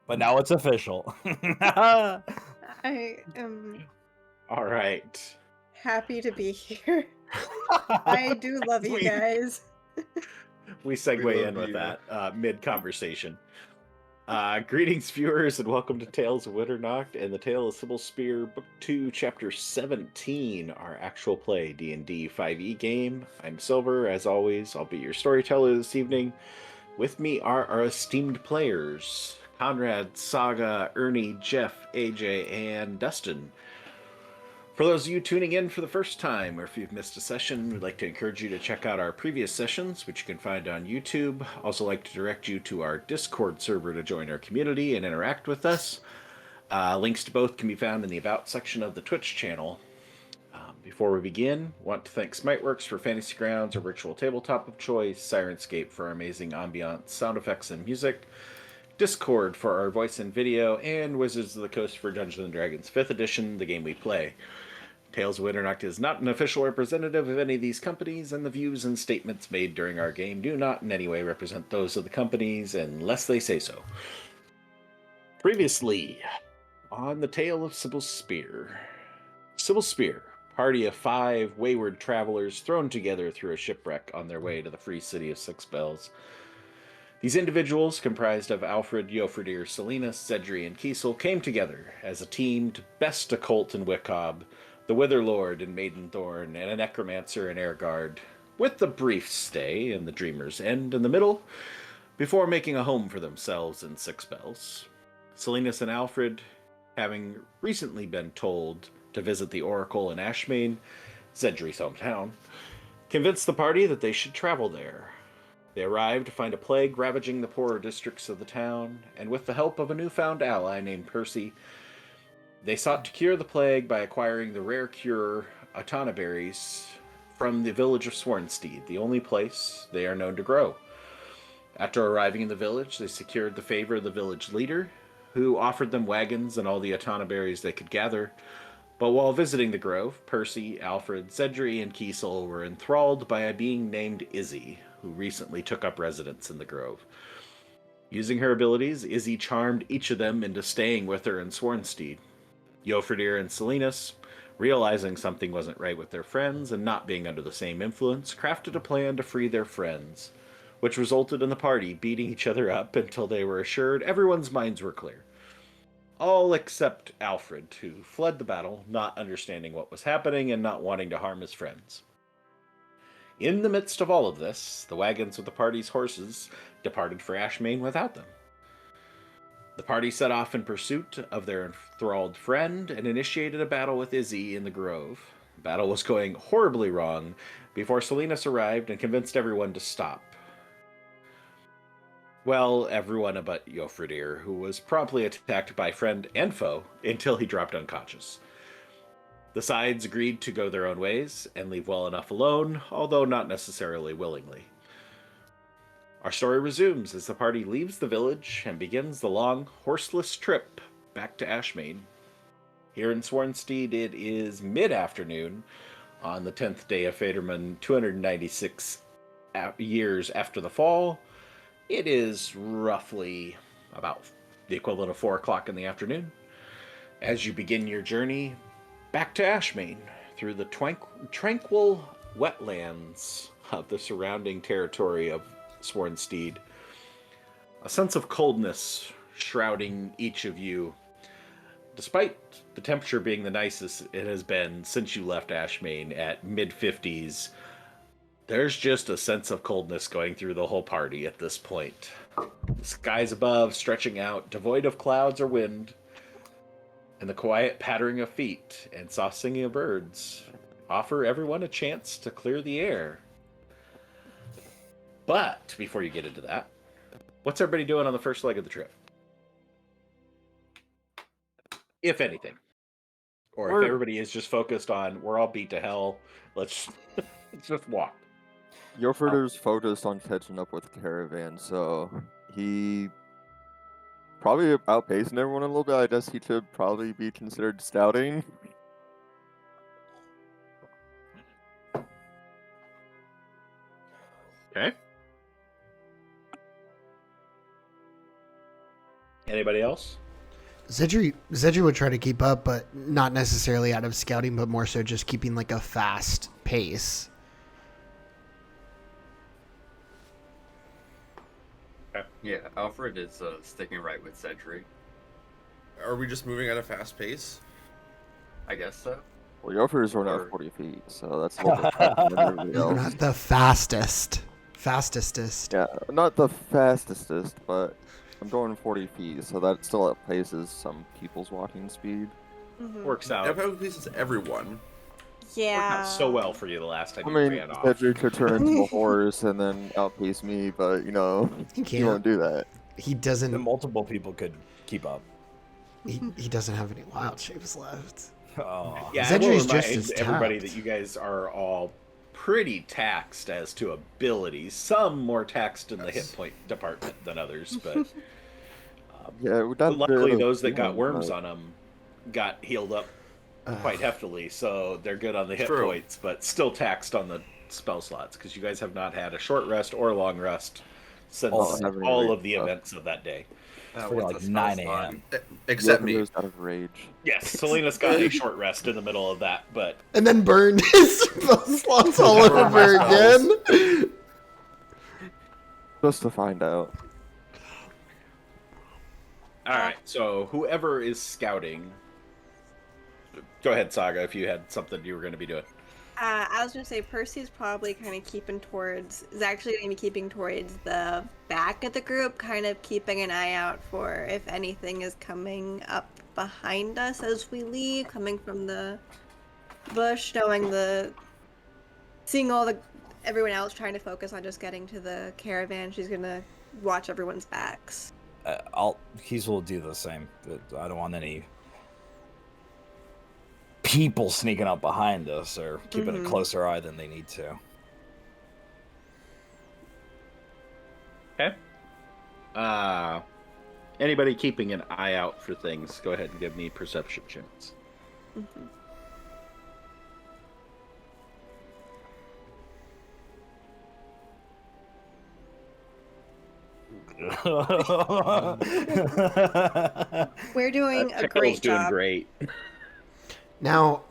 But now it's official. I am All right. happy to be here. I do love you We guys. we segue love in with you. that mid conversation. Greetings, viewers, and welcome to Tales of Winternacht and the Tale of Cybil Spear, Book 2, Chapter 17, our actual play D&D 5e game. I'm Silver, as always. I'll be your storyteller this evening. With me are our esteemed players, Conrad, Saga, Ernie, Jeff, AJ, and Dustin. For those of you tuning in for the first time, or if you've missed a session, we'd like to encourage you to check out our previous sessions, which you can find on YouTube. Also like to direct you to our Discord server to join our community and interact with us. Links to both can be found in the About section of the Twitch channel. Before we begin, I want to thank Smiteworks for Fantasy Grounds, our virtual tabletop of choice, Sirenscape for our amazing ambiance, sound effects, and music, Discord for our voice and video, and Wizards of the Coast for Dungeons & Dragons 5th Edition, the game we play. Tales of Winternacht is not an official representative of any of these companies, and the views and statements made during our game do not in any way represent those of the companies unless they say so. Previously, on the Tale of Cybil Spear. Cybil Spear, party of 5 wayward travelers thrown together through a shipwreck on their way to the free city of Six Bells. These individuals, comprised of Alfred, Jofridir, Salinas, Xedre, and Kiesel, came together as a team to best Occult and Wiccob, the Witherlord and Maidenthorn, and a Necromancer and Airguard, with a brief stay in the Dreamer's End in the middle, before making a home for themselves in Six Bells. Salinas and Alfred, having recently been told to visit the Oracle in Ashmane, Xedre's hometown, convinced the party that they should travel there. They arrived to find a plague ravaging the poorer districts of the town, and with the help of a newfound ally named Percy, they sought to cure the plague by acquiring the rare cure Atana berries from the village of Swarnsteed, the only place they are known to grow. After arriving in the village, they secured the favor of the village leader, who offered them wagons and all the Atana berries they could gather. But while visiting the grove, Percy, Alfred, Xedre, and Kiesel were enthralled by a being named Izzy, who recently took up residence in the grove. Using her abilities, Izzy charmed each of them into staying with her in Swarnsteed. Jofridir and Salinas, realizing something wasn't right with their friends and not being under the same influence, crafted a plan to free their friends, which resulted in the party beating each other up until they were assured everyone's minds were clear. All except Alfred, who fled the battle, not understanding what was happening and not wanting to harm his friends. In the midst of all of this, the wagons with the party's horses departed for Ashmane without them. The party set off in pursuit of their enthralled friend and initiated a battle with Izzy in the grove. The battle was going horribly wrong before Salinas arrived and convinced everyone to stop. Well, everyone but Jofridir, who was promptly attacked by friend and foe until he dropped unconscious. The sides agreed to go their own ways and leave well enough alone, although not necessarily willingly. Our story resumes as the party leaves the village and begins the long, horseless trip back to Ashmane. Here in Swarnsteed, it is mid-afternoon on the 10th day of Faderman, 296 years after the fall. It is roughly about the equivalent of 4 o'clock in the afternoon as you begin your journey back to Ashmane through the tranquil wetlands of the surrounding territory of Swarnsteed. A sense of coldness shrouding each of you. Despite the temperature being the nicest it has been since you left Ashmane at mid-50s, there's just a sense of coldness going through the whole party at this point. The skies above stretching out, devoid of clouds or wind, and the quiet pattering of feet and soft singing of birds offer everyone a chance to clear the air. But before you get into that, what's everybody doing on the first leg of the trip? If anything. Or if everybody is just focused on, we're all beat to hell, let's just walk. Jofridir's focused on catching up with the caravan, so he probably outpacing everyone a little bit. I guess he should probably be considered scouting. Okay. Anybody else? Xedre would try to keep up, but not necessarily out of scouting, but more so just keeping like a fast pace. Yeah, Alfred is sticking right with Xedre. Are we just moving at a fast pace? I guess so. Well, your offer is running Or- at 40 feet, so that's a little bit faster than everybody else. Not the fastestest. Yeah, not the fastest, but I'm going 40 feet, so that still outpaces some people's walking speed. Mhm. Works out. That paces everyone. Yeah. Worked out so well for you the last time I you mean, ran off. Xedre could turn into a horse and then outpace me, but He you can't. won't do that. He And doesn't. multiple people could keep up. He doesn't have any wild shapes left. Oh. Yeah, I will Xedre's just remind as everybody tapped. that you guys are all pretty taxed as to abilities. Some more taxed in the hit point department than others, but Yeah, we done luckily those that got healing, worms but- on them got healed up quite heftily, so they're good on the hit True. points, but still taxed on the spell slots because you guys have not had a short rest or a long rest since Oh, I haven't all really- of the events of that day. For what's like a spell 9 slot? a.m. Except Whoever me. goes out of rage. Yes, Selena's got a short rest in the middle of that, but And then burned his spell slots all Never over mind spells. again. Just to find out. all right. So whoever is scouting, go ahead, Saga. If you had something you were going to be doing. I was gonna say Percy's probably kind of is actually gonna be keeping towards the back of the group, kind of keeping an eye out for if anything is coming up behind us as we leave, coming from the bush, seeing everyone else trying to focus on just getting to the caravan. She's gonna watch everyone's backs. Keys will do the same. I don't want any people sneaking up behind us or keeping a closer eye than they need to. Okay. Anybody keeping an eye out for things, go ahead and give me perception checks. We're doing a Pickle's great doing job. great. Now,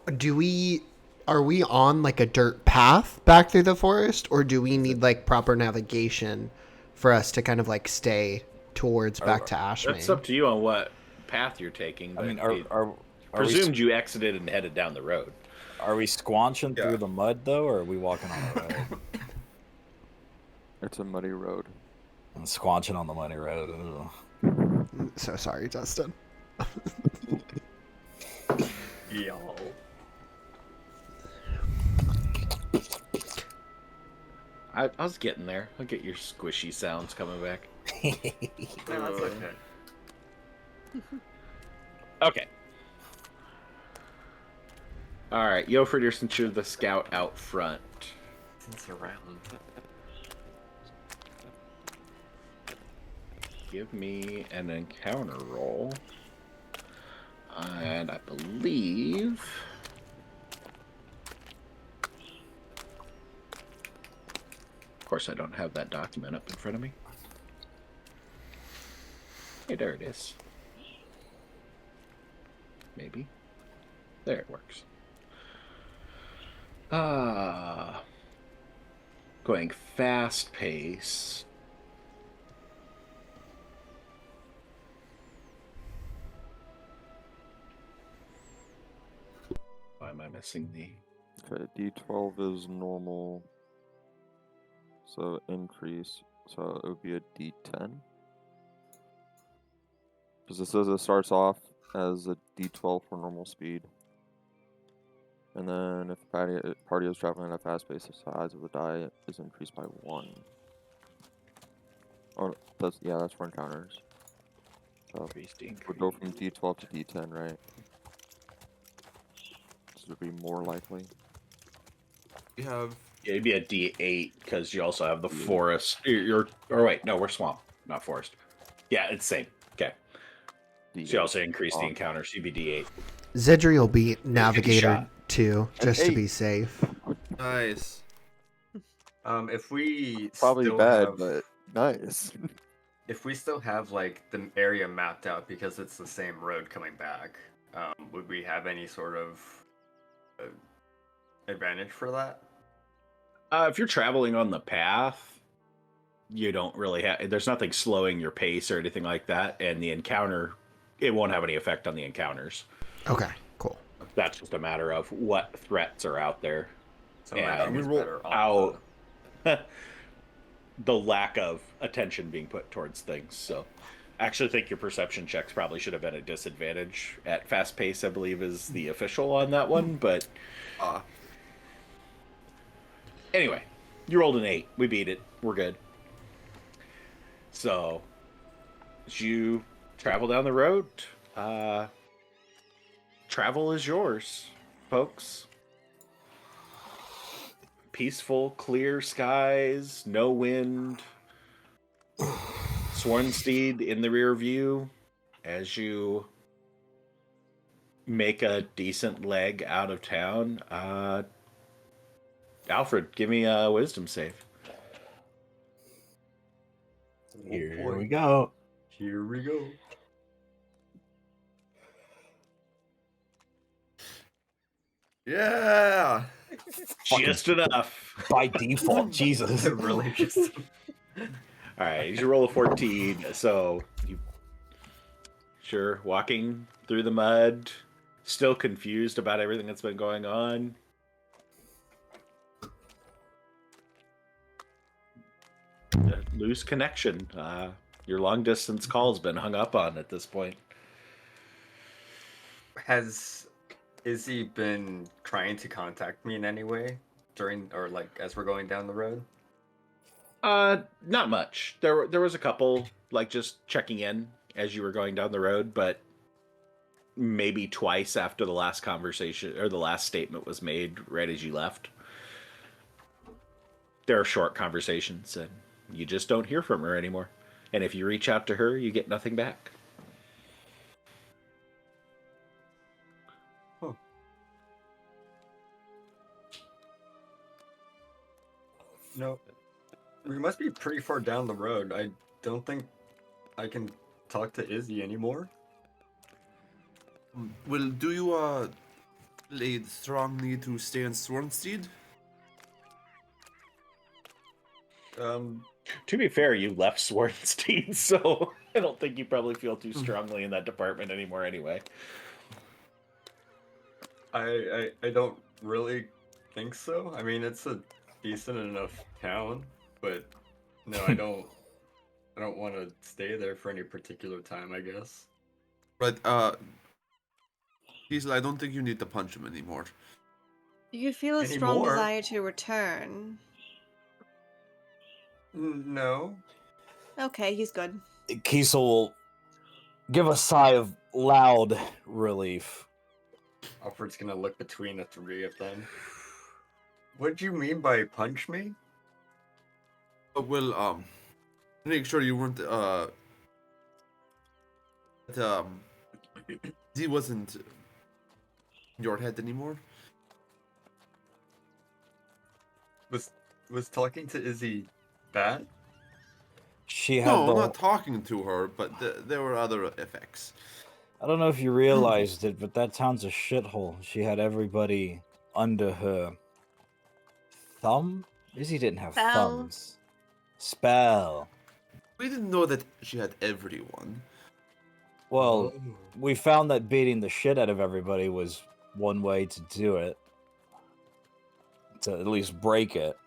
are we on like a dirt path back through the forest, or do we need like proper navigation for us to kind of like stay towards back to Ashmane? That's up to you on what path you're taking. I But mean, we are presumed you exited and headed down the road. are we squanching Yeah. through the mud though, or are we walking on the road? It's a muddy road. And squanching on the muddy road. Ugh. So sorry, Dustin. Y'all. I was getting there. I'll get your squishy sounds coming back. No, that's okay. Okay. All right, Yofrid, since you're the scout out front. It's around. Give me an encounter roll. And I believe... Of course, I don't have that document up in front of me. Hey, there it is. Maybe. There it works. Going fast pace. Why am I missing the... Okay, D12 is normal. So increase. So it would be a D10. Because it says it starts off as a D12 for normal speed. And then if the party is traveling at a fast pace, the size of the die is increased by 1. Oh, that's for encounters. So we'll go from D12 to D10, right? So it'd be more likely. We have Yeah, it'd be a D8 because you also have the forest. Or wait, no, we're swamp, not forest. Yeah, it's same. Okay. So you also increase the encounter, so you'd be D8. Xedre will be navigator shot. too, just to Hey. be safe. nice. If we Probably still bad, have- but nice. if we still have like the area mapped out because it's the same road coming back, would we have any sort of advantage for that? If you're traveling on the path, you don't really have. There's nothing slowing your pace or anything like that, and the encounter, it won't have any effect on the encounters. Okay, cool. That's just a matter of what threats are out there. So Yeah, I think it's we roll better on How the lack of attention being put towards things. So, I actually think your perception checks probably should have been a disadvantage at fast pace. I believe is the official on that one, but anyway, you rolled an 8. We beat it. We're good. So, as you travel down the road, travel is yours, folks. Peaceful, clear skies, no wind. Swarnsteed in the rear view as you make a decent leg out of town. Alfred, give me a wisdom save. Here we go. Here we go. Yeah. Just enough. By default, Jesus. Really just All right, you should roll a 14. So, walking through the mud, still confused about everything that's been going on. Loose connection. Your long distance call's been hung up on at this point. Has Izzy been trying to contact me in any way during or like as we're going down the road? Not much. There was a couple, like just checking in as you were going down the road, but maybe twice after the last conversation or the last statement was made right as you left. There are short conversations and you just don't hear from her anymore. And if you reach out to her, you get nothing back. Huh. No. We must be pretty far down the road. I don't think I can talk to Izzy anymore. Well, do you lead strongly to stay in Swarnsteed? To be fair, you left Swarnsteed, so I don't think you probably feel too strongly in that department anymore anyway. I don't really think so. I mean, it's a decent enough town, but no, I don't want to stay there for any particular time, I guess. But Hazel, I don't think you need to punch him anymore. Do you feel a strong Anymore? desire to return? No. Okay, he's good. Kiesel will give a sigh of loud relief. Alfred's gonna look between the three of them. What do you mean by punch me? Well, make sure you weren't that he wasn't in your head anymore. Was talking to Izzy bad? She had No, the. I'm not talking to her, but there were other effects. I don't know if you realized it, but that town's a shithole. She had everybody under her thumb. Izzy didn't have Spell. thumbs. Spell. We didn't know that she had everyone. Well, we found that beating the shit out of everybody was one way to do it. To at least break it.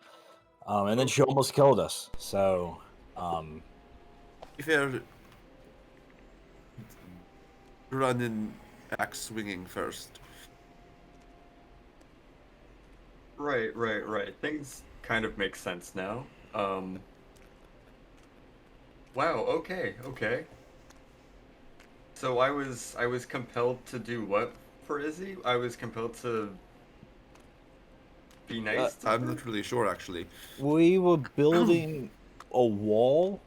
And then she almost killed us. So, If you're running axe swinging first. Right. Things kind of make sense now. Wow, okay. So I was compelled to do what for Izzy? I was compelled to be nice to I'm her? not really sure, actually. we were building a wall.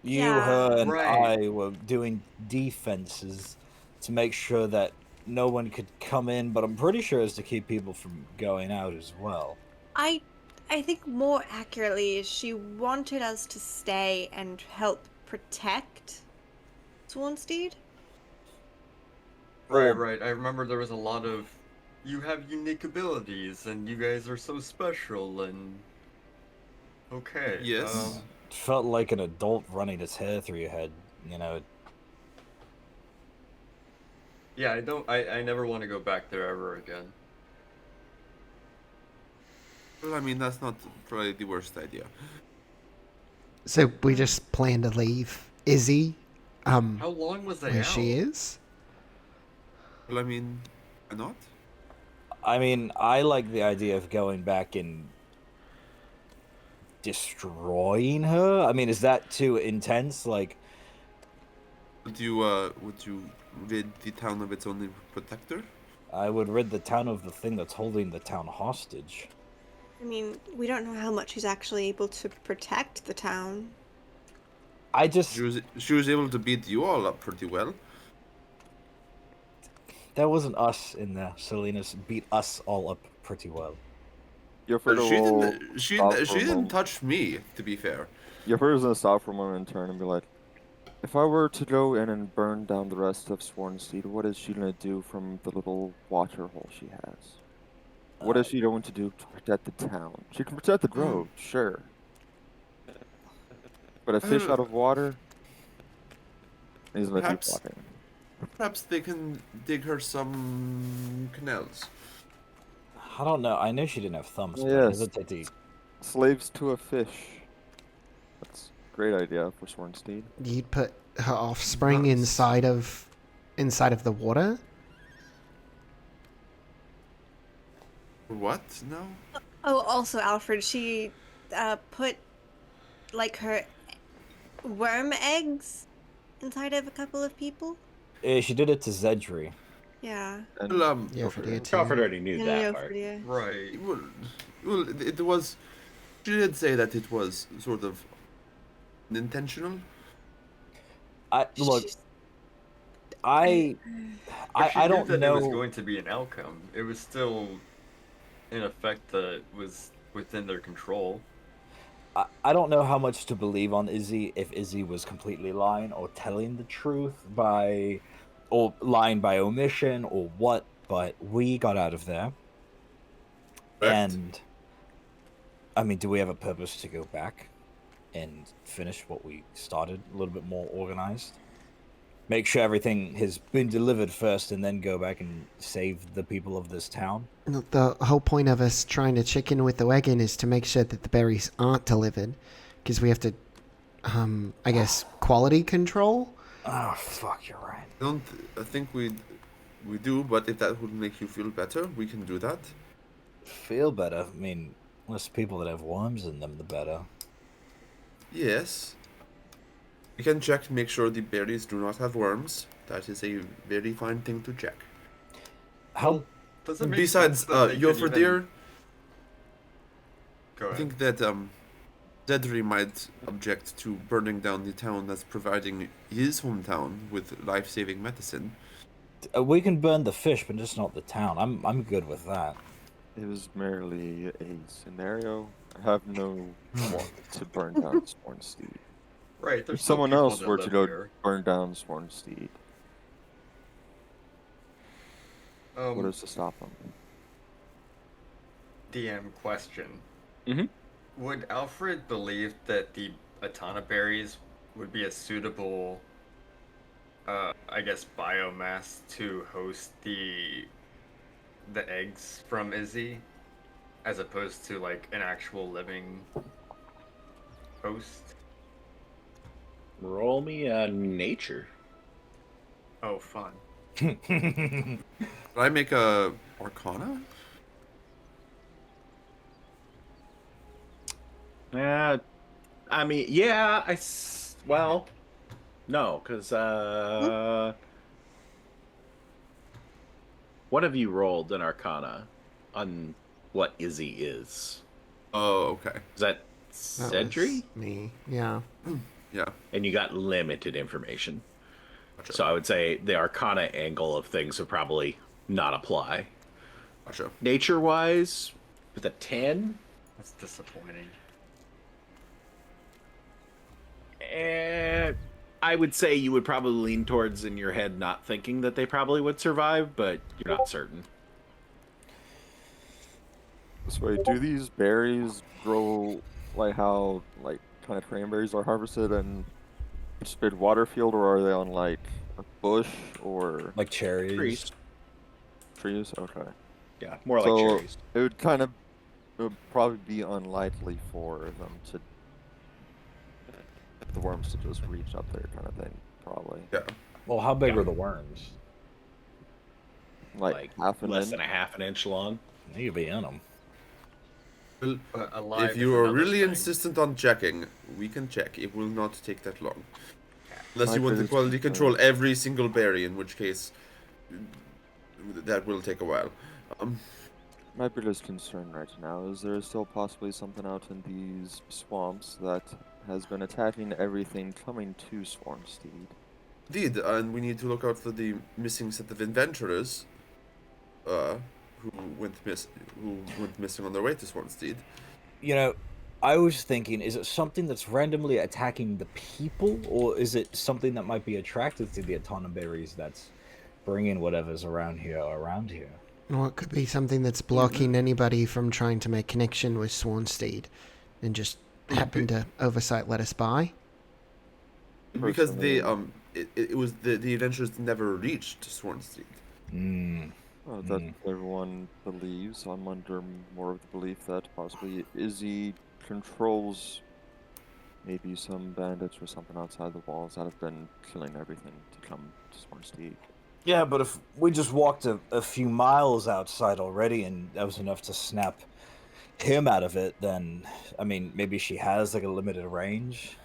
You, Yeah. her, and Right. I were doing defenses to make sure that no one could come in, but I'm pretty sure it's to keep people from going out as well. I think more accurately, she wanted us to stay and help protect Swarnsteed. Right. I remember there was a lot of, you have unique abilities, and you guys are so special, and okay. Yes. Felt like an adult running his hair through your head. You know, Yeah, I never want to go back there ever again. Well, I mean, that's not probably the worst idea. So we just plan to leave Izzy, How long was they where out? she is. Well, I mean, why not? I mean, I like the idea of going back and destroying her. I mean, is that too intense? Like, Would you rid the town of its only protector? I would rid the town of the thing that's holding the town hostage. I mean, we don't know how much she's actually able to protect the town. I just She was able to beat you all up pretty well. that wasn't us in there. Selena's beat us all up pretty well. You're free to She roll. didn't. She stop for a she didn't moment. touch me. To be fair. You're first gonna stop for a moment and turn and be like, if I were to go in and burn down the rest of Swarnsteed, what is she gonna do from the little water hole she has? What is she going to do to protect the town? She can protect the grove, sure. But a fish out of water? He's gonna keep Perhaps- walking. Perhaps they can dig her some canals. I don't know. I know she didn't have thumbs, but I Yes. hesitate to. Slaves to a fish. That's a great idea for Swarnsteed. You'd put her offspring Nice. inside of the water. What? No. Oh, also, Alfred, she put like her worm eggs inside of a couple of people. She did it to Xedre. Yeah. And Well, Yeah, for the Crawford already knew No, that no, part. yeah. Right. well, it was. She did say that it was sort of intentional. Look, She's- I But she I knew don't that know. it was going to be an outcome. It was still, in effect, that was within their control. I don't know how much to believe on Izzy, if Izzy was completely lying or telling the truth or lying by omission or what, but we got out of there. Correct. And, I mean, do we have a purpose to go back and finish what we started a little bit more organized? Make sure everything has been delivered first and then go back and save the people of this town? The whole point of us trying to check in with the wagon is to make sure that the berries aren't delivered, because we have to, I guess, quality control. Oh, fuck, you're right. I think we do, but if that would make you feel better, we can do that. Feel better? I mean, less people that have worms in them, the better. Yes. You can check to make sure the berries do not have worms. That is a very fine thing to check. How Does it make Besides, sense that they your could for even- deer, Go I ahead. think that Xedre might object to burning down the town that's providing his hometown with life-saving medicine. we can burn the fish, but just not the town. I'm good with that. it was merely a scenario. I have no want to burn down Swarnsteed. Right, there's If still someone people else that were to live go here. burn down Swarnsteed, what is to stop them? DM question. Mhm. Would Alfred believe that the Atana berries would be a suitable, I guess, biomass to host the eggs from Izzy, as opposed to like an actual living host? Roll me a nature. Oh, fun. Did I make a Arcana? I mean, yeah, well, no, because, what have you rolled in Arcana on what Izzy is? Oh, okay. Is that That was Xedre? me. Yeah. Yeah. And you got limited information. Gotcha. So I would say the Arcana angle of things would probably not apply. Gotcha. Nature-wise, with a 10, That's disappointing. I would say you would probably lean towards in your head not thinking that they probably would survive, but you're not certain. This way, do these berries grow like how like kind of cranberries are harvested and just big water field, or are they on like a bush or Like cherries. Trees. trees? Okay. Yeah, more like So cherries. it would probably be unlikely for them to the worms to just reach up there, kind of thing. Probably Yeah. Well, how big Yeah. are the worms? like half an less inch. than a half an inch long. You'd be in them. Well, But alive if is you are another really thing. insistent on checking, we can check. It will not take that long. Unless you My want to biggest quality concern- control every single berry, in which case that will take a while. My biggest concern right now is there is still possibly something out in these swamps that has been attacking everything coming to Swarnsteed. Indeed, and we need to look out for the missing set of adventurers, who went missing on their way to Swarnsteed. You know, I was thinking, is it something that's randomly attacking the people, or is it something that might be attracted to the Autonoberries that's bringing whatever's around here? Or it could be something that's blocking anybody from trying to make connection with Swarnsteed and just happen to oversight let us by. Because they Personally- it was the adventurers never reached Swarnsteed. That everyone believes. I'm under more of the belief that possibly Izzy controls maybe some bandits or something outside the walls that have been killing everything to come to Swarnsteed. Yeah, but if we just walked a few miles outside already and that was enough to snap him out of it, then, I mean, maybe she has like a limited range.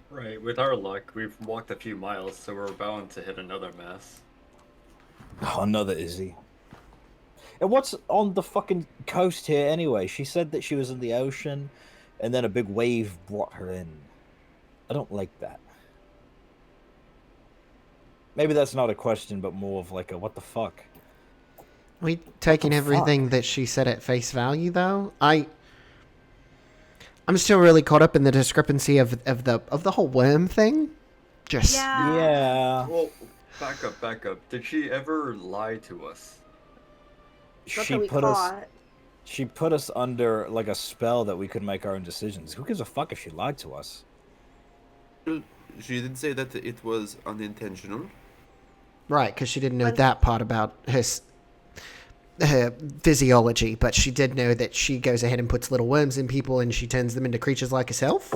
Right, with our luck, we've walked a few miles, so we're bound to hit another mess. Oh, another Izzy. And what's on the fucking coast here anyway? She said that she was in the ocean, and then a big wave brought her in. I don't like that. Maybe that's not a question, but more of like a what the fuck. We taking the everything that she said at face value, though. I'm still really caught up in the discrepancy of the whole worm thing. Just Yeah. Well, back up. Did she ever lie to us? Not She that we put us. caught. She put us under like a spell that we could make our own decisions. Who gives a fuck if she lied to us? She did say that it was unintentional. right, because she didn't know But- that part about her physiology, but she did know that she goes ahead and puts little worms in people and she turns them into creatures like herself.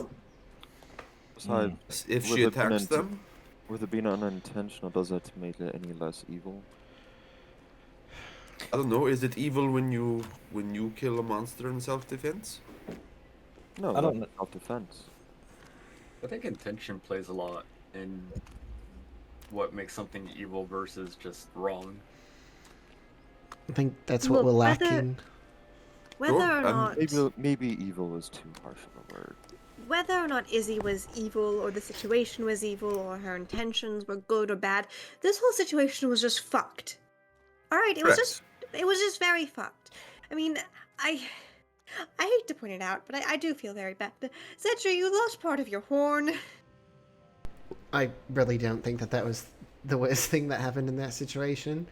Besides, If with she it being attacks int- them, with it being unintentional, does that make it any less evil? I don't know. Is it evil when you kill a monster in self-defense? No, I don't that's self-defense. I think intention plays a lot in what makes something evil versus just wrong. I think that's what Look, we're whether- lacking. Whether or not Maybe evil is too harsh of a word. whether or not Izzy was evil or the situation was evil or her intentions were good or bad, this whole situation was just fucked. Alright, it was just very fucked. I mean, I hate to point it out, but I do feel very bad. Xedre, you lost part of your horn. I really don't think that was the worst thing that happened in that situation.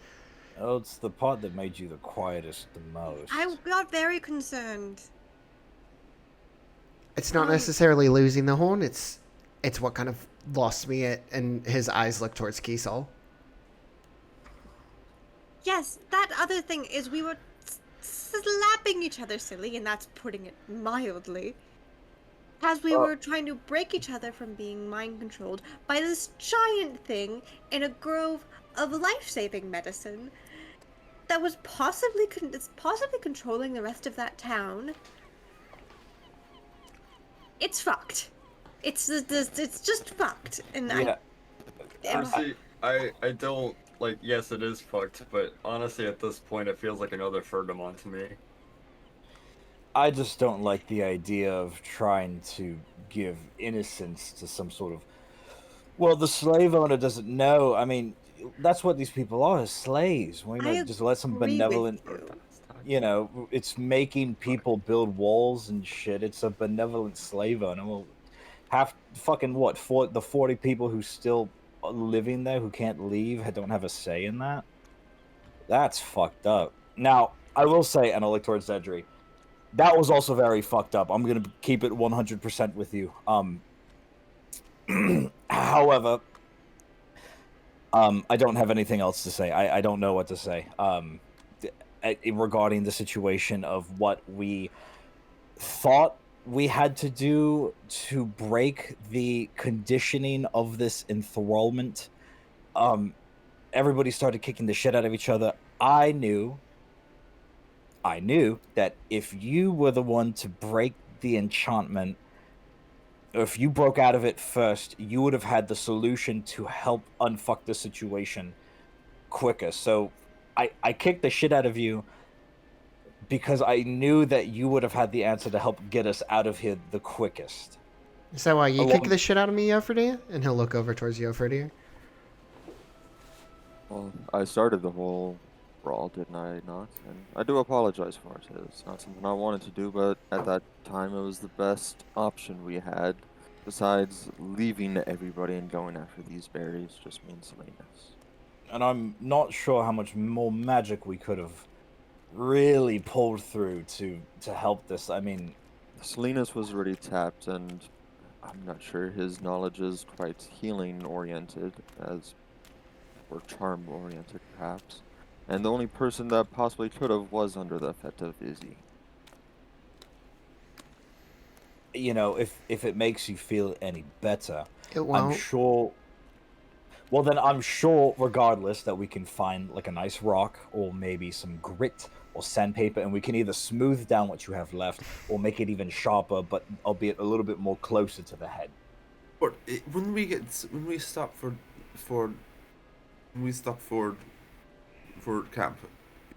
Oh, it's the part that made you the quietest the most. I got very concerned. It's not necessarily losing the horn. It's what kind of lost me it. And his eyes look towards Kiesel. Yes, that other thing is we were slapping each other silly, and that's putting it mildly. As we were trying to break each other from being mind controlled by this giant thing in a grove of life-saving medicine that was possibly controlling the rest of that town. It's fucked. It's just fucked, and Yeah. Honestly, I don't like. Yes, it is fucked, but honestly, at this point, it feels like another Fergamon to me. I just don't like the idea of trying to give innocence to some sort of. Well, the slave owner doesn't know. I mean, that's what these people are, is slaves. Why not just let some agree with benevolent. you. You know, it's making people build walls and shit. It's a benevolent slave owner. Well, half fucking what? The 40 people who still are living there who can't leave don't have a say in that. That's fucked up. Now, I will say, and I'll look towards Xedre, that was also very fucked up. I'm gonna keep it 100% with you. However, I don't have anything else to say. I don't know what to say. Regarding the situation of what we thought we had to do to break the conditioning of this enthrallment. Everybody started kicking the shit out of each other. I knew that if you were the one to break the enchantment, or if you broke out of it first, you would have had the solution to help unfuck the situation quicker. So I kicked the shit out of you because I knew that you would have had the answer to help get us out of here the quickest. Is that why you Along- kick the shit out of me, Yofridia? And he'll look over towards Yofridia. Well, I started the whole brawl, didn't I not? And I do apologize for it. It's not something I wanted to do, but at that time it was the best option we had. Besides leaving everybody and going after these berries just means Salinas. And I'm not sure how much more magic we could have really pulled through to help this. I mean, Salinas was already tapped, and I'm not sure his knowledge is quite healing oriented as or charm oriented perhaps. And the only person that possibly could have was under the effect of Izzy. you know, if it makes you feel any better, It won't. I'm sure. Well, then I'm sure, regardless, that we can find like a nice rock or maybe some grit or sandpaper, and we can either smooth down what you have left or make it even sharper, but albeit a little bit more closer to the head. But when we stop for camp,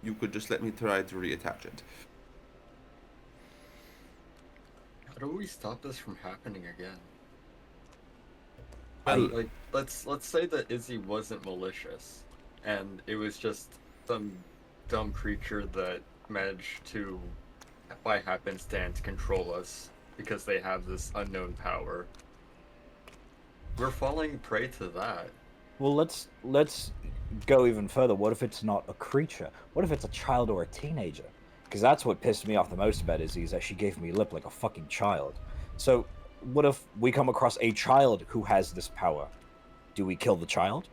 you could just let me try to reattach it. How do we stop this from happening again? Well, Like, let's say that Izzy wasn't malicious, and it was just some dumb creature that managed to, by happenstance, control us because they have this unknown power. We're falling prey to that. Well, let's go even further. What if it's not a creature? What if it's a child or a teenager? Because that's what pissed me off the most about Izzy, is that she gave me lip like a fucking child. So what if we come across a child who has this power? Do we kill the child?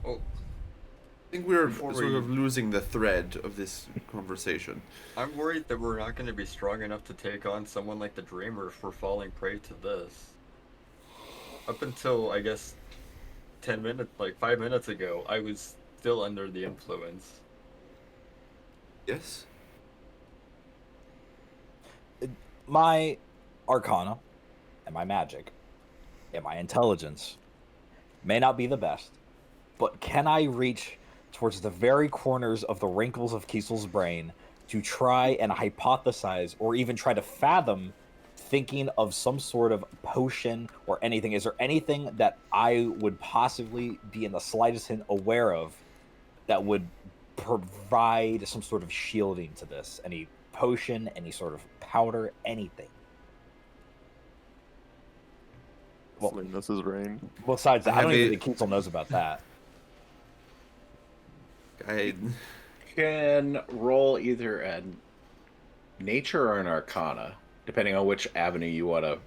Oh, I think we're Before sort we- of losing the thread of this conversation. I'm worried that we're not going to be strong enough to take on someone like the Dreamer if we're falling prey to this. Up until, I guess, 5 minutes ago, I was still under the influence. Yes. My arcana and my magic and my intelligence may not be the best, but can I reach towards the very corners of the wrinkles of Kiesel's brain to try and hypothesize or even try to fathom thinking of some sort of potion or anything? Is there anything that I would possibly be in the slightest hint aware of that would provide some sort of shielding to this? Any potion, any sort of powder, anything? Well, Salinas' rain. besides that, I don't Have even a- think Kiesel knows about that. Can roll either a nature or an arcana, depending on which avenue you want to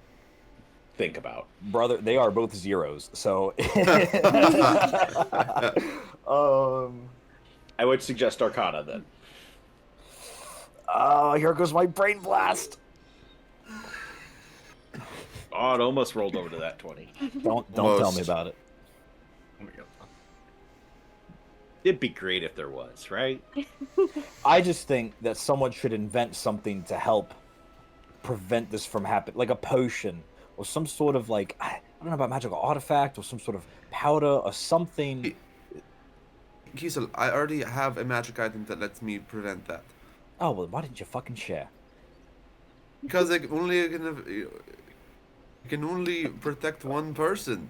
think about. Brother, they are both zeros, so I would suggest arcana then. here goes my brain blast. Oh, it almost rolled over to that 20. Don't tell me Almost. about it. Oh my god. It'd be great if there was, right? I just think that someone should invent something to help prevent this from happening, like a potion or some sort of like, I don't know about magical artifact or some sort of powder or something. Kiesel, I already have a magic item that lets me prevent that. Oh well, why didn't you fucking share? Because I can only protect one person.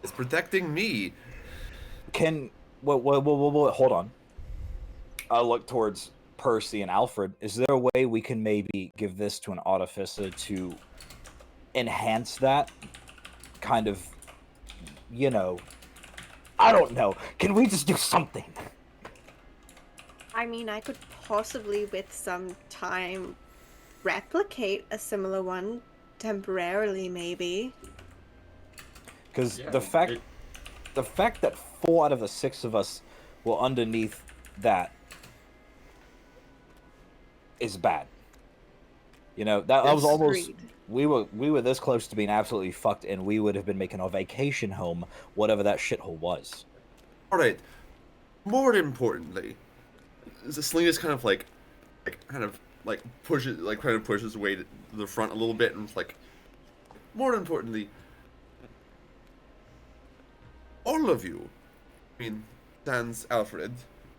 It's protecting me. Can hold on. I'll look towards Percy and Alfred, is there a way we can maybe give this to an artificer to enhance that kind of, you know, I don't know. Can we just do something? I mean, I could possibly, with some time, replicate a similar one temporarily, maybe. Because Yeah, the fact that 4 out of the 6 of us were underneath that is bad. You know, that was Yes. almost Agreed. we were this close to being absolutely fucked, and we would have been making our vacation home, whatever that shithole was. All right. More importantly, the sling is kind of like pushes away to the front a little bit, and it's like, more importantly, all of you, I mean, sans Alfred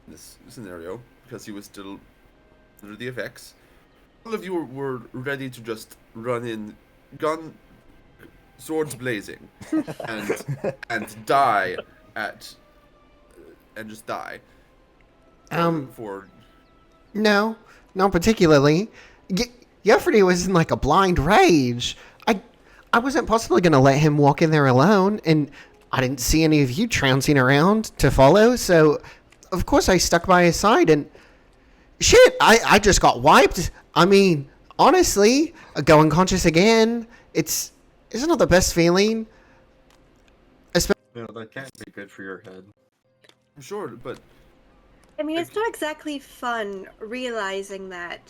in this scenario, because he was still under the effects, all of you were ready to just run in, swords blazing, and die and just die. For No, not particularly. Jeffrey was in like a blind rage. I wasn't possibly going to let him walk in there alone, and I didn't see any of you trouncing around to follow, so of course I stuck by his side, and shit, I just got wiped. I mean, honestly, going conscious again, it's not the best feeling. That can't be good for your head. I'm sure, but I mean, it's not exactly fun realizing that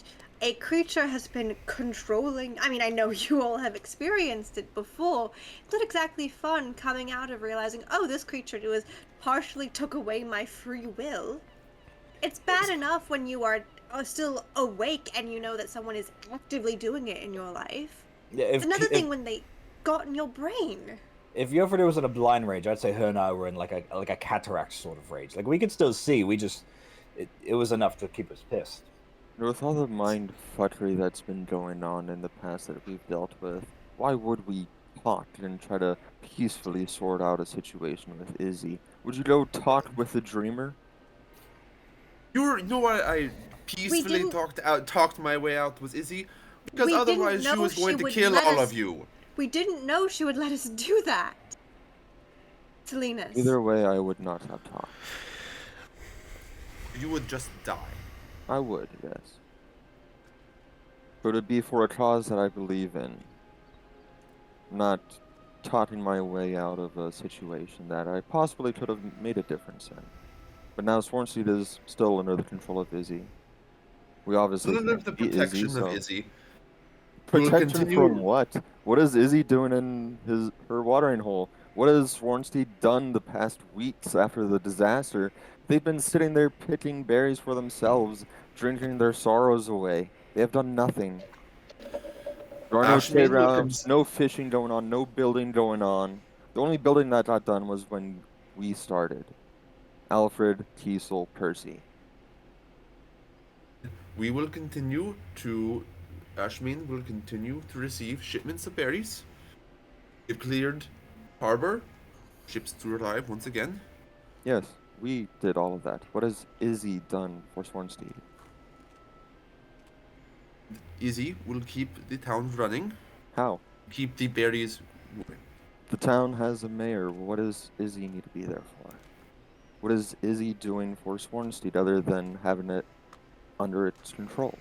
a creature has been controlling. I mean, I know you all have experienced it before. It's not exactly fun coming out of realizing, oh, this creature was partially took away my free will. It's bad enough when you are still awake and you know that someone is actively doing it in your life. Yeah, It's another thing when they got in your brain. If Jeffrey was in a blind rage, I'd say her and I were in like a cataract sort of rage. Like we could still see, it was enough to keep us pissed. With all the mind fuckery that's been going on in the past that we've dealt with, why would we talk and try to peacefully sort out a situation with Izzy? Would you go talk with the dreamer? you know why I peacefully didn't- talked my way out with Izzy? Because We didn't otherwise she know was going she to would kill let all us- of you. We didn't know she would let us do that. Salinas. Either way, I would not have talked. You would just die. I would, yes. But it'd be for a cause that I believe in. Not talking my way out of a situation that I possibly could have made a difference in. But now Swarnsteed is still under the control of Izzy. We obviously Under can't the beat protection Izzy, of so... Izzy. We'll Protection continue- from what? What is Izzy doing in her watering hole? What has Swarnsteed done the past weeks after the disaster? They've been sitting there picking berries for themselves, drinking their sorrows away. They have done nothing. There are no Ashmane trade will routes, no fishing going on, no building going on. The only building that got done was when we started. Alfred, Kiesel, Percy. We will continue to... Ashmane will continue to receive shipments of berries. We've cleared harbor. Ships to arrive once again. Yes, we did all of that. What has Izzy done for Swarnsteed? Izzy will keep the town running. How? Keep the berries moving. The town has a mayor. What does Izzy need to be there for? What is Izzy doing for Swarnsteed other than having it under its control?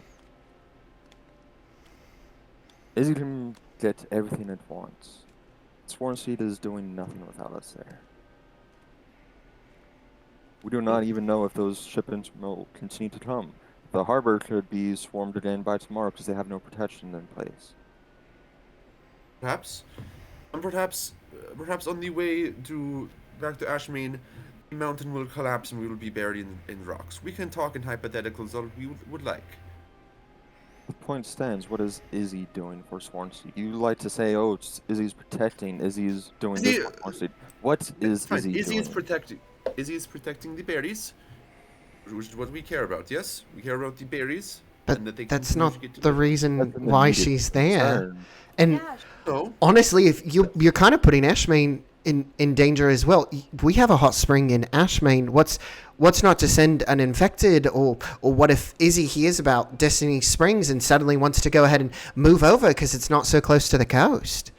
Izzy can get everything it wants. Swarnsteed is doing nothing without us there. We do not even know if those shipments will continue to come. The harbor could be swarmed again by tomorrow because they have no protection in place. Perhaps. And perhaps on the way back to Ashmane, the mountain will collapse and we will be buried in rocks. We can talk in hypotheticals all we would like. The point stands. What is Izzy doing for Swarnsteed? You like to say, "Oh, Izzy's protecting. Izzy's doing this for Swarnsteed." What is Fine, Izzy Izzy is doing? protecting the berries, which is what we care about. Yes, we care about the berries. But and that they that's continue not to get to the them. reason That's an why immediate she's there. concern. And Yeah. No, honestly, if you're kind of putting Ashmane in danger as well. We have a hot spring in Ashmane. What's not to send an infected, or what if Izzy hears about Destiny Springs and suddenly wants to go ahead and move over because it's not so close to the coast?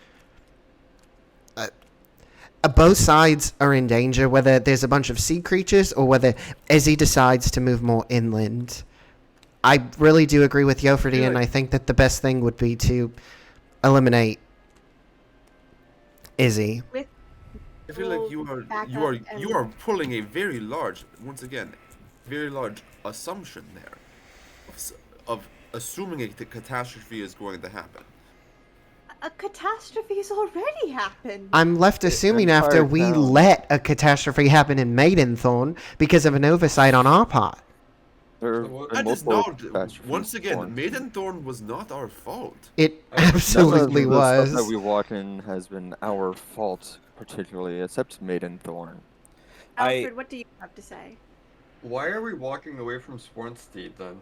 Both sides are in danger, whether there's a bunch of sea creatures or whether Izzy decides to move more inland. I really do agree with Yoferty, and I think that the best thing would be to eliminate Izzy. I feel like you are pulling a very large, once again, very large assumption there, of assuming a catastrophe is going to happen. A catastrophe has already happened. I'm left assuming after we let a catastrophe happen in Maidenthorn because of an oversight on our part. That is not. Once again, Maidenthorn was not our fault. It absolutely The was. stuff that we walk in has been our fault, particularly, except Maidenthorn. Alfred, what do you have to say? Why are we walking away from Swarnsteed then?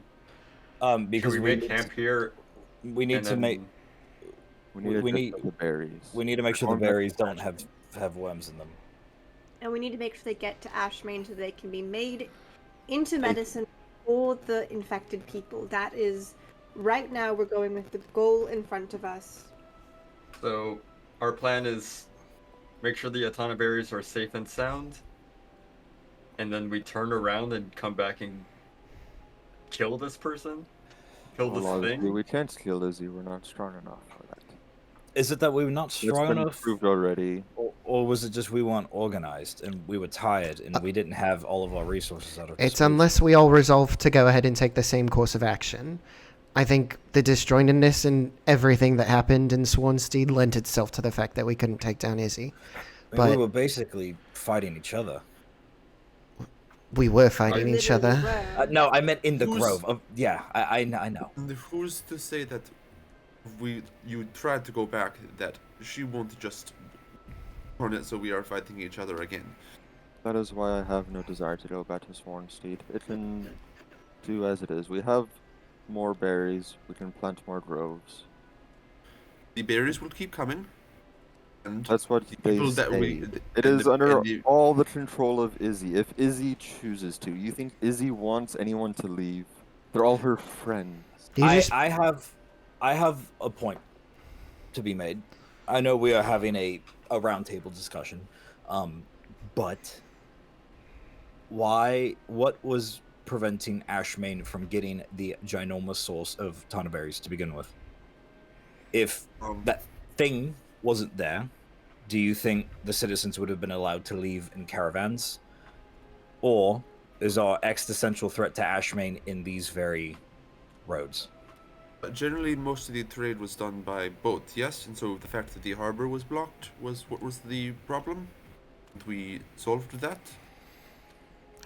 Because Should we make camp here? We need to make. We need the berries. We need to make sure the berries don't have worms in them. And we need to make sure they get to Ashmane so they can be made into medicine for the infected people. That is, right now we're going with the goal in front of us. So, our plan is make sure the Atana berries are safe and sound, and then we turn around and come back and kill this person? Kill this thing? We can't kill Izzy, we're not strong enough for that. Is it that we were not strong enough? It's been proved already. Or was it just we weren't organized and we were tired and we didn't have all of our resources at our It's disposal? unless we all resolve to go ahead and take the same course of action. I think the disjointedness and everything that happened in Swarnsteed lent itself to the fact that we couldn't take down Izzy. I mean, we were basically fighting each other. We were fighting each other. No, I meant in the grove. I know. And who's to say that you tried to go back, that she won't just turn it so we are fighting each other again? That is why I have no desire to go back to Swarnsteed. It can do as it is. We have more berries. We can plant more groves. The berries will keep coming. And that's what they say. It is under all the control of Izzy. If Izzy chooses to. You think Izzy wants anyone to leave? They're all her friends. I have a point to be made. I know we are having a roundtable discussion, but what was preventing Ashmane from getting the ginormous source of Tana berries to begin with? If that thing wasn't there, do you think the citizens would have been allowed to leave in caravans? Or is our existential threat to Ashmane in these very roads? Generally, most of the trade was done by boat, yes? And so the fact that the harbor was blocked was what was the problem? We solved that?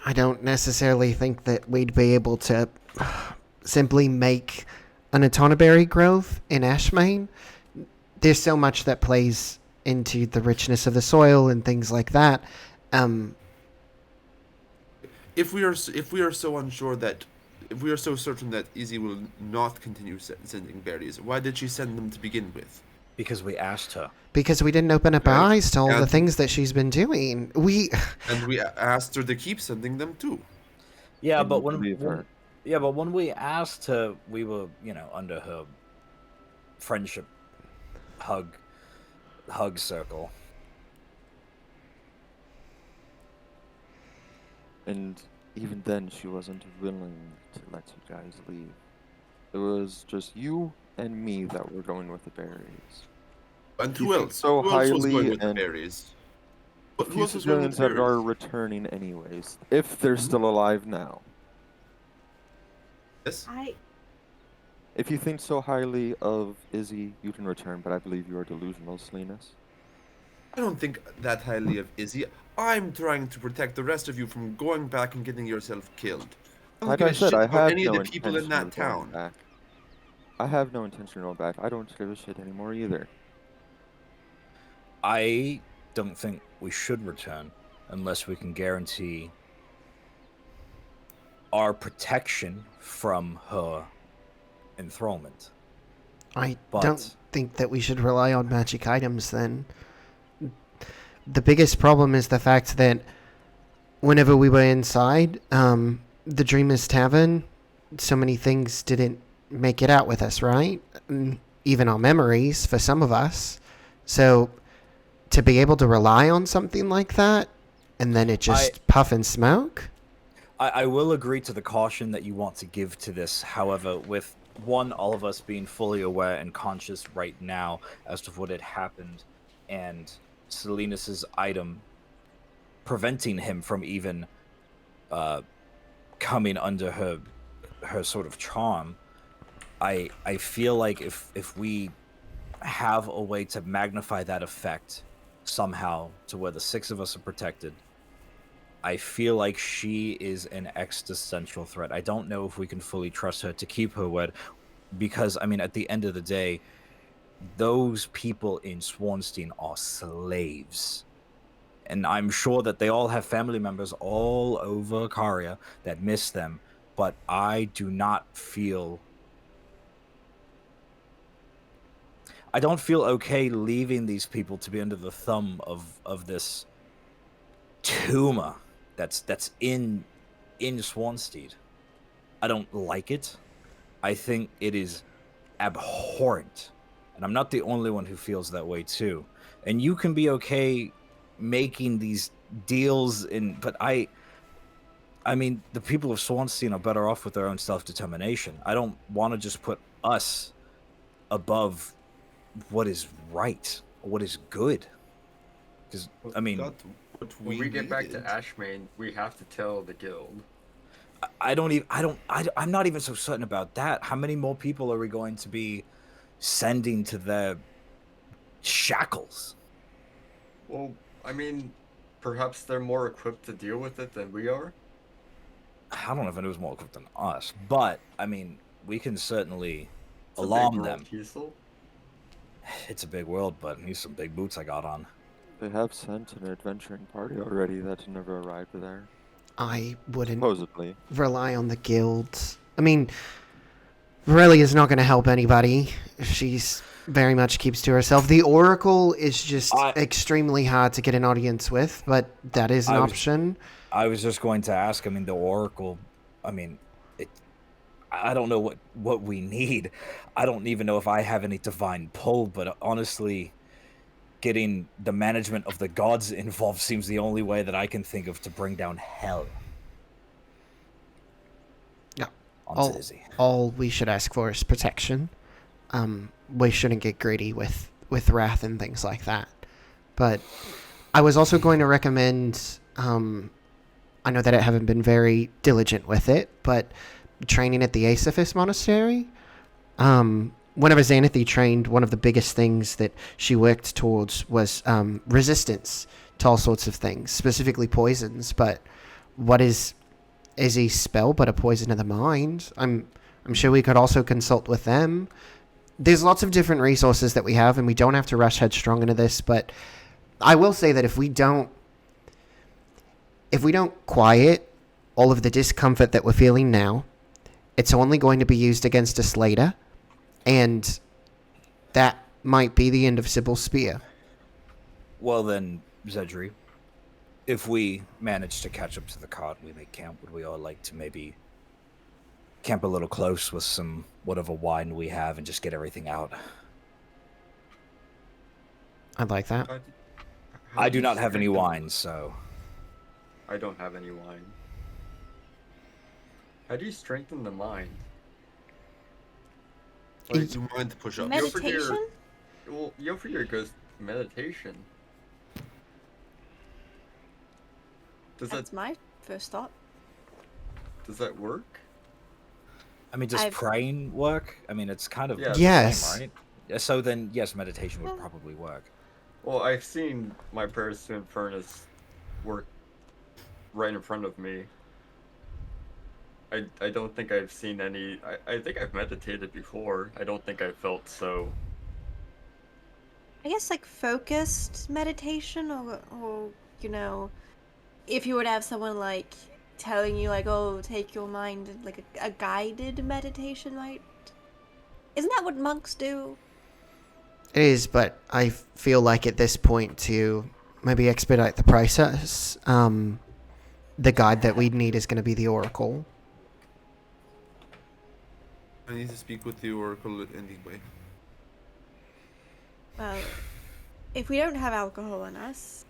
I don't necessarily think that we'd be able to simply make an Atanaberry grove in Ashmane. There's so much that plays into the richness of the soil and things like that. If we are so unsure that, if we are so certain that Izzy will not continue sending berries, why did she send them to begin with? Because we asked her. Because we didn't open up our eyes to all the things that she's been doing. And we asked her to keep sending them too. Yeah, but when we asked her, we were, under her friendship hug circle. And even then, she wasn't willing to let you guys leave. It was just you and me that were going with the berries. And who else? So who else was going with the berries? Who else was going with the berries? That are returning anyways, if they're still alive now. Yes. If you think so highly of Izzy, you can return, but I believe you are delusional, Slinus. I don't think that highly of Izzy. I'm trying to protect the rest of you from going back and getting yourself killed. Like I said, I have any no of the people in that town. Back. I have no intention of going back. I don't give a shit anymore either. I don't think we should return unless we can guarantee our protection from her enthrallment. I don't think that we should rely on magic items then. the biggest problem is the fact that whenever we were inside the Dreamers Tavern, so many things didn't make it out with us, right? Even our memories for some of us. So to be able to rely on something like that and then it just puff and smoke? I will agree to the caution that you want to give to this. However, with one, all of us being fully aware and conscious right now as to what had happened, and Salinas' item preventing him from even coming under her sort of charm, I feel like if we have a way to magnify that effect somehow to where the 6 of us are protected, I feel like she is an existential threat. I don't know if we can fully trust her to keep her word, because, I mean, at the end of the day, those people in Swarnsteed are slaves. And I'm sure that they all have family members all over Caria that miss them, but I do not feel... I don't feel okay leaving these people to be under the thumb of this tumor that's in Swarnsteed. I don't like it. I think it is abhorrent. And I'm not the only one who feels that way too. And you can be okay making these deals but I mean, the people of Swarnsteed are better off with their own self-determination. I don't want to just put us above what is right, or what is good. Because, I mean... When we get back to Ashmane, we have to tell the guild. I'm not even so certain about that. How many more people are we going to be sending to their shackles? Well, I mean, perhaps they're more equipped to deal with it than we are. I don't know if anyone's more equipped than us, but, I mean, we can certainly alarm them. Teasel. It's a big world, but these some big boots I got on. They have sent an adventuring party already that never arrived there. I wouldn't Supposedly. rely on the guilds. I mean, Vareli is not going to help anybody. She's very much keeps to herself. The Oracle is just extremely hard to get an audience with, but that is an option. I was just going to ask, I mean, the Oracle, I mean, I don't know what we need. I don't even know if I have any divine pull, but honestly, getting the management of the gods involved seems the only way that I can think of to bring down hell. Yeah. On Izzy. All we should ask for is protection. We shouldn't get greedy with wrath and things like that. But I was also going to recommend, I know that I haven't been very diligent with it, but training at the Asaphist Monastery. Whenever Xanathy trained, one of the biggest things that she worked towards was resistance to all sorts of things, specifically poisons. But what is Izzy's spell but a poison of the mind? I'm sure we could also consult with them. There's lots of different resources that we have, and we don't have to rush headstrong into this, but I will say that if we don't quiet all of the discomfort that we're feeling now, it's only going to be used against us later. And that might be the end of Cybil's spear. Well then, Xedre, if we manage to catch up to the cart we make camp, would we all like to maybe camp a little close with some whatever wine we have and just get everything out? I'd like that. I do not have any wine, so... I don't have any wine. How do you strengthen the mind? Do you mind to push up? Meditation? Well, Yofir goes meditation. That's my first thought. Does that work? I mean, does praying work? I mean, it's kind of yes. the same, right? So then, yes, meditation would probably work. Well, I've seen my Percy furnace work right in front of me. I don't think I've seen any... I think I've meditated before. I don't think I felt so... I guess, like, focused meditation, or you know, if you were to have someone, like, telling you, like, oh, take your mind, like, a guided meditation, right? Isn't that what monks do? It is, but I feel like at this point to maybe expedite the process. The guide that we'd need is going to be the Oracle. I need to speak with the Oracle anyway. Well, if we don't have alcohol in us,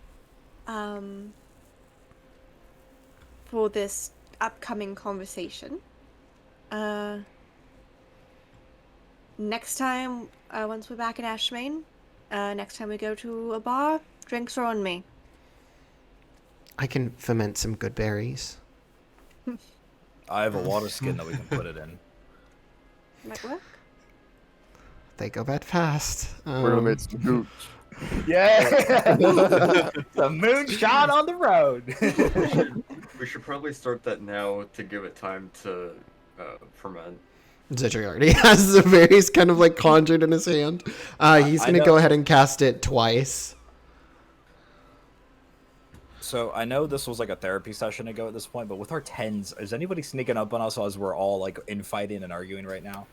for this upcoming conversation, next time, once we're back in Ashmane, next time we go to a bar, drinks are on me. I can ferment some good berries. I have a water skin that we can put it in. Might work. They go bad fast. We're gonna make some gooch. Yeah, the moonshot on the road. We should probably start that now to give it time to ferment. Xedre already has the berries kind of like conjured in his hand. He's going to go ahead and cast it twice. So I know this was like a therapy session ago at this point, but with our 10s, is anybody sneaking up on us as we're all like infighting and arguing right now?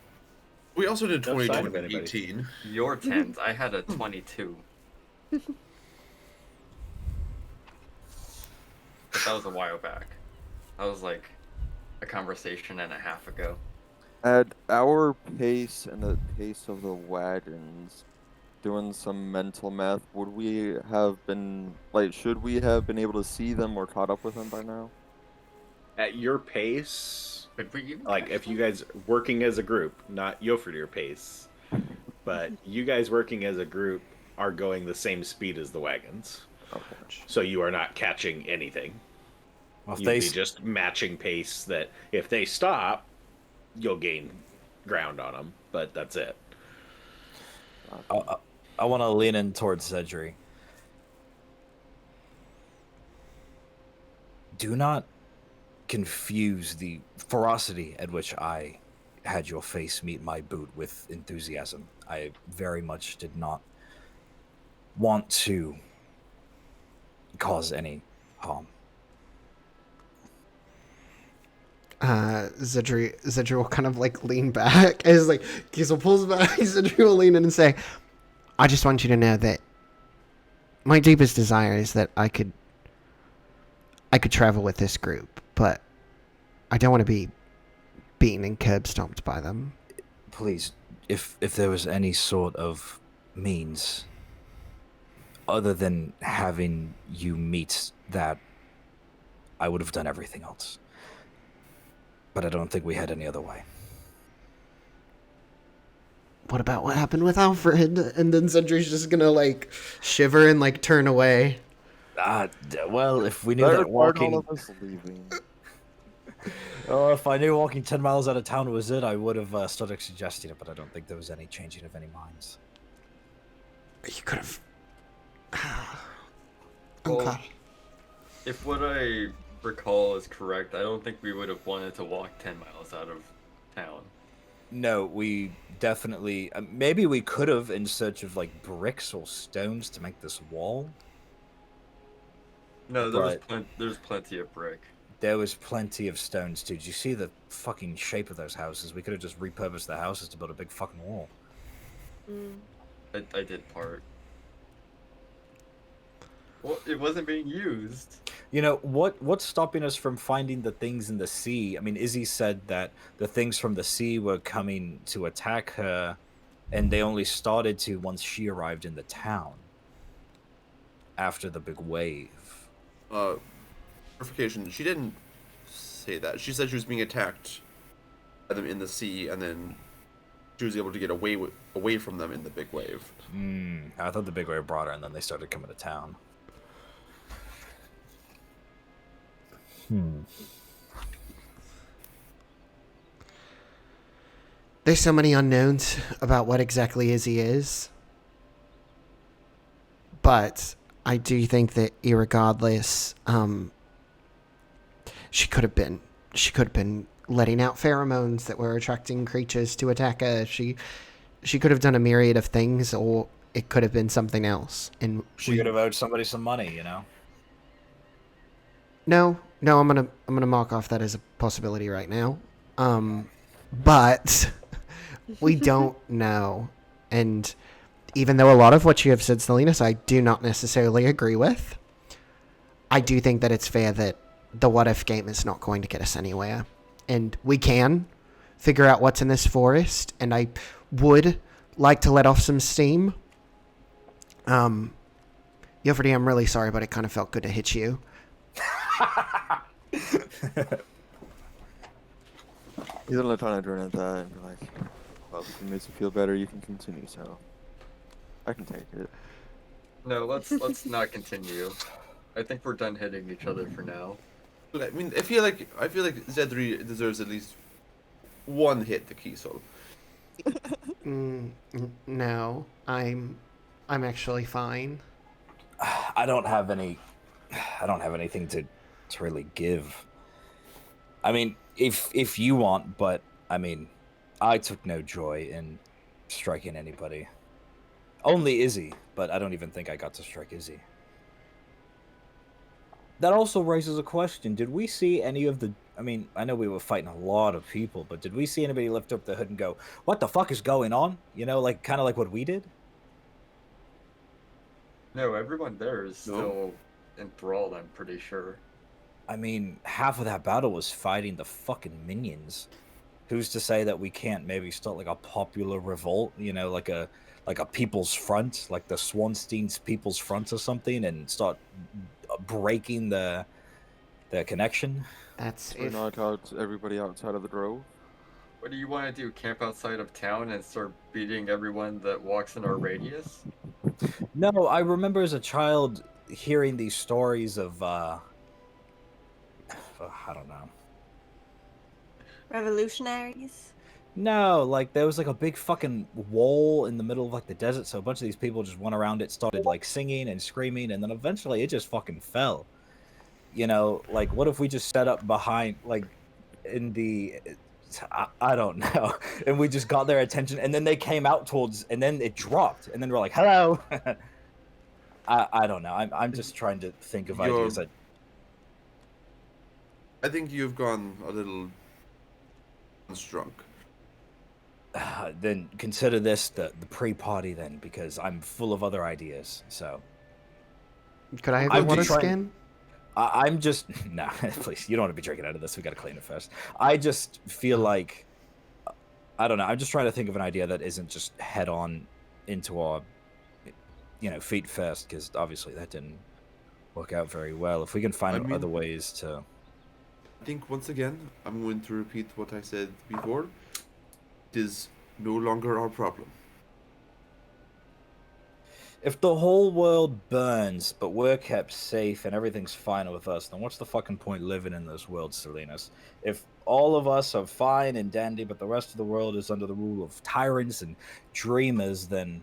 We also did No sign 20 of and anybody. 18. Your 10s. I had a 22. But that was a while back. That was like a conversation and a half ago. At our pace and the pace of the wagons, doing some mental math, would we have been, like, should we have been able to see them or caught up with them by now? At your pace, Could we even like catch if you them? guys working as a group, not Yoferdir pace, but you guys working as a group are going the same speed as the wagons. Okay. So you are not catching anything. Well, if You'd they be just matching pace that if they stop, you'll gain ground on them, but that's it. I want to lean in towards Xedre. Do not confuse the ferocity at which I had your face meet my boot with enthusiasm. I very much did not want to cause any harm. Xedre will kind of like lean back as like Kiesel pulls back. Xedre will lean in and say, I just want you to know that my deepest desire is that I could travel with this group, but I don't want to be beaten and curb stomped by them. Please, if there was any sort of means other than having you meet that, I would have done everything else. But I don't think we had any other way. What about what happened with Alfred? And then Xedre's just gonna like shiver and like turn away. Well, if we knew That that required all walking... of us leaving. Oh, if I knew walking 10 miles out of town was it, I would have started suggesting it, but I don't think there was any changing of any minds. You could have. Well, Okay. if what I recall is correct, I don't think we would have wanted to walk 10 miles out of town. No, we definitely... maybe we could have in search of, like, bricks or stones to make this wall. No, Right. there's plenty of brick. There was plenty of stones, too. Did you see the fucking shape of those houses? We could have just repurposed the houses to build a big fucking wall. I did part. Well, it wasn't being used. You know, what's stopping us from finding the things in the sea? I mean, Izzy said that the things from the sea were coming to attack her, and they only started to once she arrived in the town. After the big wave. Clarification, she didn't say that. She said she was being attacked by them in the sea, and then she was able to get away from them in the big wave. I thought the big wave brought her, and then they started coming to town. There's so many unknowns about what exactly Izzy is. But I do think that irregardless, she could have been letting out pheromones that were attracting creatures to attack her. She could have done a myriad of things, or it could have been something else. And She could have owed somebody some money, you know? No, I'm gonna mark off that as a possibility right now. But we don't know, and even though a lot of what you have said, Salinas, I do not necessarily agree with, I do think that it's fair that the what if game is not going to get us anywhere. And we can figure out what's in this forest, and I would like to let off some steam. Yoverty, I'm really sorry, but it kind of felt good to hit you. He's gonna try to turn at that and be like, well, if it makes you feel better, you can continue, so I can take it. No, let's not continue. I think we're done hitting each other for now. I mean, I feel like Xedre deserves at least one hit to Kiesel. No, I'm actually fine. I don't have anything to really give. I mean, if you want, but I mean, I took no joy in striking anybody. Only Izzy, but I don't even think I got to strike Izzy. That also raises a question. Did we see any of the... I mean, I know we were fighting a lot of people, but did we see anybody lift up the hood and go, what the fuck is going on? You know, like kind of like what we did? No, everyone there is still enthralled, I'm pretty sure. I mean, half of that battle was fighting the fucking minions. Who's to say that we can't maybe start like a popular revolt, you know, like a people's front, like the Swarnsteed's people's front or something, and start breaking the connection? That's So knock out everybody outside of the grove. What do you want to do? Camp outside of town and start beating everyone that walks in our radius? No, I remember as a child hearing these stories of I don't know. Revolutionaries? No, like there was like a big fucking wall in the middle of like the desert, so a bunch of these people just went around it, started like singing and screaming, and then eventually it just fucking fell. You know, like what if we just set up behind, like in the, I don't know, and we just got their attention, and then they came out towards, and then it dropped, and then we're like, hello. I don't know. I'm just trying to think of ideas that. I think you've gone a little drunk. Then consider this the pre-party then, because I'm full of other ideas. So Could I have I'm your water just trying- skin? I'm just no, please. You don't want to be drinking out of this. We got to clean it first. I just feel like I don't know. I'm just trying to think of an idea that isn't just head on into our, you know, feet first, because obviously that didn't work out very well. If we can find other ways to. I think once again, I'm going to repeat what I said before. It is no longer our problem. If the whole world burns, but we're kept safe and everything's fine with us, then what's the fucking point living in this world, Salinas? If all of us are fine and dandy, but the rest of the world is under the rule of tyrants and dreamers, then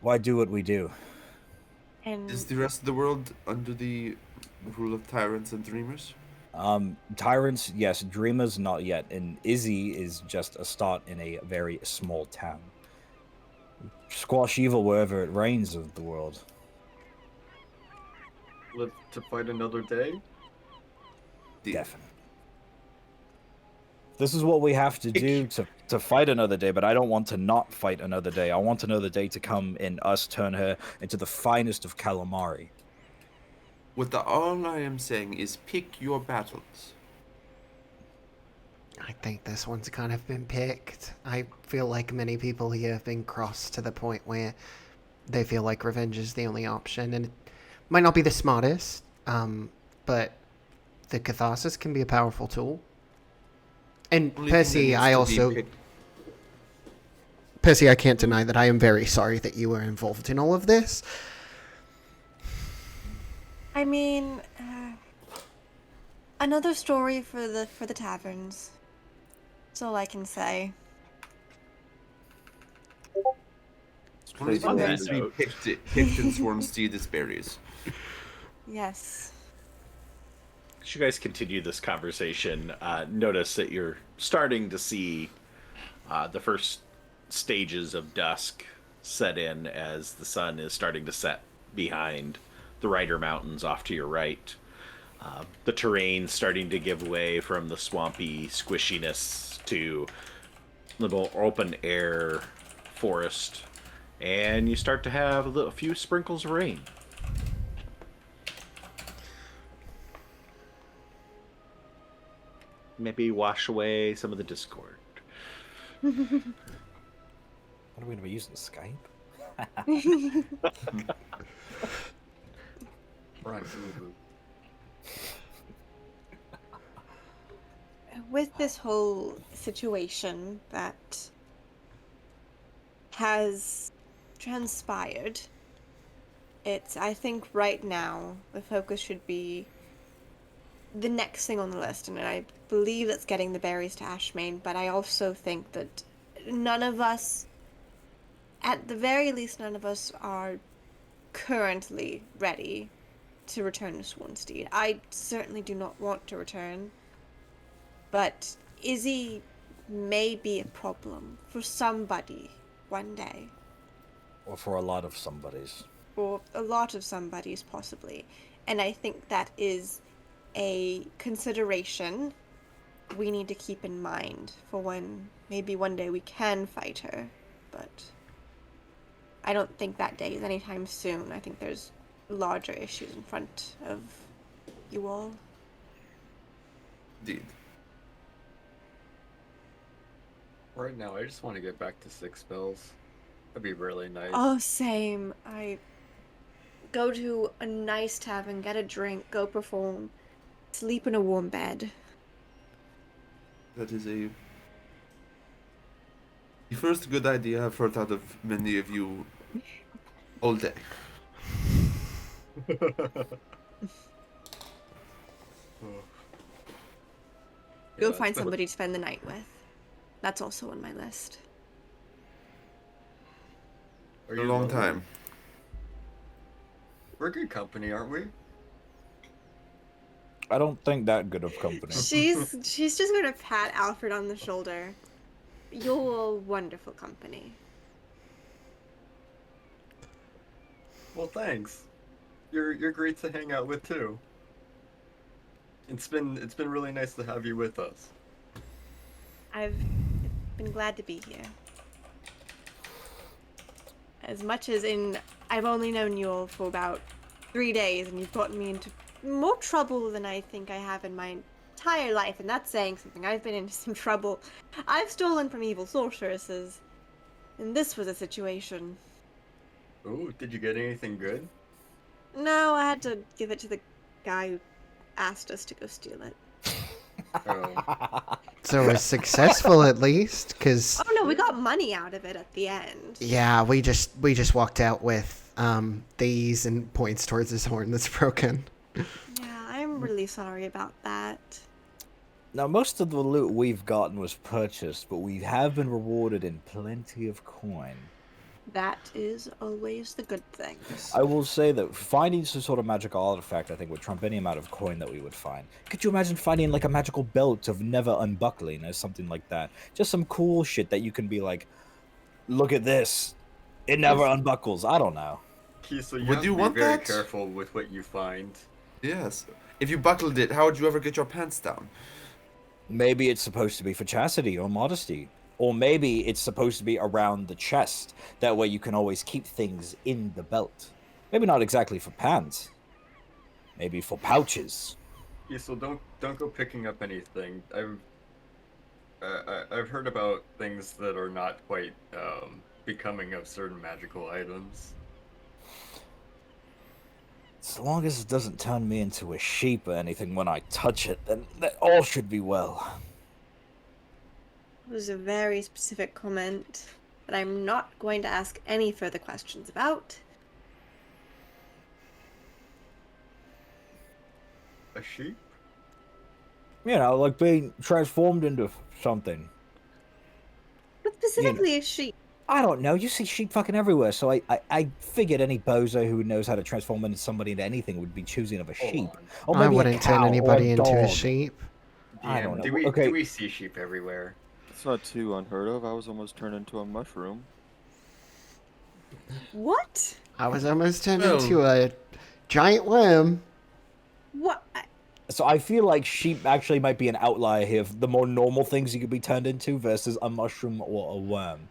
why do what we do? And Is the rest of the world under the rule of tyrants and dreamers? Tyrants, yes. Dreamers, not yet. And Izzy is just a start in a very small town. Squash evil wherever it rains of the world. Live to fight another day? Definitely. This is what we have to do to fight another day, but I don't want to not fight another day. I want another day to come and us turn her into the finest of calamari. All I am saying is pick your battles. I think this one's kind of been picked. I feel like many people here have been crossed to the point where they feel like revenge is the only option, and it might not be the smartest, but the catharsis can be a powerful tool. And Percy, Percy, I can't deny that I am very sorry that you were involved in all of this. I mean, another story for the taverns. That's all I can say. Only thing On that that needs to be note- picked in Swarnsteed is berries. Yes. As you guys continue this conversation, notice that you're starting to see the first stages of dusk set in as the sun is starting to set behind the Rider Mountains off to your right. The terrain starting to give way from the swampy squishiness to the more open air forest and you start to have a few sprinkles of rain. Maybe wash away some of the discord. What are we going to be using, Skype? Right, Google. With this whole situation that has transpired, I think right now the focus should be the next thing on the list, and I believe that's getting the berries to Ashmane, but I also think that none of us, at the very least, none of us are currently ready to return to Swarnsteed. I certainly do not want to return, but Izzy may be a problem for somebody one day. Or for a lot of somebodies. For a lot of somebodies, possibly. And I think that is a consideration we need to keep in mind for when maybe one day we can fight her. But I don't think that day is anytime soon. I think there's larger issues in front of you all. Indeed. Right now, I just want to get back to 6 spells. That'd be really nice. Oh, same. I go to a nice tavern, get a drink, go perform, sleep in a warm bed. That is the first good idea I've heard out of many of you all day. Go find somebody to spend the night with. That's also on my list. Are A you long lonely? time. We're good company, aren't we? I don't think that good of company. She's just gonna pat Alfred on the shoulder. You're wonderful company. Well, thanks. You're great to hang out with too. It's been really nice to have you with us. I've been glad to be here. As much as I've only known you all for about 3 days, and you've gotten me into more trouble than I think I have in my entire life, and that's saying something. I've been into some trouble. I've stolen from evil sorceresses, and this was a situation. Ooh, did you get anything good? No, I had to give it to the guy who asked us to go steal it. Oh, So we're successful at least, because Oh no, we got money out of it at the end. yeah, we just walked out with these and points towards his horn that's broken. Yeah, I'm really sorry about that. Now, most of the loot we've gotten was purchased, but we have been rewarded in plenty of coin. That is always the good things. I will say that finding some sort of magical artifact, I think, would trump any amount of coin that we would find. Could you imagine finding, like, a magical belt of never unbuckling or something like that? Just some cool shit that you can be like, look at this. It never unbuckles. I don't know. Kisa, you Would have you to be want very that? careful with what you find. Yes. If you buckled it, how would you ever get your pants down? Maybe it's supposed to be for chastity or modesty. Or maybe it's supposed to be around the chest. That way you can always keep things in the belt. Maybe not exactly for pants. Maybe for pouches. Kisa, don't go picking up anything. I've heard about things that are not quite becoming of certain magical items. As long as it doesn't turn me into a sheep or anything when I touch it, then that all should be well. It was a very specific comment that I'm not going to ask any further questions about. A sheep? You know, like being transformed into something. But specifically a sheep. I don't know. You see sheep fucking everywhere, so I figured any bozo who knows how to transform into somebody into anything would be choosing of a Hold sheep. on. Or I maybe a wouldn't cow turn or anybody into a dog. sheep. I don't know. Do we Okay. see sheep everywhere? It's not too unheard of. I was almost turned into a mushroom. What? I was almost turned Well- into a giant worm. What? So I feel like sheep actually might be an outlier here of the more normal things you could be turned into versus a mushroom or a worm.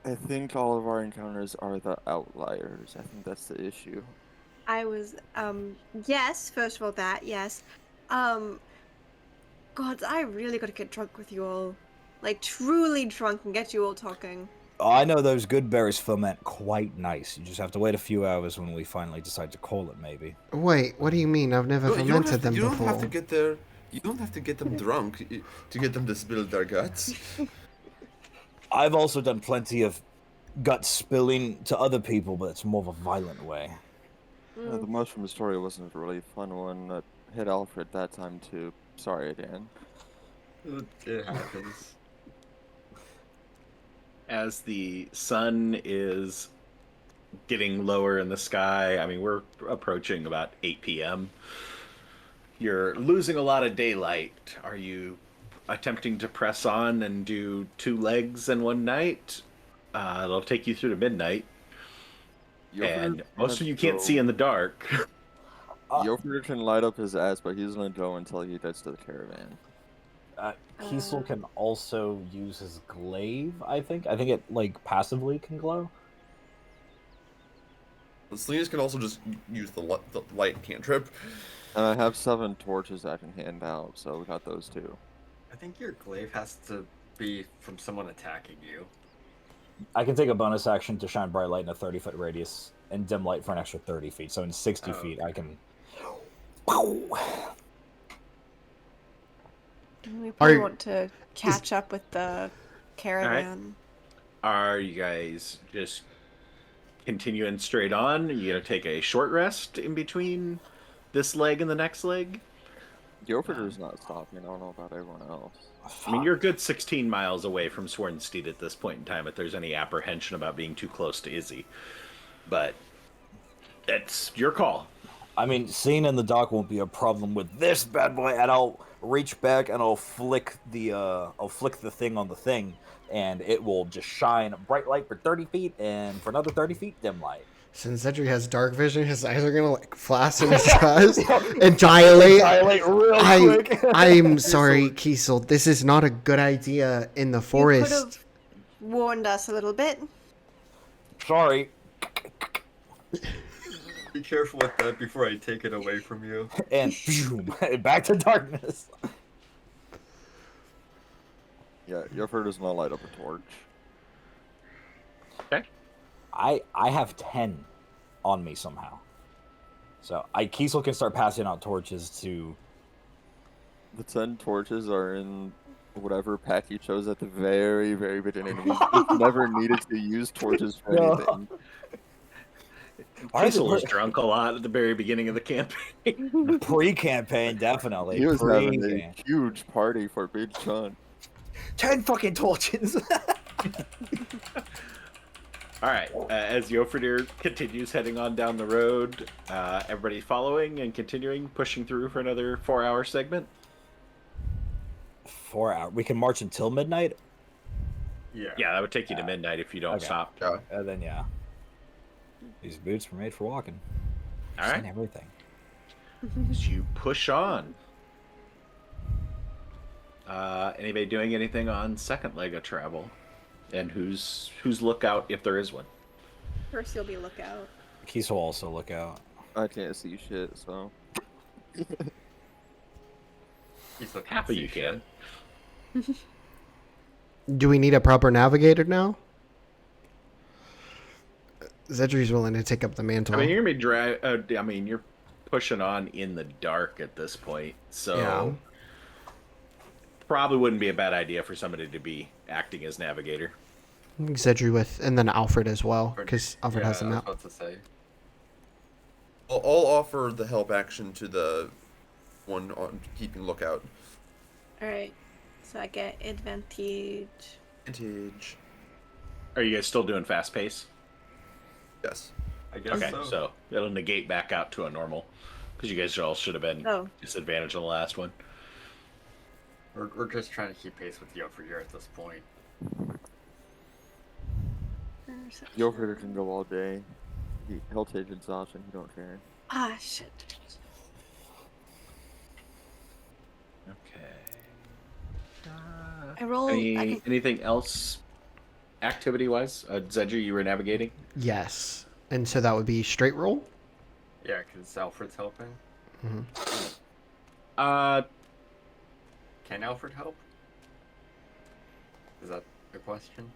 I think all of our encounters are the outliers. I think that's the issue. I was, yes, first of all, that, yes. God, I really gotta get drunk with you all. Like, truly drunk and get you all talking. Oh, I know those good berries ferment quite nice. You just have to wait a few hours when we finally decide to call it, maybe. Wait, what do you mean? I've never fermented them You don't have to before. get their. You don't have to get them drunk to get them to spill their guts. I've also done plenty of gut spilling to other people, but it's more of a violent way. The mushroom story wasn't a really fun one. That hit Alfred that time too. Sorry, Dan. It happens. As the sun is getting lower in the sky, I mean, we're approaching about 8 p.m. You're losing a lot of daylight. Are you attempting to press on and do 2 legs in one night? It'll take you through to midnight. And most of you can't see in the dark. Yofer can light up his ass, but he's gonna go until he gets to the caravan. Kiesel can also use his glaive, I think. I think it, like, passively can glow. The slingers can also just use the light cantrip. And I have 7 torches I can hand out, so we got those too. I think your glaive has to be from someone attacking you. I can take a bonus action to shine bright light in a 30-foot radius and dim light for an extra 30 feet. So in 60 feet, I can... We probably want to catch up with the caravan. Are you guys just continuing straight on? Are you going to take a short rest in between this leg and the next leg? Yofer's not stopping. I don't know about everyone else. I mean, you're a good 16 miles away from Swarnsteed at this point in time, if there's any apprehension about being too close to Izzy. But it's your call. I mean, seeing in the dark won't be a problem with this bad boy, and I'll reach back and I'll flick the thing on the thing, and it will just shine bright light for 30 feet, and for another 30 feet, dim light. Since Xedre has dark vision, his eyes are gonna like flash in his chest and dilate. Dilate real quick. I'm sorry, Kiesel. This is not a good idea in the You could forest. have warned us a little bit. Sorry. Be careful with that before I take it away from you. And back to darkness. Yeah, Yofer does not light up a torch. Okay. I have 10 on me somehow. So Kiesel can start passing out torches to... The 10 torches are in whatever pack you chose at the very, very beginning. We just never needed to use torches for anything. Kiesel was drunk a lot at the very beginning of the campaign. Pre-campaign, definitely. He was having a huge party for Big Chun. 10 fucking torches! All right. As Yoferdir continues heading on down the road, everybody following and continuing, pushing through for another 4-hour segment. 4 hours. We can march until midnight? Yeah. Yeah, that would take you to midnight if you don't stop. Then, yeah. These boots were made for walking. All right. Seen everything. As you push on. Anybody doing anything on second leg of travel? And who's lookout if there is one? Percy will be lookout. Keys will also look out. I can't see shit, so. Half of you can. Do we need a proper navigator now? Xedre's willing to take up the mantle. I mean, you're gonna be you're pushing on in the dark at this point, so probably wouldn't be a bad idea for somebody to be acting as navigator. Xedre with, and then Alfred as well, because Alfred has the map. I was about to say. I'll offer the help action to the one on keeping lookout. Alright, so I get advantage. Advantage. Are you guys still doing fast pace? Yes. I guess Okay, so. so it'll negate back out to a normal, because you guys all should have been disadvantaged on the last one. We're just trying to keep pace with Yofer at this point. Yofer can go all day. He'll take exhaustion, he don't care. Ah, shit. Okay. I rolled. Anything else activity-wise? Xedre, you were navigating? Yes. And so that would be straight roll? Yeah, because Alfred's helping. Uh, Can Alfred help? Is that the question?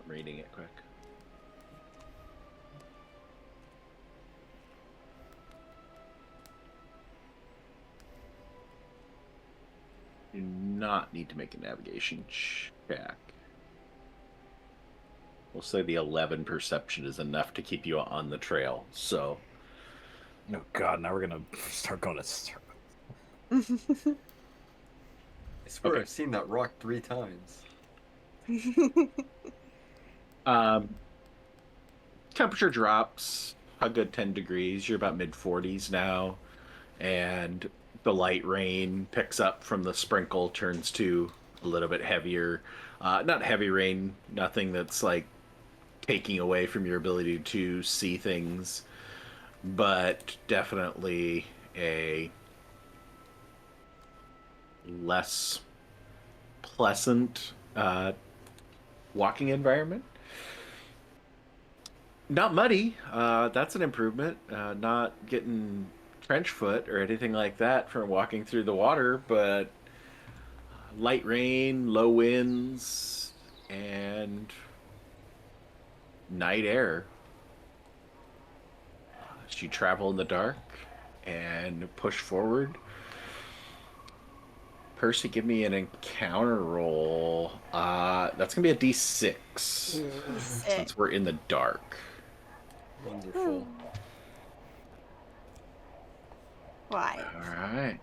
I'm reading it quick. Do not need to make a navigation check. We'll say the 11 perception is enough to keep you on the trail. So, Oh God! Now we're gonna start going to. I swear Okay. I've seen that rock 3 times. Temperature drops a good 10 degrees. You're about mid 40s now, and the light rain picks up from the sprinkle, turns to a little bit heavier. Not heavy rain, nothing that's like taking away from your ability to see things, but definitely a less pleasant walking environment. Not muddy. That's an improvement. Not getting trench foot or anything like that from walking through the water, but light rain, low winds, and night air. As you travel in the dark and push forward. Percy, give me an encounter roll. That's gonna be a D6 since we're in the dark. Wonderful. Why? All right.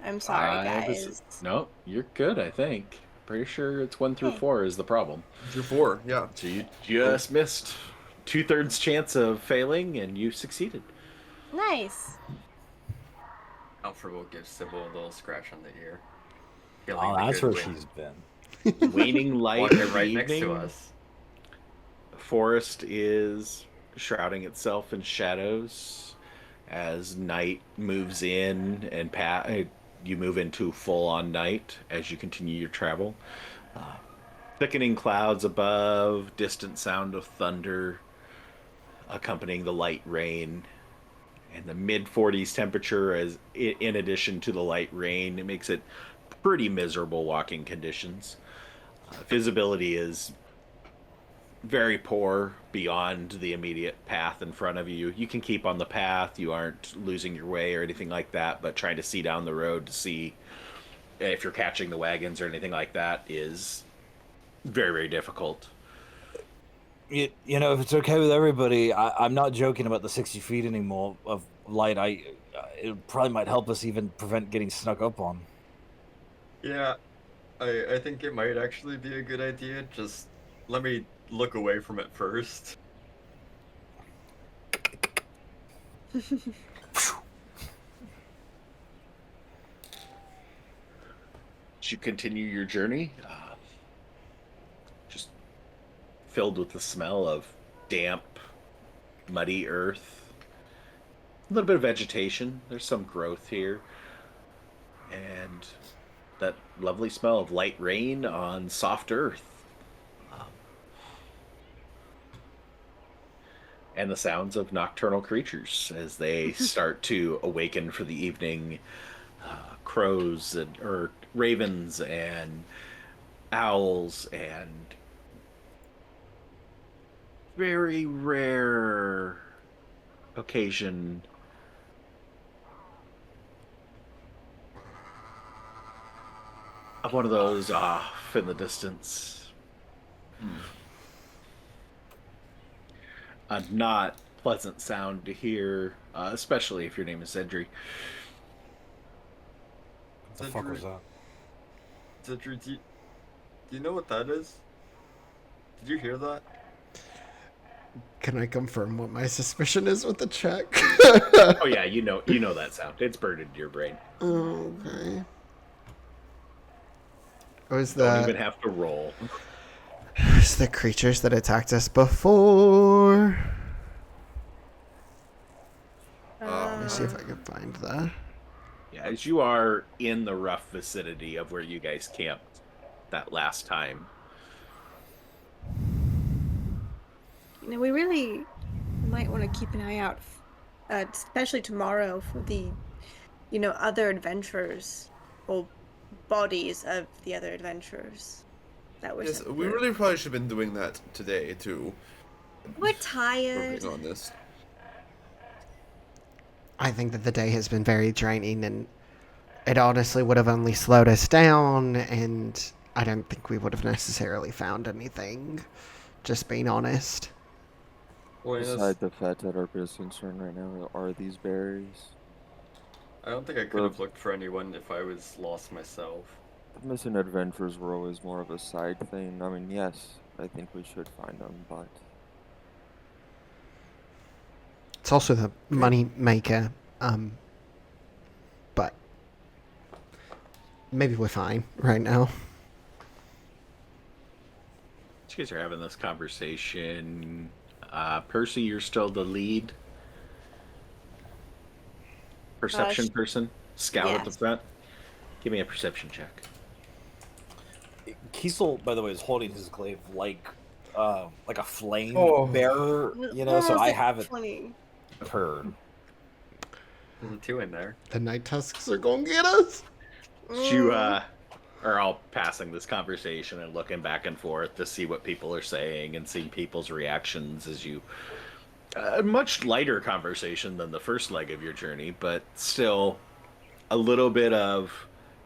I'm sorry, Five guys. is- No, you're good. I think. Pretty sure it's 1 through Hey. 4 is the problem. You're 4, yeah. So you just missed 2/3 chance of failing, and you succeeded. Nice. Alfred will give Cybil a little scratch on the ear. Oh, Feeling the that's good where wind. she's been. Waning light Walking of right the next to evening. us. The forest is shrouding itself in shadows as night moves in and you move into full-on night as you continue your travel. Thickening clouds above, distant sound of thunder accompanying the light rain, and the mid-40s temperature as in addition to the light rain, it makes it pretty miserable walking conditions. Visibility is very poor beyond the immediate path in front of you. You can keep on the path, you aren't losing your way or anything like that, but trying to see down the road to see if you're catching the wagons or anything like that is very, very difficult. You know, if it's okay with everybody, I'm not joking about the 60 feet anymore of light. It probably might help us even prevent getting snuck up on. Yeah, I think it might actually be a good idea. Just let me look away from it first. As you continue your journey, just filled with the smell of damp, muddy earth, a little bit of vegetation. There's some growth here, and that lovely smell of light rain on soft earth. And the sounds of nocturnal creatures as they start to awaken for the evening. Crows or ravens and owls and very rare occasion of one of those off in the distance. A not pleasant sound to hear, especially if your name is Xedre. What the fuck was that? Xedre, do you know what that is? Did you hear that? Can I confirm what my suspicion is with the check? Oh yeah, you know that sound. It's burned into your brain. Okay. Was Don't even the have to roll. was the creatures that attacked us before? Let me see if I can find that. Yeah, as you are in the rough vicinity of where you guys camped that last time. We really might want to keep an eye out, especially tomorrow, for the, other adventurers or bodies of the other adventurers that were Yes, sent we through. really probably should have been doing that today too. We're If tired. being honest. I think that the day has been very draining, and it honestly would have only slowed us down, and I don't think we would have necessarily found anything, just being honest. Besides the fact that our biggest concern right now are these berries. I don't think I could have looked for anyone if I was lost myself. The missing adventures were always more of a side thing. I mean, yes, I think we should find them, but It's also the money maker, but maybe we're fine right now. You guys are having this conversation. Percy, you're still the lead perception person, scout at the yes. front. Give me a perception check. Kiesel, by the way, is holding his glaive like a flame bearer, so I haven't 20. heard. There's a 2 in there. The night tusks are gonna get us. You are all passing this conversation and looking back and forth to see what people are saying and seeing people's reactions as you. A much lighter conversation than the first leg of your journey, but still a little bit of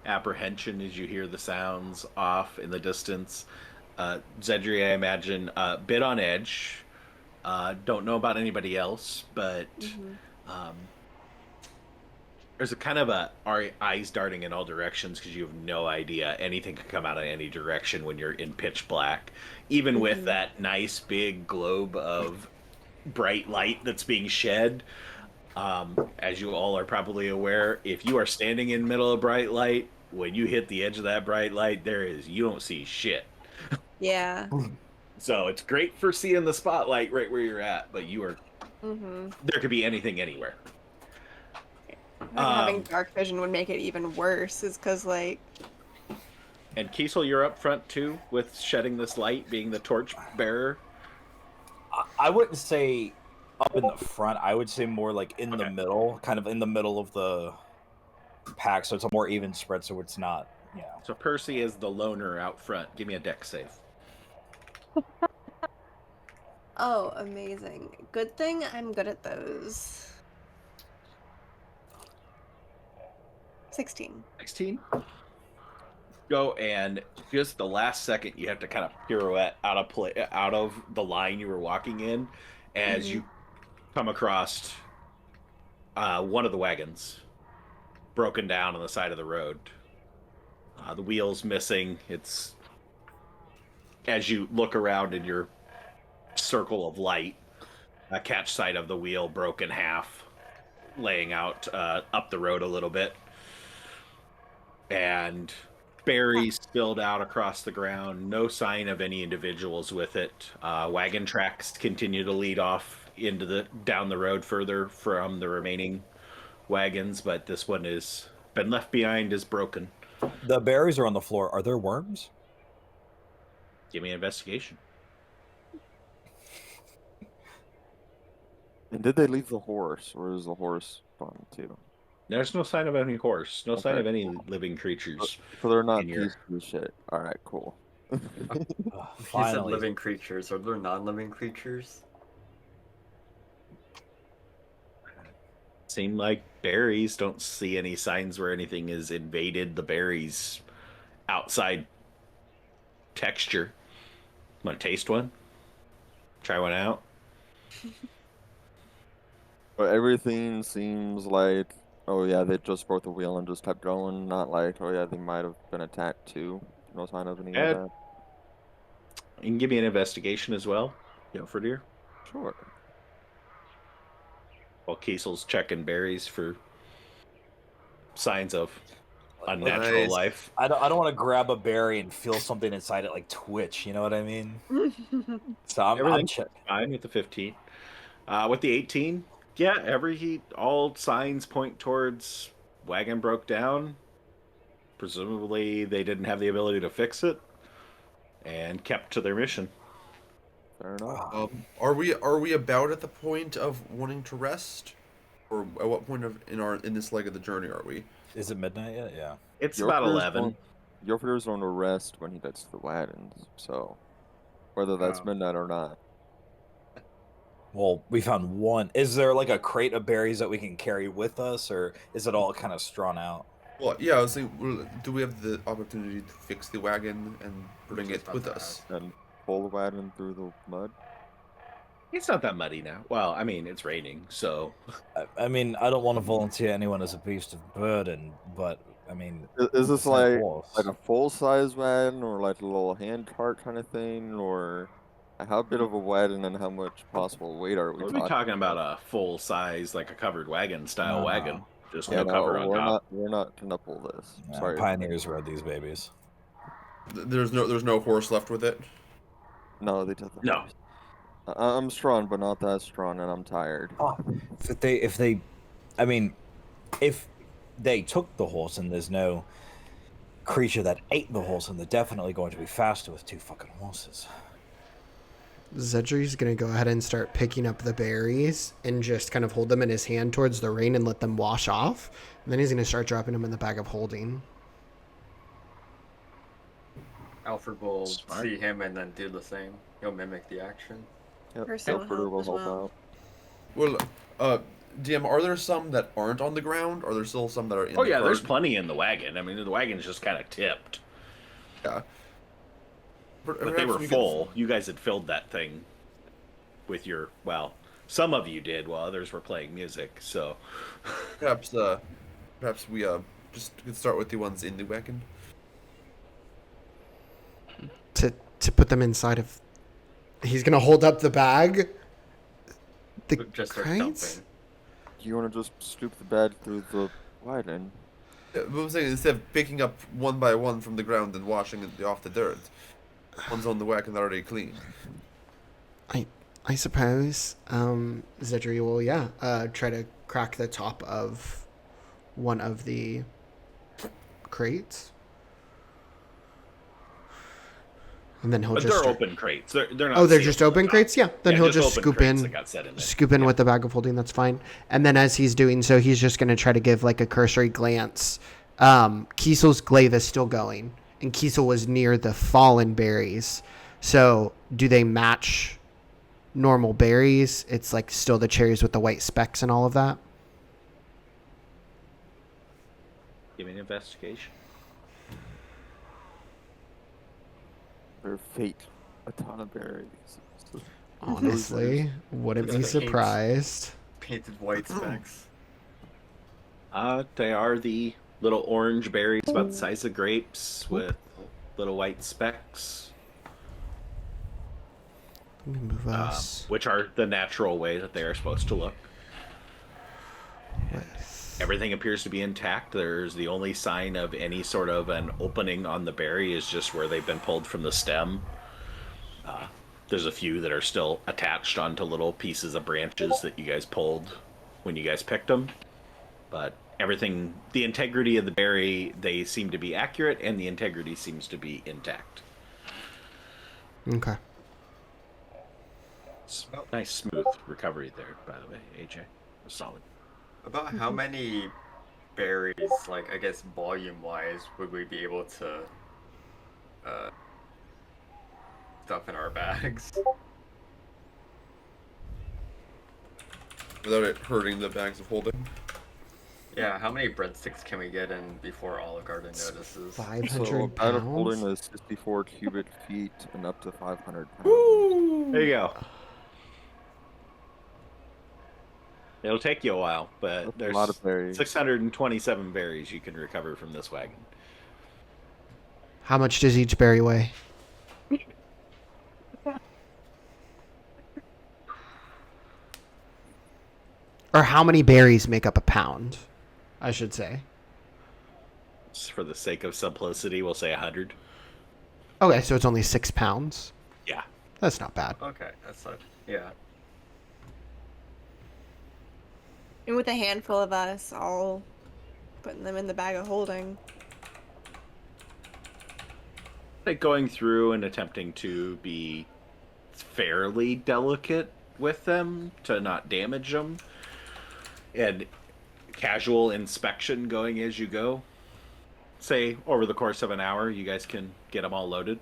apprehension as you hear the sounds off in the distance. Xedre, I imagine, a bit on edge. Don't know about anybody else, but there's a kind of our eyes darting in all directions because you have no idea. Anything can come out of any direction when you're in pitch black. Even with that nice big globe of bright light that's being shed, as you all are probably aware, if you are standing in the middle of bright light, when you hit the edge of that bright light, you don't see shit. Yeah. So it's great for seeing the spotlight right where you're at, but you are there could be anything anywhere. Having dark vision would make it even worse, is because And Kiesel, you're up front too with shedding this light, being the torch bearer. I wouldn't say up in the front. I would say more like in the middle, kind of in the middle of the pack, so it's a more even spread, so it's not, So Percy is the loner out front. Give me a dex save. Oh, amazing. Good thing I'm good at those. 16. 16. Go, and just the last second you have to kind of pirouette out of the line you were walking in as you come across one of the wagons broken down on the side of the road. The wheel's missing. It's as you look around in your circle of light, catch sight of the wheel broken half, laying out up the road a little bit, and berries spilled out across the ground. No sign of any individuals with it. Wagon tracks continue to lead off down the road further from the remaining wagons, but this one has been left behind as broken. The berries are on the floor. Are there worms? Give me an investigation. And did they leave the horse, or is the horse gone too? There's no sign of any horse. No sign Okay. of any living creatures. So they're not in your- pieces of shit. All right, cool. You said Finally. living creatures. Are there non-living creatures? Seem like berries. Don't see any signs where anything has invaded the berries' outside texture. Want to taste one? Try one out? But everything seems like, oh yeah, they just broke the wheel and just kept going. Not like, oh yeah, they might have been attacked too. No sign of any of that. You can give me an investigation as well, for deer. Sure. While Kiesel's checking berries for signs of unnatural Nice. life. I don't want to grab a berry and feel something inside it like twitch. You know what I mean? So I'm Everything's check. fine with the 15. With the 18, yeah, all signs point towards wagon broke down. Presumably, they didn't have the ability to fix it, and kept to their mission. Fair enough. Are we about at the point of wanting to rest, or at what point in this leg of the journey are we? Is it midnight yet? Yeah. It's about 11. Jofrid's on a rest when he gets to the wagons, so whether that's Oh. midnight or not. Well, we found one. Is there like a crate of berries that we can carry with us, or is it all kind of strawn out? Well, yeah, I was saying, do we have the opportunity to fix the wagon and bring Just it about with to us? And pull the wagon through the mud. It's not that muddy now. Well, I mean, it's raining, so I mean, I don't want to volunteer anyone as a beast of burden, but I mean, Is this it's not like horse. a full size wagon, or like a little hand cart kind of thing, or how big of a wagon and how much possible weight are we we'll talking? be talking about a full size, like a covered wagon style No. wagon, just Yeah, no cover on we're top. not gonna pull this. Yeah, Sorry. pioneers rode these babies. There's no horse left with it. No, they took the No. horse. I'm strong, but not that strong, and I'm tired. If they, I mean, if they took the horse and there's no creature that ate the horse, and they're definitely going to be faster with 2 fucking horses. Xedre's gonna go ahead and start picking up the berries and just kind of hold them in his hand towards the rain and let them wash off. And then he's gonna start dropping them in the bag of holding. Alfred will Smart. see him and then do the same. He'll mimic the action. Yep. Percy will Alfred help will as help well. out. Well, DM, are there some that aren't on the ground? Or are there still some that are in Oh the yeah, there's cart? plenty in the wagon. I mean, the wagon's just kind of tipped, Yeah. but they Perhaps were we could- full. You guys had filled that thing with your, well, some of you did, while others were playing music. So Perhaps we just could start with the ones in the wagon. To put them inside of. He's gonna hold up the bag. The Just start crates. dumping. You want to just scoop the bag through the wagon? Yeah, but I'm saying instead of picking up one by one from the ground and washing it off the dirt, one's on the wagon already clean. I suppose. Xedre will try to crack the top of one of the crates. And then he'll but just they're start- open crates. They're not. Oh, they're sealed just from the open top. crates? Yeah. Then Yeah, he'll just open scoop crates in that got set in there. scoop in with the bag of holding. That's fine. And then as he's doing so, he's just going to try to give like a cursory glance. Kiesel's glaive is still going, and Kiesel was near the fallen berries. So do they match normal berries? It's like still the cherries with the white specks and all of that. Give me an investigation. Their fate, a ton of berries. Honestly, wouldn't be Hates- surprised. Painted white specks. They are the little orange berries about the size of grapes with little white specks, Let me move us. which are the natural way that they are supposed to look. Everything appears to be intact. There's the only sign of any sort of an opening on the berry is just where they've been pulled from the stem. There's a few that are still attached onto little pieces of branches that you guys pulled when you guys picked them. But everything, the integrity of the berry, they seem to be accurate, and the integrity seems to be intact. Okay. Nice smooth recovery there, by the way, AJ. Solid. About how many berries, like I guess volume-wise, would we be able to stuff in our bags? Without it hurting the bags of holding. Yeah, how many breadsticks can we get in before Olive Garden notices? 500 So a bag of holding pounds. is 64 cubic feet and up to 500 pounds. There you go. It'll take you a while, but That's a there's lot of berries. 627 berries you can recover from this wagon. How much does each berry weigh? Or how many berries make up a pound? I should say. Just for the sake of simplicity, we'll say 100. Okay, so it's only 6 pounds. Yeah. That's not bad. Okay, that's like, yeah. And with a handful of us, I'll putting them in the bag of holding. Like going through and attempting to be fairly delicate with them to not damage them, and casual inspection going as you go. Say over the course of an hour, you guys can get them all loaded.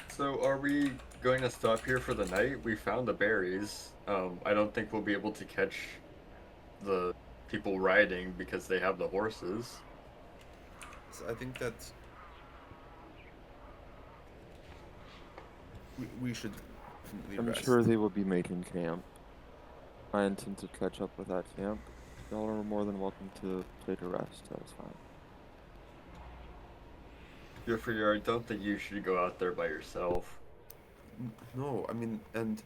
So are we going to stop here for the night? We found the berries. I don't think we'll be able to catch the people riding because they have the horses. So I think that we should definitely I'm rest. sure they will be making camp. I intend to catch up with that camp. Y'all are more than welcome to take a rest. That's fine. Jeffrey, I don't think you should go out there by yourself. No, I mean, and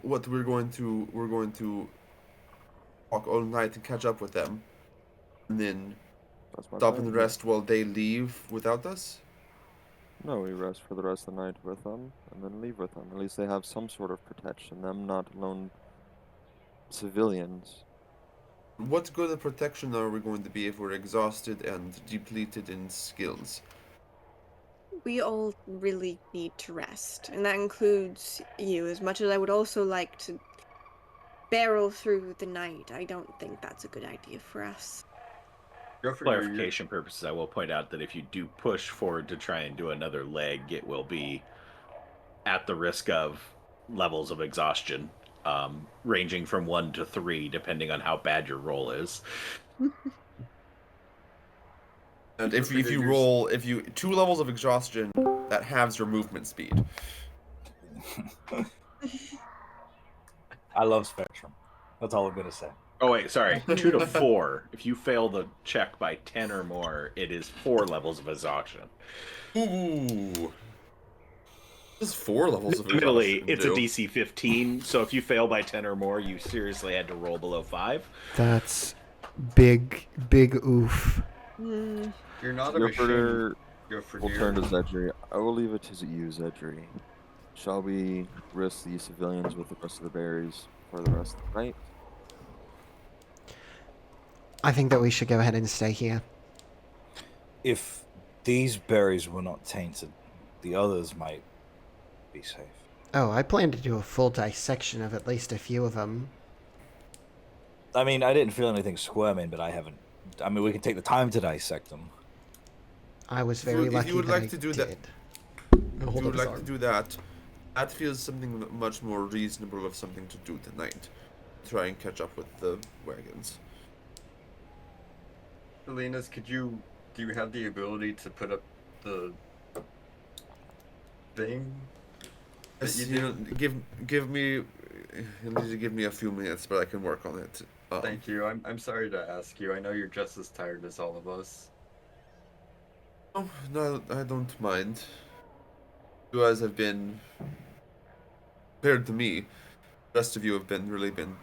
what we're going to walk all night and catch up with them, and then That's my stop plan, and yeah. rest while they leave without us. No, we rest for the rest of the night with them, and then leave with them. At least they have some sort of protection. Them not lone civilians. What good of protection are we going to be if we're exhausted and depleted in skills? We all really need to rest, and that includes you. As much as I would also like to barrel through the night, I don't think that's a good idea for us. Jeffrey, Clarification purposes, I will point out that if you do push forward to try and do another leg, it will be at the risk of levels of exhaustion, ranging from 1 to 3, depending on how bad your roll is. And if you roll 2 levels of exhaustion, that halves your movement speed. I love Spectrum. That's all I'm gonna say. Oh wait, sorry, 2 to 4. If you fail the check by 10 or more, it is 4 levels of exhaustion. Ooh. This is 4 levels of Admittedly, exhaustion. it's a DC 15, so if you fail by 10 or more, you seriously had to roll below 5. That's big oof. You're not a machine. Jeffrey, We'll turn to Xedre. I will leave it to you, Xedre. Shall we risk the civilians with the rest of the berries for the rest of the night? I think that we should go ahead and stay here. If these berries were not tainted, the others might be safe. Oh, I plan to do a full dissection of at least a few of them. I mean, I didn't feel anything squirming, but I haven't. I mean, we can take the time to dissect them. I was very lucky if you would that like I to do did. that, I'll if hold you up would his like to arm. do that, that feels something much more reasonable of something to do tonight. Try and catch up with the wagons. Selenas, do you have the ability to put up the thing? Yes, you you know, give me. You need to give me a few minutes, but I can work on it. Thank you. I'm sorry to ask you. I know you're just as tired as all of us. Oh, no, I don't mind. You guys have been, compared to me, the rest of you have really been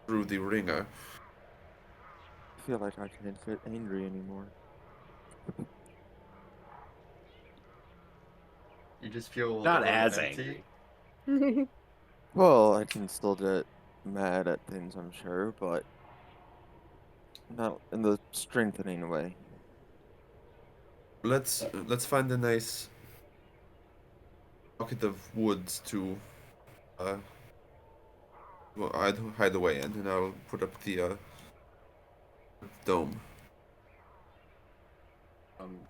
through the ringer. I feel like I can't get angry anymore. You just feel Not a little as empty. angry. Well, I can still get mad at things, I'm sure, but not in the strengthening way. Let's find a nice pocket of woods to hide away in, and I'll put up the dome.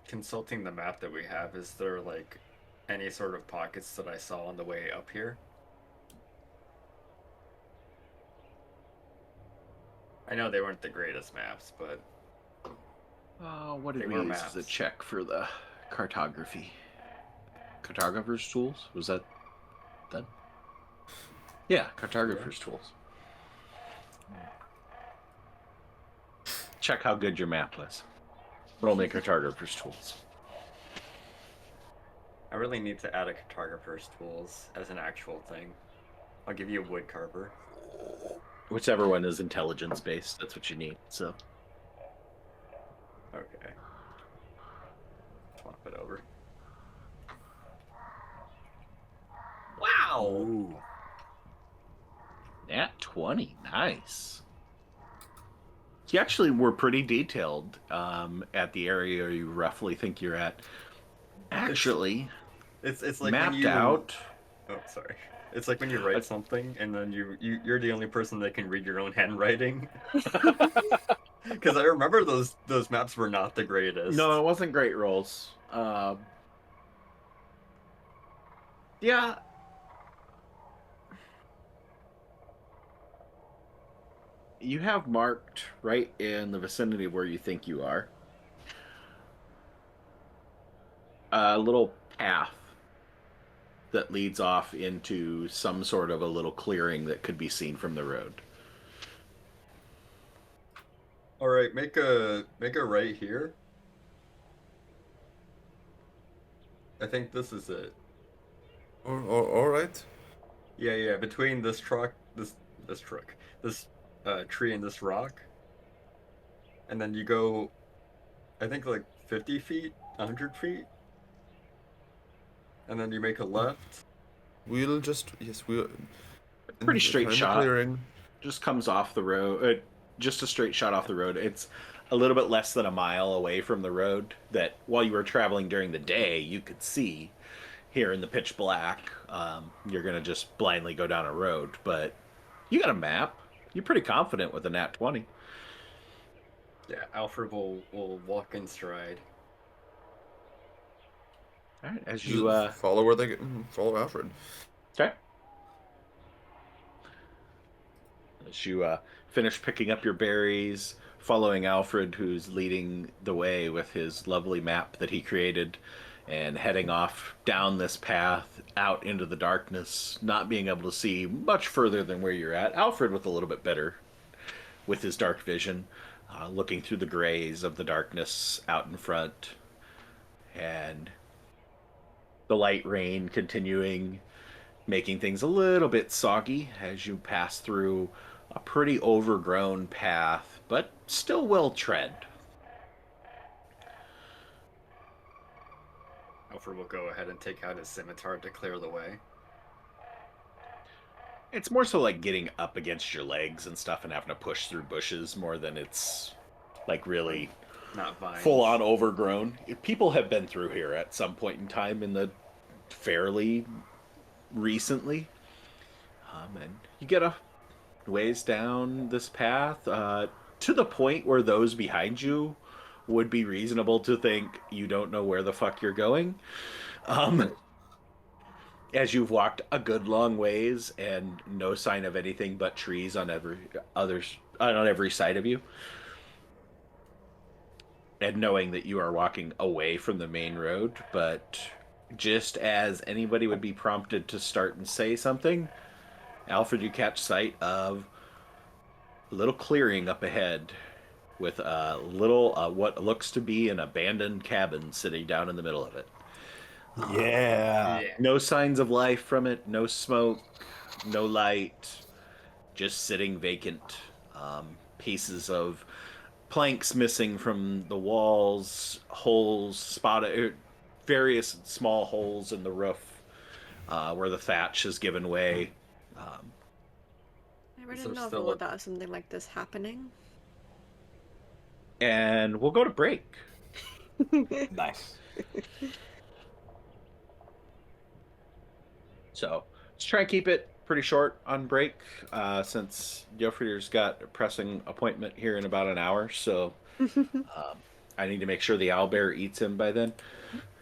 Consulting the map that we have, is there like any sort of pockets that I saw on the way up here? I know they weren't the greatest maps, but What did They we were use as a maps. check for the cartography? Cartographer's tools? Was that? Yeah, cartographer's tools. Check how good your map was. Roll me cartographer's tools. I really need to add a cartographer's tools as an actual thing. I'll give you a wood carver. Whichever one is intelligence based, that's what you need. So Okay. Swap it over. Wow! Ooh. nat 20, nice. You actually were pretty detailed at the area you roughly think you're at. Actually, It's like when mapped you. out. Oh, sorry. It's like when you write something and then you're the only person that can read your own handwriting. Because I remember those maps were not the greatest. No, it wasn't great rolls. Yeah. You have marked right in the vicinity of where you think you are a little path that leads off into some sort of a little clearing that could be seen from the road. All right, make a right here. I think this is it. All right. Yeah, between this truck, this tree and this rock, and then you go, I think like 50 feet, 100 feet, and then you make a left. We'll just we'll Pretty straight find the shot. clearing. Just comes off the road. Just a straight shot off the road. It's a little bit less than a mile away from the road that while you were traveling during the day, you could see. Here in the pitch black, you're going to just blindly go down a road. But you got a map. You're pretty confident with a nat 20. Yeah, Alfred will walk in stride. All right, as Just you follow where they get. Follow Alfred. okay. As you finish picking up your berries, following Alfred, who's leading the way with his lovely map that he created, and heading off down this path out into the darkness, not being able to see much further than where you're at. Alfred with a little bit better with his dark vision, looking through the grays of the darkness out in front, and the light rain continuing, making things a little bit soggy as you pass through a pretty overgrown path, but still well tread. Alfred will go ahead and take out his scimitar to clear the way. It's more so like getting up against your legs and stuff and having to push through bushes more than it's like really Not vines. full on overgrown. People have been through here at some point in time in the fairly recently. And you get a ways down this path to the point where those behind you would be reasonable to think you don't know where the fuck you're going. As you've walked a good long ways and no sign of anything but trees on every side of you, and knowing that you are walking away from the main road, but just as anybody would be prompted to start and say something, Alfred, you catch sight of a little clearing up ahead with a little what looks to be an abandoned cabin sitting down in the middle of it. Yeah. No signs of life from it, no smoke, no light, just sitting vacant. Pieces of planks missing from the walls, holes spotted, various small holes in the roof where the thatch has given way. I read So a novel still a- about something like this happening. And we'll go to break. Nice. So let's try and keep it pretty short on break since Jofrier's got a pressing appointment here in about an hour. So I need to make sure the owlbear eats him by then.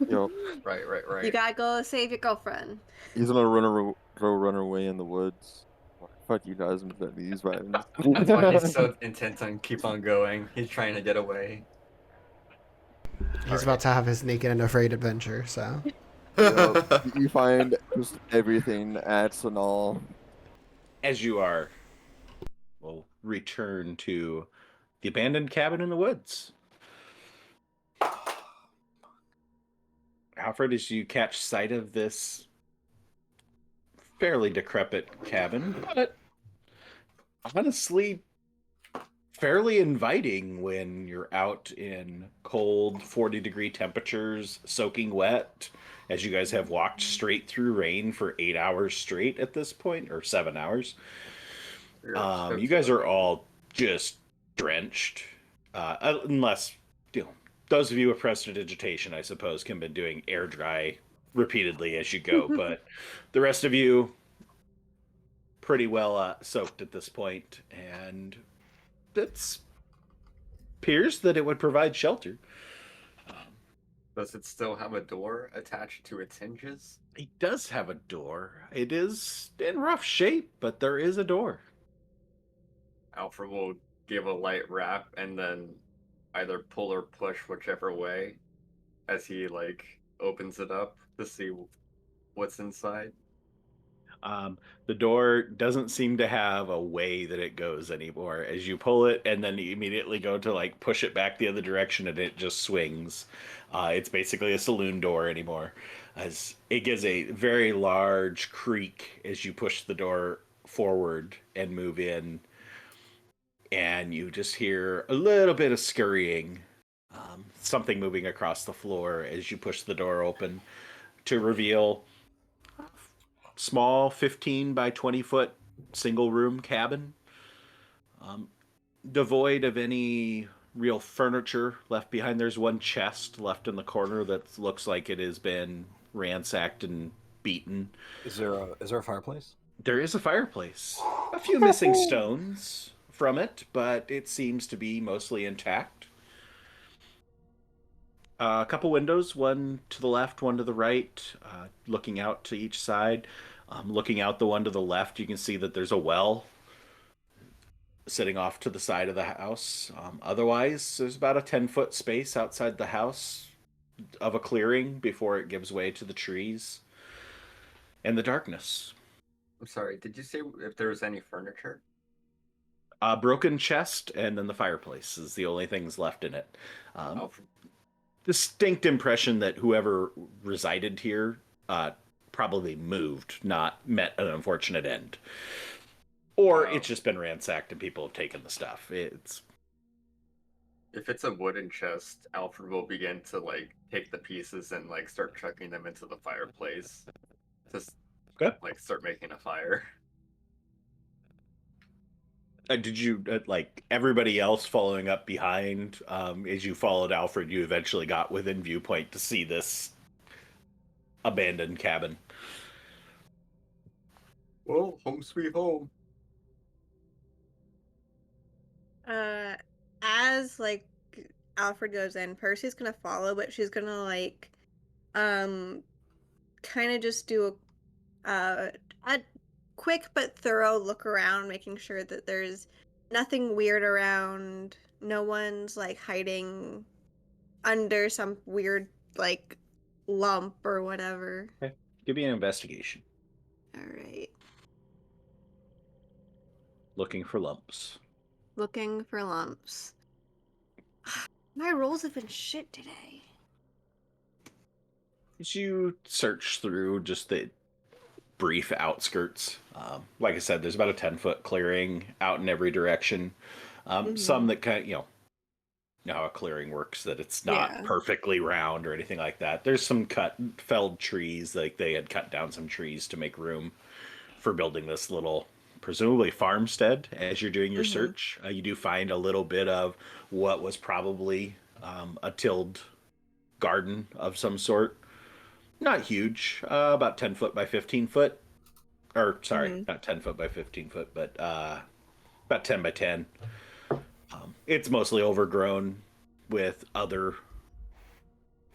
Yo, Right. You gotta go save your girlfriend. he's gonna run away in the woods. Fuck you guys, I'm letting these wagons. That's why he's so intent on keep on going. He's trying to get away. He's about to have his naked and afraid adventure, so. You find just everything, ads and all. As you are, we'll return to the abandoned cabin in the woods. Alfred, as you catch sight of this fairly decrepit cabin, but honestly fairly inviting when you're out in cold 40-degree temperatures, soaking wet, as you guys have walked straight through rain for 8 hours straight at this point, or 7 hours. You guys are all just drenched, unless those of you with prestidigitation, I suppose, can be doing air dry repeatedly as you go. But the rest of you, pretty well soaked at this point, and it appears that it would provide shelter. Does it still have a door attached to its hinges? It does have a door. It is in rough shape, but there is a door. Alfred will give a light rap and then either pull or push whichever way as he opens it up to see what's inside. The door doesn't seem to have a way that it goes anymore. As you pull it and then you immediately go to push it back the other direction and it just swings. It's basically a saloon door anymore. As it gives a very large creak as you push the door forward and move in. And you just hear a little bit of scurrying. Something moving across the floor as you push the door open to reveal small 15 by 20 foot single room cabin, devoid of any real furniture left behind. There's one chest left in the corner that looks like it has been ransacked and beaten. Is there a fireplace? There is a fireplace. A few missing stones from it, but it seems to be mostly intact. A couple windows, one to the left, one to the right, looking out to each side. Looking out the one to the left, you can see that there's a well sitting off to the side of the house. Otherwise, there's about a 10-foot space outside the house of a clearing before it gives way to the trees and the darkness. I'm sorry, did you say if there was any furniture? A broken chest and then the fireplace is the only things left in it. Distinct impression that whoever resided here probably moved, not met an unfortunate end. Or it's just been ransacked and people have taken the stuff. If it's a wooden chest, Alfred will begin to take the pieces and start chucking them into the fireplace. Just start making a fire. Did you everybody else following up behind? As you followed Alfred, you eventually got within viewpoint to see this abandoned cabin. Well, home sweet home. As Alfred goes in, Percy's gonna follow, but she's gonna kind of just do a quick but thorough look around, making sure that there's nothing weird around. No one's hiding under some weird lump or whatever. Okay. Give me an investigation. All right. Looking for lumps. Looking for lumps. My rolls have been shit today. As you search through just the brief outskirts, like I said, there's about a 10-foot clearing out in every direction. Some that kind of, you know how a clearing works, that it's not perfectly round or anything like that. There's some felled trees, they had cut down some trees to make room for building this little, presumably farmstead. As you're doing your search, you do find a little bit of what was probably a tilled garden of some sort. Not huge, about 10 foot by 15 foot. Or, sorry, not 10 foot by 15 foot, but about 10 by 10. It's mostly overgrown with other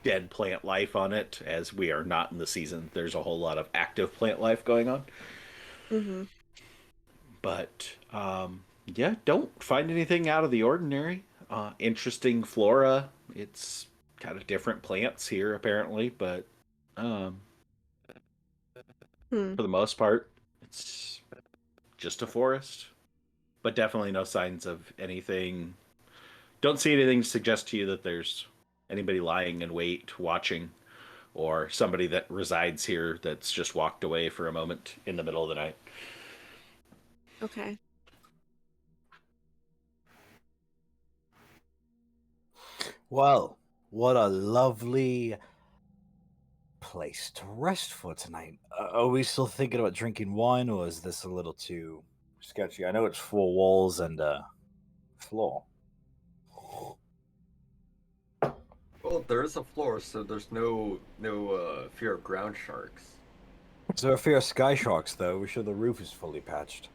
dead plant life on it, as we are not in the season. There's a whole lot of active plant life going on. But, don't find anything out of the ordinary. Interesting flora. It's kind of different plants here, apparently, but for the most part, it's just a forest. But definitely no signs of anything. Don't see anything to suggest to you that there's anybody lying in wait, watching, or somebody that resides here that's just walked away for a moment in the middle of the night. Okay. Well, what a lovely place to rest for tonight. Are we still thinking about drinking wine, or is this a little too sketchy? I know it's 4 walls and a floor. Well, there is a floor, so there's no fear of ground sharks. Is there a fear of sky sharks, though? We're sure the roof is fully patched.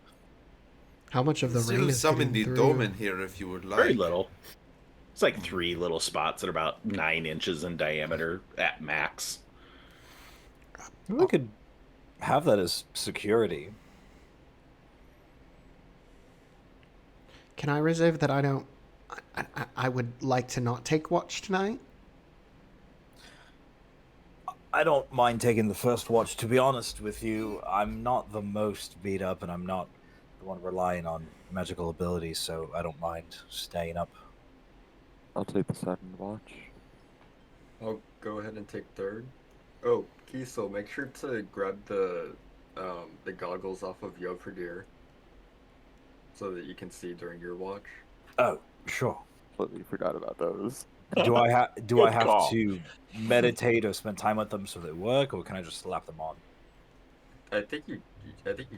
How much of the Still rain is some in getting the through? dome in here if you would like. Very little. It's like 3 little spots that are about 9 inches in diameter at max. We could have that as security. Can I reserve that I don't... I would like to not take watch tonight? I don't mind taking the first watch, to be honest with you. I'm not the most beat up, and I'm not the one relying on magical abilities, so I don't mind staying up. I'll take the second watch. I'll go ahead and take third. Oh, Kiesel, make sure to grab the goggles off of Yoverdeer so that you can see during your watch. Oh, sure. Completely forgot about those. Do I Good have call. to meditate or spend time with them so they work, or can I just slap them on? I think you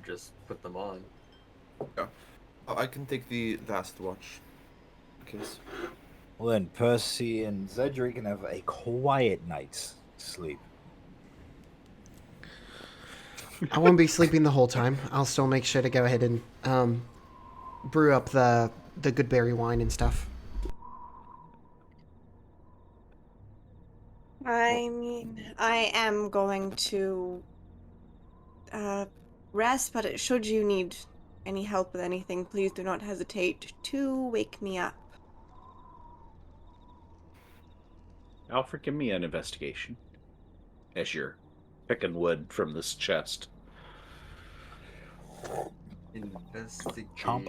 just put them on. Oh, I can take the last watch. Case. Well, then Percy and Xedre can have a quiet night's sleep. I won't be sleeping the whole time. I'll still make sure to go ahead and brew up the good berry wine and stuff. I mean, I am going to rest, but should you need any help with anything, please do not hesitate to wake me up. Alfred, give me an investigation as you're picking wood from this chest. Investigation.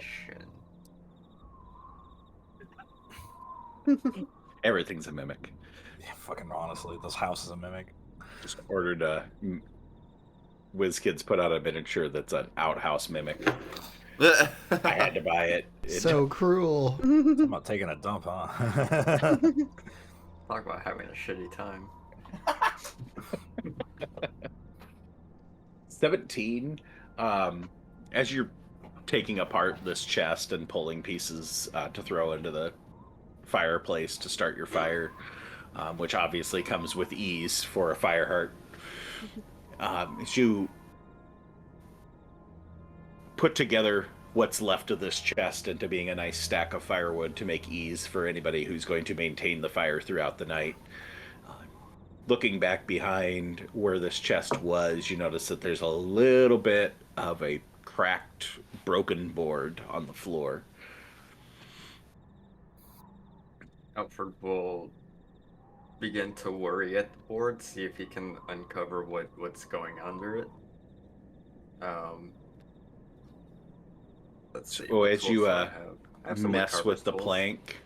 Everything's a mimic. Yeah, fucking honestly, this house is a mimic. Just ordered WizKids put out a miniature that's an outhouse mimic. I had to buy it. So cruel. I'm not taking a dump, huh? Talk about having a shitty time. 17. As you're taking apart this chest and pulling pieces to throw into the fireplace to start your fire, which obviously comes with ease for a fire heart. As you put together what's left of this chest into being a nice stack of firewood to make ease for anybody who's going to maintain the fire throughout the night. Looking back behind where this chest was, you notice that there's a little bit of a cracked, broken board on the floor. Alfred will begin to worry at the board, see if he can uncover what's going under it. Let's see. So what as tools you do I have some mess woodcarver's with the tools. plank,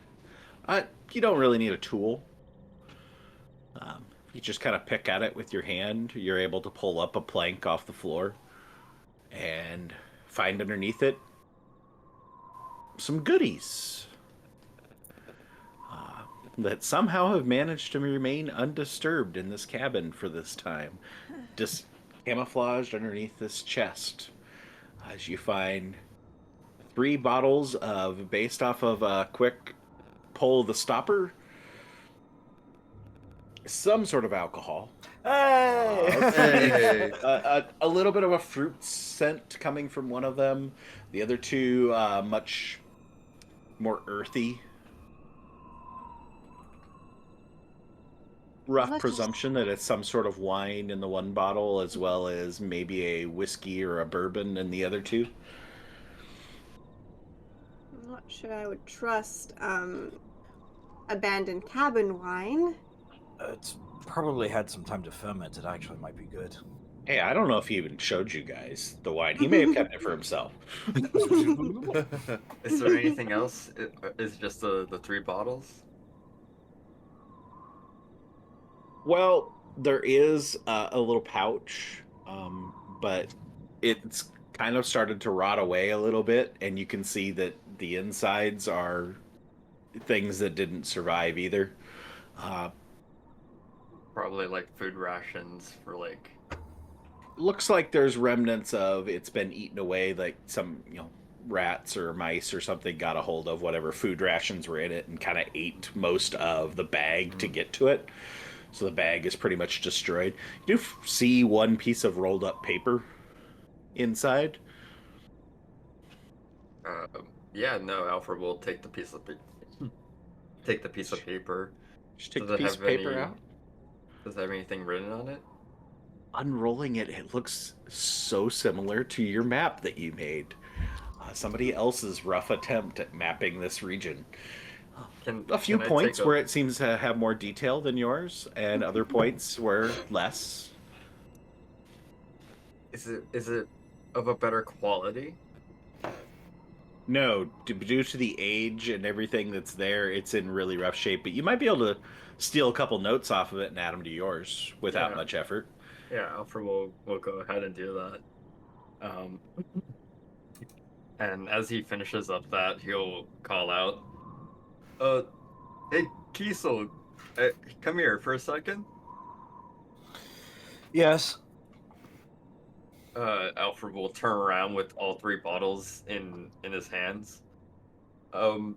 you don't really need a tool. You just kind of pick at it with your hand. You're able to pull up a plank off the floor and find underneath it some goodies that somehow have managed to remain undisturbed in this cabin for this time. Just camouflaged underneath this chest. As you find 3 bottles of, based off of a quick pull of the stopper, some sort of alcohol. Hey. A little bit of a fruit scent coming from one of them. The other 2 much more earthy. Rough Let's presumption that it's some sort of wine in the one bottle, as well as maybe a whiskey or a bourbon in the other 2. I'm not sure I would trust abandoned cabin wine. It's probably had some time to ferment. It actually might be good. Hey, I don't know if he even showed you guys the wine. He may have kept it for himself. Is there anything else? Is it just the 3 bottles? Well, there is a little pouch, but it's kind of started to rot away a little bit, and you can see that the insides are things that didn't survive either. Probably like food rations for like. Looks like there's remnants of it's been eaten away, like some rats or mice or something got a hold of whatever food rations were in it and kind of ate most of the bag to get to it. So the bag is pretty much destroyed. You do see one piece of rolled up paper inside. Yeah, no, Alfred will take the piece of paper. Just take Does the it piece have of paper any- out. Does it have anything written on it? Unrolling it, it looks so similar to your map that you made. Somebody else's rough attempt at mapping this region. A few can I points take where it seems to have more detail than yours, and other points where less. Is it of a better quality? No, due to the age and everything that's there, it's in really rough shape. But you might be able to steal a couple notes off of it and add them to yours without Yeah. much effort. Yeah, Alfred will go ahead and do that. And as he finishes up that, he'll call out, hey, Kiesel, come here for a second." Yes. Alfred will turn around with all 3 bottles in his hands. Want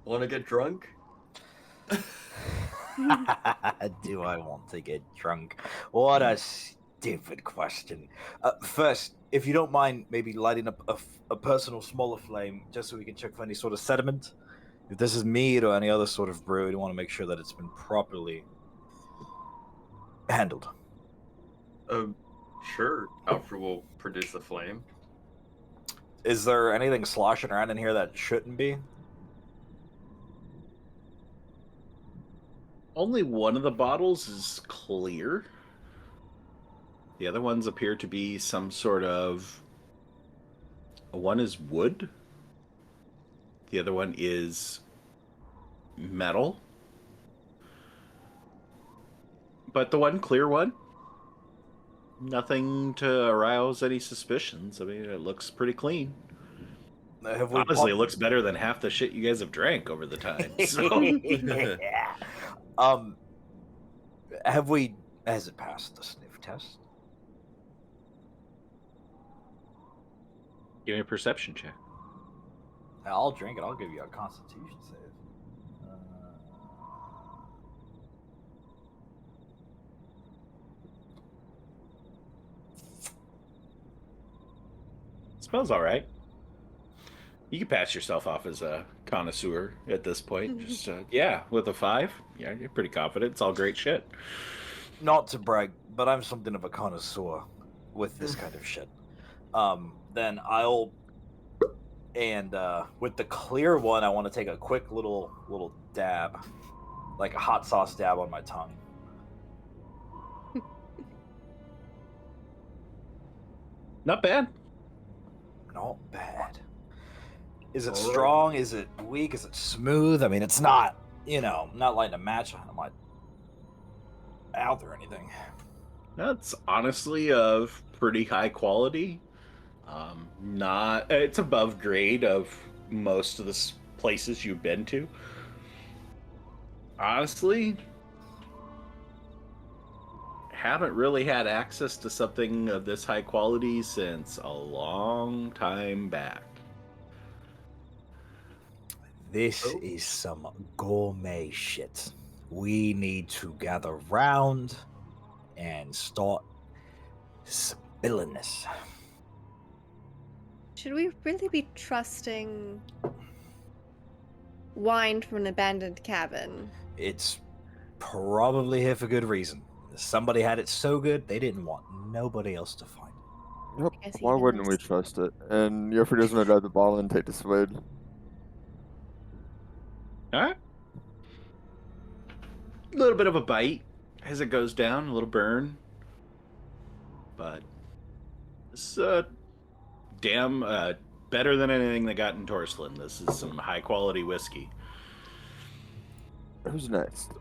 to get drunk? Do I want to get drunk? What a stupid question. First, if you don't mind, maybe lighting up a personal smaller flame, just so we can check for any sort of sediment. If this is mead or any other sort of brew, we want to make sure that it's been properly handled. Sure. Alfred will produce a flame. Is there anything sloshing around in here that shouldn't be? Only one of the bottles is clear. The other ones appear to be some sort of... One is wood. The other one is metal. But the one clear one, nothing to arouse any suspicions. I mean, it looks pretty clean. Honestly, it looks better than half the shit you guys have drank over the time. So. Yeah. Has it passed the sniff test? Give me a perception check. I'll drink it. I'll give you a constitution save. Smells all right. You can pass yourself off as a connoisseur at this point. Just yeah, with a 5, yeah, you're pretty confident. It's all great shit. Not to brag, but I'm something of a connoisseur with this kind of shit. Then I'll, and with the clear one, I want to take a quick little dab, like a hot sauce dab on my tongue. Not bad. Not bad. Is it strong? Is it weak? Is it smooth? I mean, it's not, not lighting a match on my mouth or anything. That's honestly of pretty high quality. It's above grade of most of the places you've been to. Honestly, haven't really had access to something of this high quality since a long time back. This is some gourmet shit. We need to gather round and start spilling this. Should we really be trusting wine from an abandoned cabin? It's probably here for good reason. Somebody had it so good, they didn't want nobody else to find it. Yep. Guess Why even wouldn't we less. trust it? And Yofri doesn't want to grab the bottle and take the swig. Alright. A little bit of a bite as it goes down, a little burn. But it's damn better than anything that got in Torslin. This is some high quality whiskey. Who's next?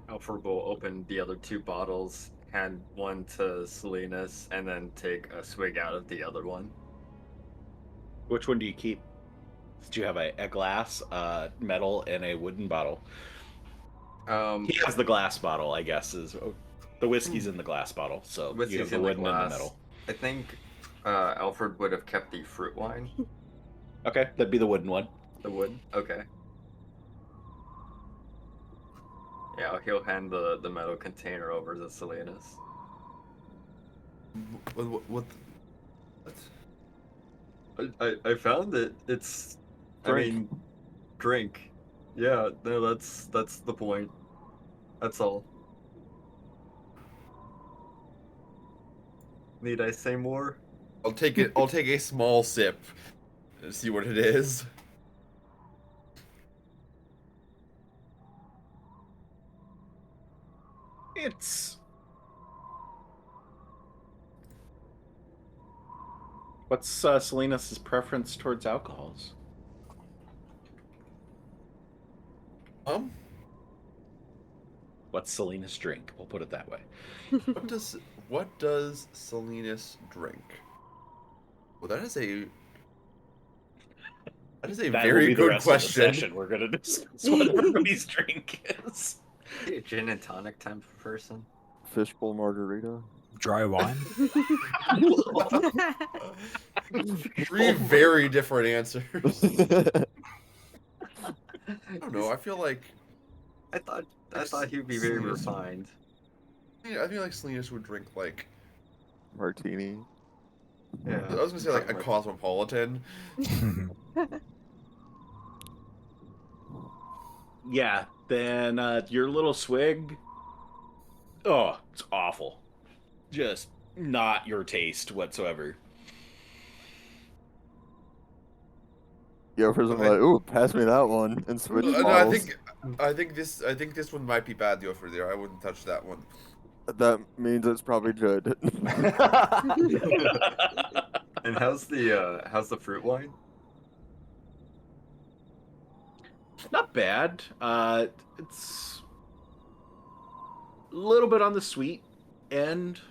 Alfred will open the other 2 bottles, hand one to Salinas, and then take a swig out of the other one. Which one do you keep? Did you have a glass, metal, and a wooden bottle? He has the glass bottle, I guess. The whiskey's in the glass bottle, so you have Whiskey's the in the wooden and the glass. metal. I think Alfred would have kept the fruit wine. Okay, that'd be the wooden one. The wood. Okay. Yeah, he'll hand the metal container over to Salinas. What? I found it. It's. Drink. I mean, drink. Yeah. No, that's the point. That's all. Need I say more? I'll take it. I'll take a small sip and see what it is. It's. What's Salinas' preference towards alcohols? What's Salinas drink? We'll put it that way. What does Salinas drink? Well, that is a That very will be the good rest of the question. session. We're gonna discuss what everybody's drink is. A gin and tonic type of person. Fishbowl margarita. Dry wine. Three very different answers. I don't know. I feel like I thought he'd be very refined. I feel like Salinas would drink like Martini. Yeah. I was gonna say like a cosmopolitan. Yeah, then your little swig. Oh, it's awful. Just not your taste whatsoever. Yeah, first I'm like, ooh, pass me that one, and switch No, bottles. I think this one might be bad over there. I wouldn't touch that one. That means it's probably good. And how's the fruit wine? Not bad. It's a little bit on the sweet end.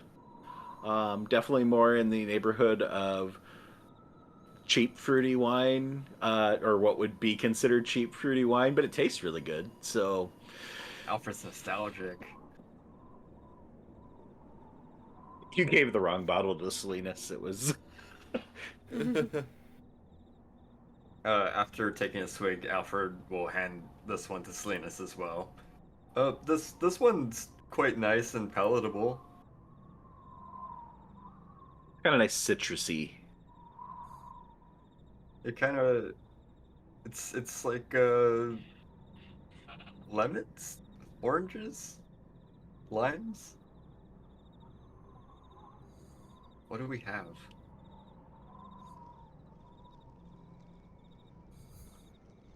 Definitely more in the neighborhood of cheap fruity wine, or what would be considered cheap fruity wine, but it tastes really good. So Alfred's nostalgic. you gave the wrong bottle to Salinas. It was. After taking a swig, Alfred will hand this one to Salinas as well. This one's quite nice and palatable. Kind of nice citrusy. It kind of, it's like lemons, oranges, limes. What do we have?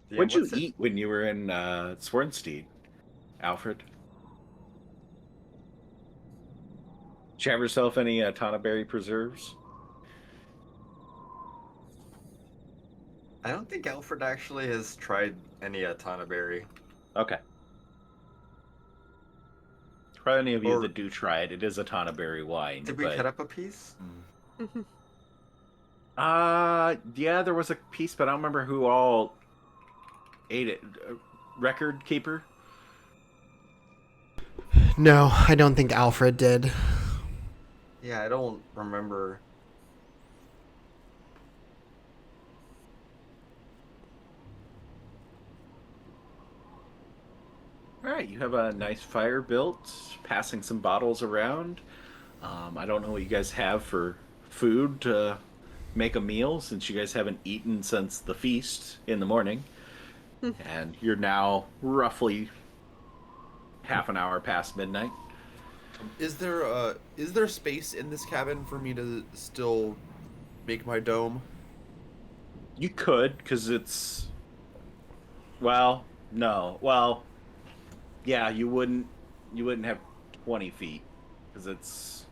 Yeah, What'd you what's it? eat when you were in Swarnsteed, Alfred? Did you have yourself any Tanaberry preserves? I don't think Alfred actually has tried any Tanaberry. Okay. For any of you Or- that do try it, it is a Tanaberry wine. Did we but... cut up a piece? Yeah, there was a piece, but I don't remember who all ate it. Record keeper? No, I don't think Alfred did. Yeah, I don't remember. All right, you have a nice fire built, passing some bottles around. I don't know what you guys have for food to make a meal, since you guys haven't eaten since the feast in the morning. And you're now roughly half an hour past midnight. Is there space in this cabin for me to still make my dome? You could, because it's... Well, no. Well, yeah, you wouldn't have 20 feet, because it's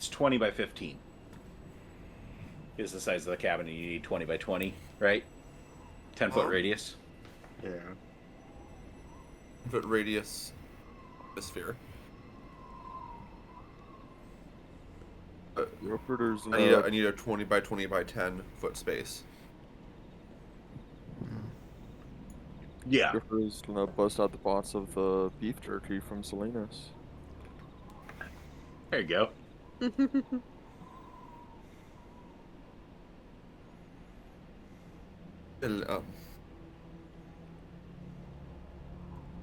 20 by 15 is the size of the cabin, and you need 20 by 20, right? 10-foot radius. Yeah. Foot radius, a sphere. There's I need a 20 by 20 by 10 foot space. Yeah. Griffith's gonna bust out the box of beef jerky from Salinas. There you go. Well,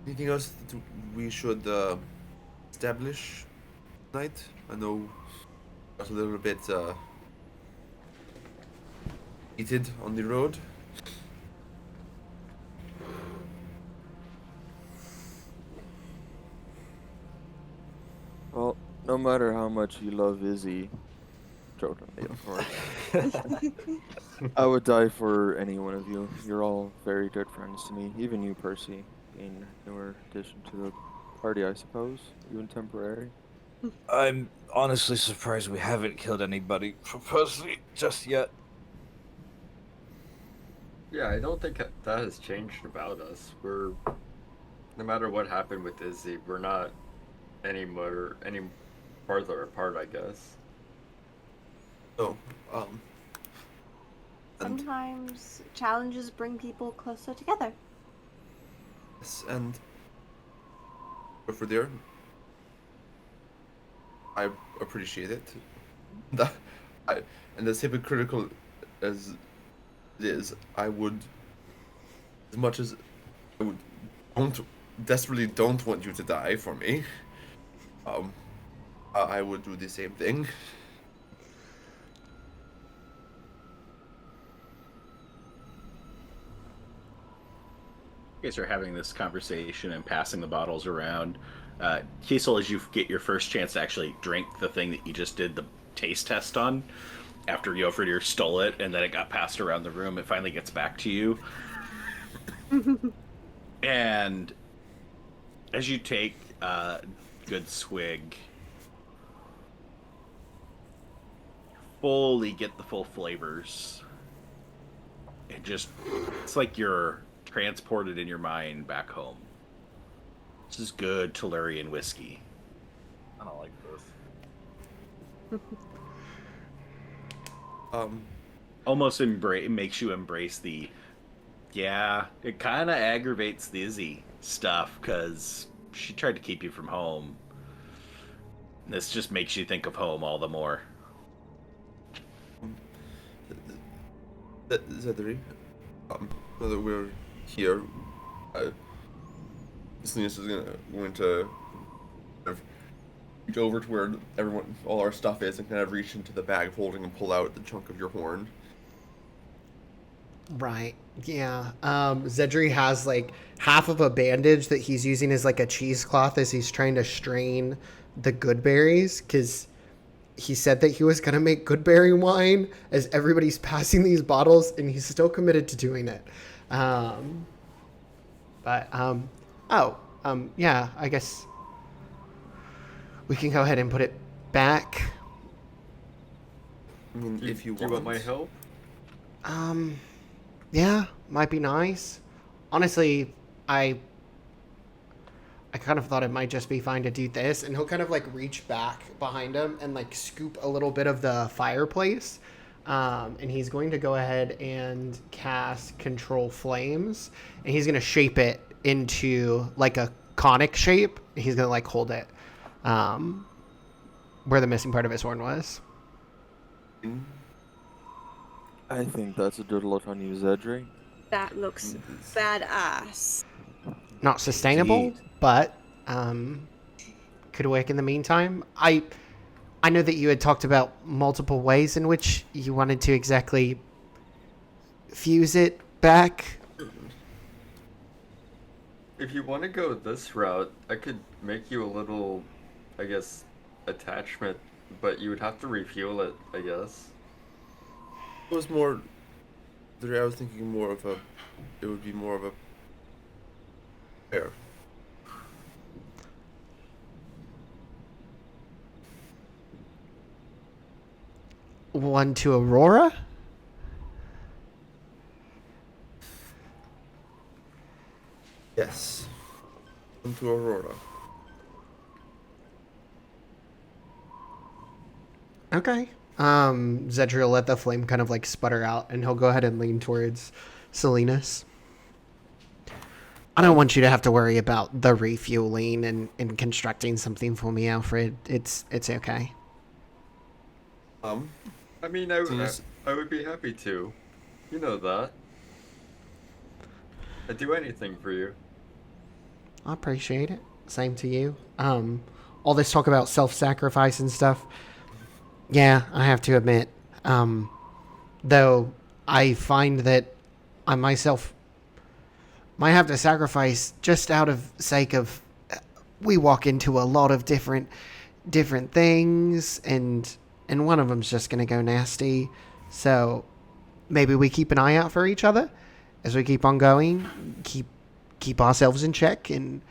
anything else that we should establish tonight? I know I was a little bit heated on the road. Well, no matter how much you love Izzy, jokingly, of course, I would die for any one of you. You're all very good friends to me. Even you, Percy, being a newer addition to the party, I suppose, even temporary. I'm honestly surprised we haven't killed anybody for Percy just yet. Yeah, I don't think that has changed about us. We're, no matter what happened with Izzy, we're not any farther apart, I guess. Oh, and Sometimes challenges bring people closer together. yes, and over there, I appreciate it. That and as hypocritical as it is, I would, as much as I would, desperately don't want you to die for me. I would do the same thing. You guys are having this conversation and passing the bottles around. Kiesel, as you get your first chance to actually drink the thing that you just did the taste test on, after Yofridir stole it and then it got passed around the room, it finally gets back to you. And as you take a good swig, fully get the full flavors. It's like you're transported in your mind back home. This is good Tellurian whiskey. I don't like this. Almost makes you embrace the, yeah, it kind of aggravates the Izzy stuff because she tried to keep you from home. This just makes you think of home all the more. Xedre, now that we're here, Salinas is going to kind of reach over to where all our stuff is, and kind of reach into the bag of holding and pull out the chunk of your horn. Right. Yeah. Xedre has like half of a bandage that he's using as like a cheesecloth as he's trying to strain the good berries, because he said that he was going to make good berry wine as everybody's passing these bottles, and he's still committed to doing it. Yeah, I guess we can go ahead and put it back. I mean, if you Do you want my help? Yeah, might be nice. Honestly, I kind of thought it might just be fine to do this, and he'll kind of like reach back behind him and like scoop a little bit of the fireplace. And he's going to go ahead and cast Control Flames, and he's going to shape it into like a conic shape. He's going to like hold it where the missing part of his horn was. I think that's a good look on you, Xedre. That looks badass. Not sustainable, Indeed. but could work in the meantime. I know that you had talked about multiple ways in which you wanted to exactly fuse it back. If you want to go this route, I could make you a little, I guess, attachment, but you would have to refuel it, I guess. It was more. I was thinking more of a. It would be more of a. Pair. One to Aurora? Yes. Into Aurora. Okay. Xedre will let the flame kind of like sputter out, and he'll go ahead and lean towards Salinas. I don't want you to have to worry about the refueling and constructing something for me, Alfred. It's okay. I mean, Since- I would be happy to. You know that. I'd do anything for you. I appreciate it. Same to you. All this talk about self-sacrifice and stuff. Yeah, I have to admit. Though I find that I myself might have to sacrifice just out of sake of we walk into a lot of different things, and one of them's just gonna go nasty. So maybe we keep an eye out for each other as we keep on going. Keep ourselves in check and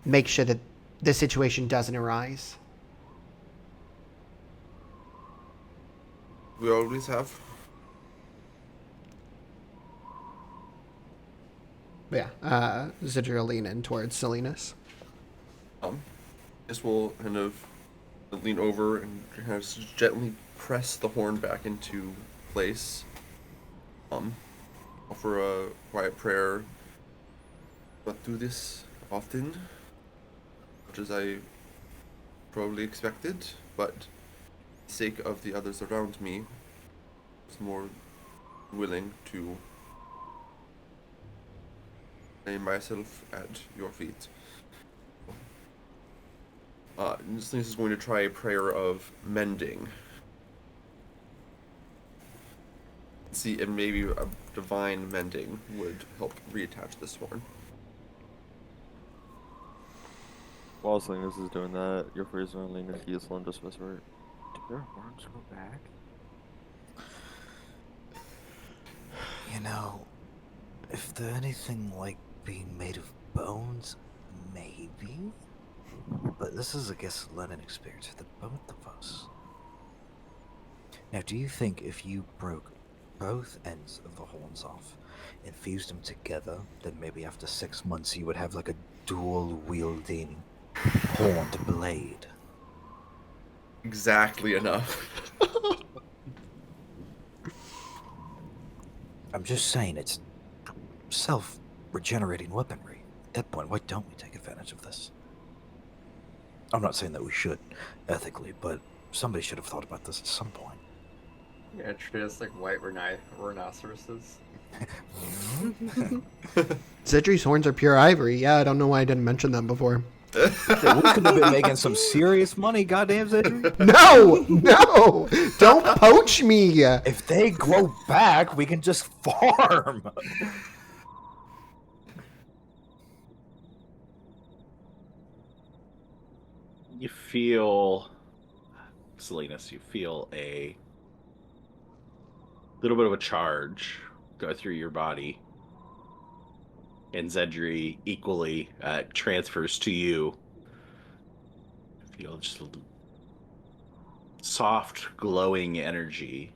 make sure that the situation doesn't arise. We always have. Yeah. Xedre will lean in towards Salinas. This will kind of lean over and kind of gently press the horn back into place. Offer a quiet prayer. Not do this often, much as I probably expected, but for the sake of the others around me, I was more willing to lay myself at your feet. This is going to try a prayer of mending. See if maybe a divine mending would help reattach this horn. While Slingus is doing that, your first one lean into Yisla and just whisper, "Do your horns go back?" You know, if they're anything like being made of bones, maybe. But this is, I guess, a learning experience for the both of us. Now, do you think if you broke both ends of the horns off and fused them together, then maybe after 6 months you would have like a dual-wielding horned blade? Exactly enough. I'm just saying, it's self-regenerating weaponry. At that point, why don't we take advantage of this? I'm not saying that we should, ethically, but somebody should have thought about this at some point. Yeah, treat us like white rhinoceroses. Xedre's horns are pure ivory. Yeah, I don't know why I didn't mention that before. We could have been making some serious money, goddamn Xedre. No! Don't poach me! If they grow back, we can just farm. You feel, Salinas, you feel a little bit of a charge go through your body. And Xedre equally transfers to you. Feel just a soft, glowing energy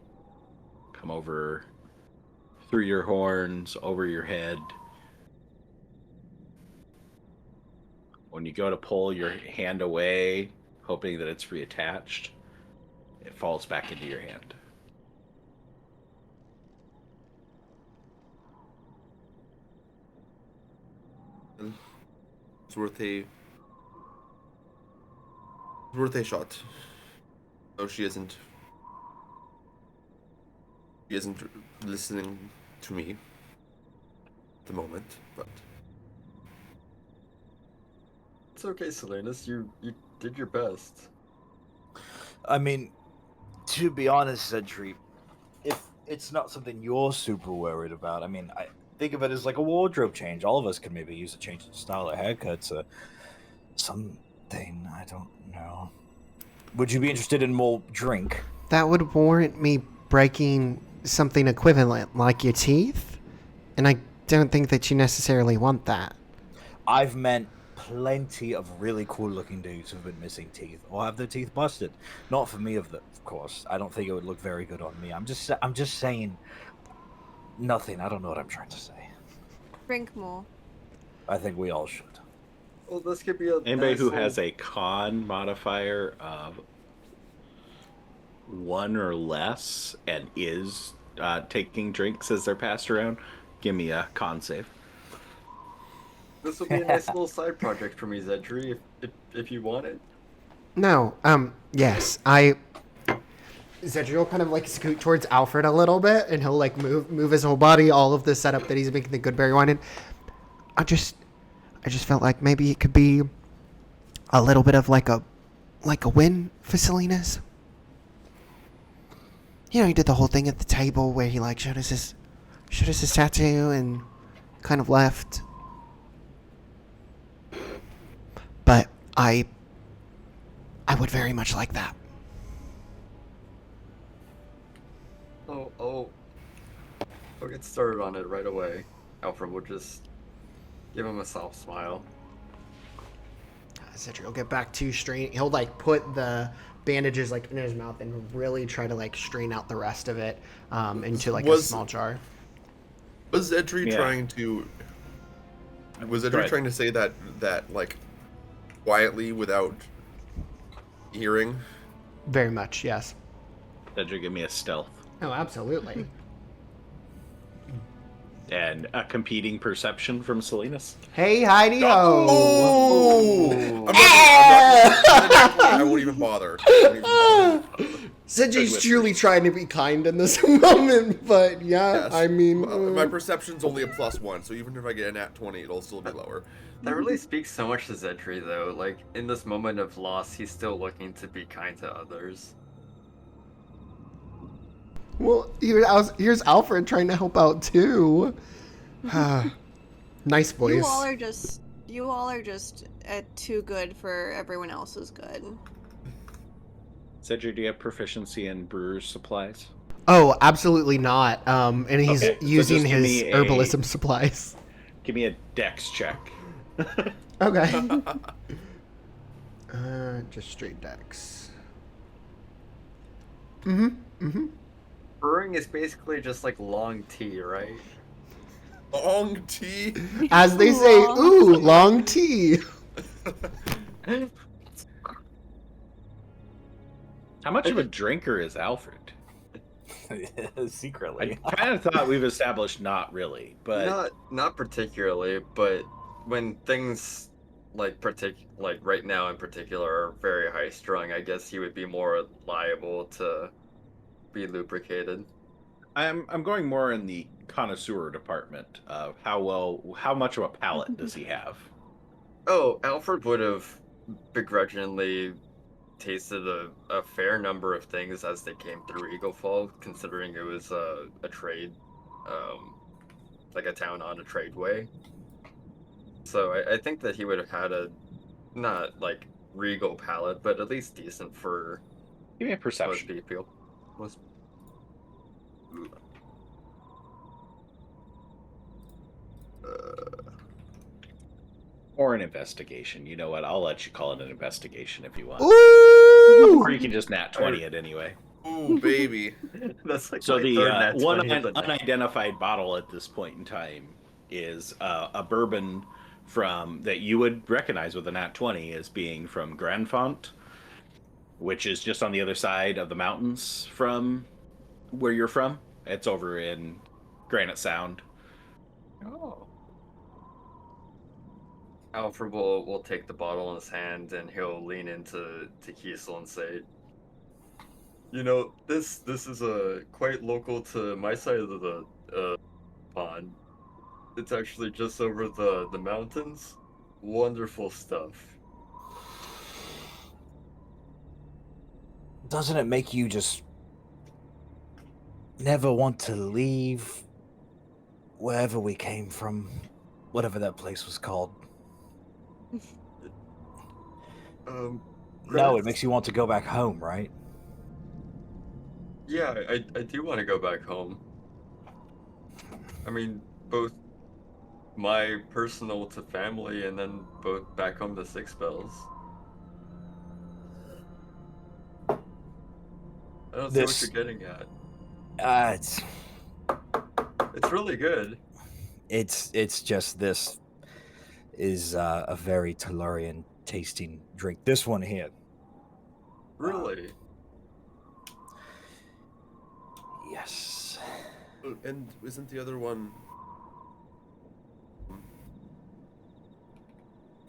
come over through your horns, over your head. When you go to pull your hand away, hoping that it's reattached, it falls back into your hand. It's worth a shot. No, she isn't listening to me at the moment, but It's okay, Salinas. You did your best. I mean, to be honest, Xedre, if it's not something you're super worried about, I mean, I think of it as like a wardrobe change. All of us could maybe use a change in style of haircuts or something. I don't know. Would you be interested in more drink? That would warrant me breaking something equivalent, like your teeth? And I don't think that you necessarily want that. I've met plenty of really cool looking dudes who've been missing teeth or have their teeth busted. Not for me, of course. I don't think it would look very good on me. I'm just saying nothing. I don't know what I'm trying to say. Drink more. I think we all should. Well, this could be a Anybody nice who little- has a con modifier of 1 or less and is taking drinks as they're passed around, give me a con save. This will be a nice little side project for me, Xedre, if you want it. No, yes, Xedre will kind of like scoot towards Alfred a little bit, and he'll like move his whole body, all of the setup that he's making the good berry wine in. I just felt like maybe it could be a little bit of like a win for Salinas. You know, he did the whole thing at the table where he like showed us his tattoo and kind of left. But I would very much like that. I'll get started on it right away. Alfred will just give him a soft smile. Xedre will get back to strain. He'll like put the bandages like in his mouth and really try to like strain out the rest of it into like a small jar. Was Xedre trying to? Was Xedre Right. trying to say that like quietly without hearing? Very much, yes. Xedre, give me a stealth. Oh, absolutely. And a competing perception from Salinas. Hey, Heidi ho! Oh! I won't even bother. Xedre's truly trying to be kind in this moment, but yeah, Yes. I mean, My perception's only a +1, so even if I get a nat 20, it'll still be lower. That really speaks so much to Xedre, though. Like, in this moment of loss, he's still looking to be kind to others. well, here's Alfred trying to help out too. Nice voice. You all are just too good for everyone else's good. Xedre, do you have proficiency in brewer's supplies? Oh, absolutely not. And he's Okay, so using just give his me herbalism supplies. Give me a dex check. Okay. Just straight dex. Brewing is basically just like long tea, right? Long tea. As they say, ooh, long tea. How much of a drinker is Alfred? Secretly. I kind of thought we've established not really, but Not particularly, but when things like right now in particular are very high strung, I guess he would be more liable to be lubricated. I'm going more in the connoisseur department of how much of a palate does he have? Oh, Alfred would have begrudgingly tasted a fair number of things as they came through Eagle Fall, considering it was a trade, like a town on a tradeway. So I think that he would have had a not like regal palate, but at least decent for Give me a most perception. people. Most... Or an investigation. You know what? I'll let you call it an investigation if you want. Ooh! Or you can just nat 20 it anyway. Ooh, baby. That's like So my the third nat one 20 of the night. unidentified bottle at this point in time is a bourbon from that you would recognize with a nat 20 as being from Grand Font, which is just on the other side of the mountains from where you're from. It's over in Granite Sound. Oh. Alfred will take the bottle in his hand and he'll lean into Kiesel and say, "You know, this is quite local to my side of the pond. It's actually just over the mountains. Wonderful stuff." Doesn't it make you just never want to leave wherever we came from, whatever that place was called? No, it makes you want to go back home, right? Yeah, I do want to go back home. I mean, both my personal to family and then both back home to Six Bells. I don't see what you're getting at. It's really good. It's just this is a very Tellurian tasting drink. This one here. Really? Yes. And isn't the other one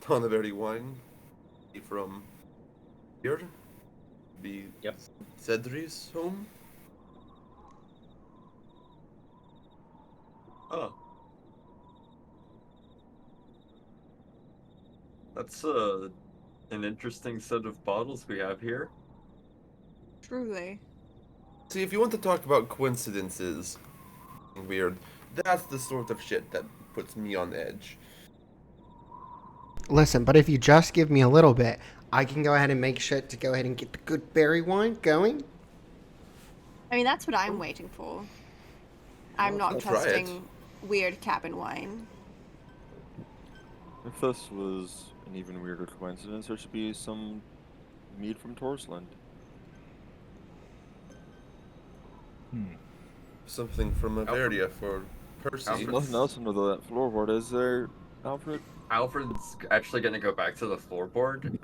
on the very wine from here? Be Yep. Xedre's home? Oh. That's an interesting set of bottles we have here. Truly. See, if you want to talk about coincidences, weird, that's the sort of shit that puts me on edge. Listen, but if you just give me a little bit, I can go ahead and make shit to go ahead and get the good berry wine going. I mean, that's what I'm waiting for. I'm not I'll try it. trusting weird cabin wine. If this was an even weirder coincidence, there should be some mead from Torsland. Something from Averia for Percy. Alfred. Nothing else under that floorboard, is there, Alfred? Alfred's actually gonna go back to the floorboard.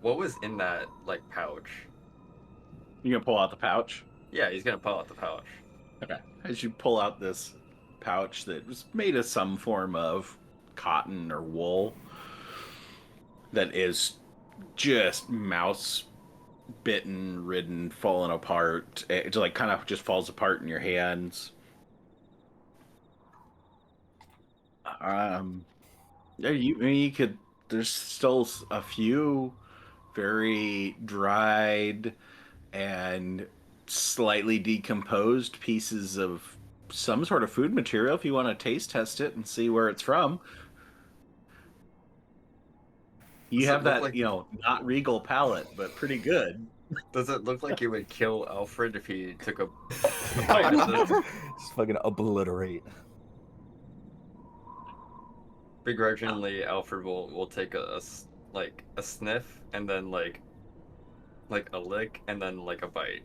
What was in that like pouch? You gonna pull out the pouch? Yeah, he's gonna pull out the pouch. Okay. As you pull out this pouch that was made of some form of cotton or wool that is just mouse bitten, ridden, fallen apart. It like kind of just falls apart in your hands. Yeah, you could. There's still a few very dried and slightly decomposed pieces of some sort of food material if you want to taste test it and see where it's from. You Does it have look that, like- not regal palate, but pretty good. Does it look like you would kill Alfred if he took a Just fucking obliterate. begrudgingly? Alfred will take a sniff and then like a lick and then like a bite.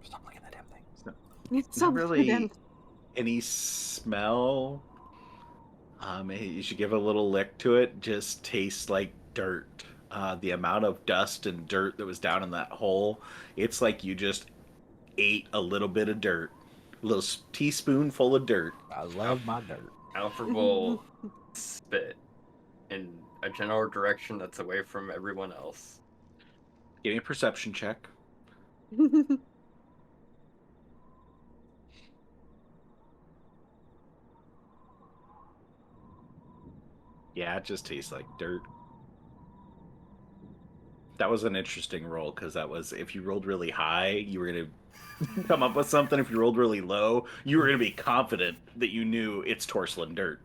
Stop looking at that damn thing. It's Not so really brilliant. any smell. You should give a little lick to it. Just tastes like dirt. The amount of dust and dirt that was down in that hole, it's like you just ate a little bit of dirt. A little teaspoonful of dirt. I love my dirt. Alfred will spit in a general direction that's away from everyone else. Give me a perception check. Yeah, it just tastes like dirt. That was an interesting roll because that was, if you rolled really high, you were going to come up with something. If you rolled really low, you were going to be confident that you knew it's Torsland dirt.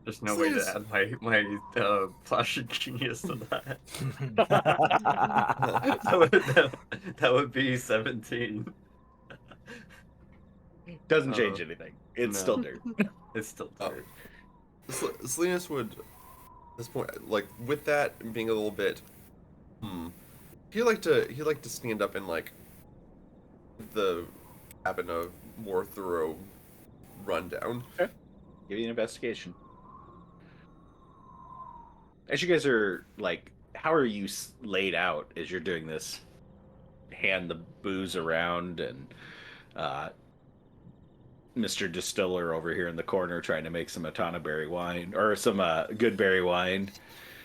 There's no way to add my plastic genius to that. that would be 17. Doesn't change anything. It's no. still dirt. It's still dirt. Salinas would, at this point, like with that being a little bit, he'd like to stand up and like the having a more thorough rundown. Okay. Give you an investigation. As you guys are like, how are you laid out as you're doing this? Hand the booze around and Mr. Distiller over here in the corner trying to make some Atana berry wine or some good berry wine.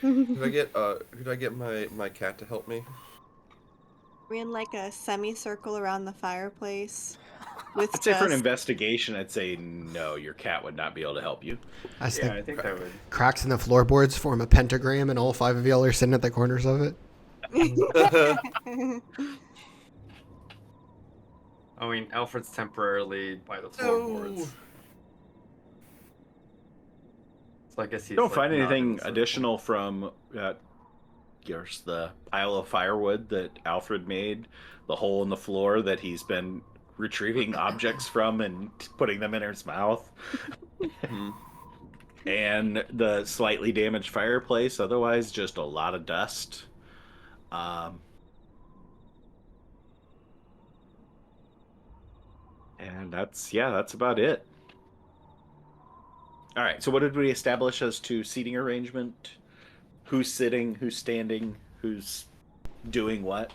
Could I get my cat to help me? We're in like a semicircle around the fireplace. With I'd say for an just- investigation, I'd say no, your cat would not be able to help you. I just Yeah, think I think that would. cracks in the floorboards form a pentagram, and all 5 of y'all are sitting at the corners of it. I mean, Alfred's temporarily by the floorboards. So I guess he's You don't like, find not in anything the circle. additional from there's the pile of firewood that Alfred made, the hole in the floor that he's been retrieving objects from and putting them in his mouth, and the slightly damaged fireplace. Otherwise, just a lot of dust. And that's about it. All right. So what did we establish as to seating arrangement? Who's sitting? Who's standing? Who's doing what?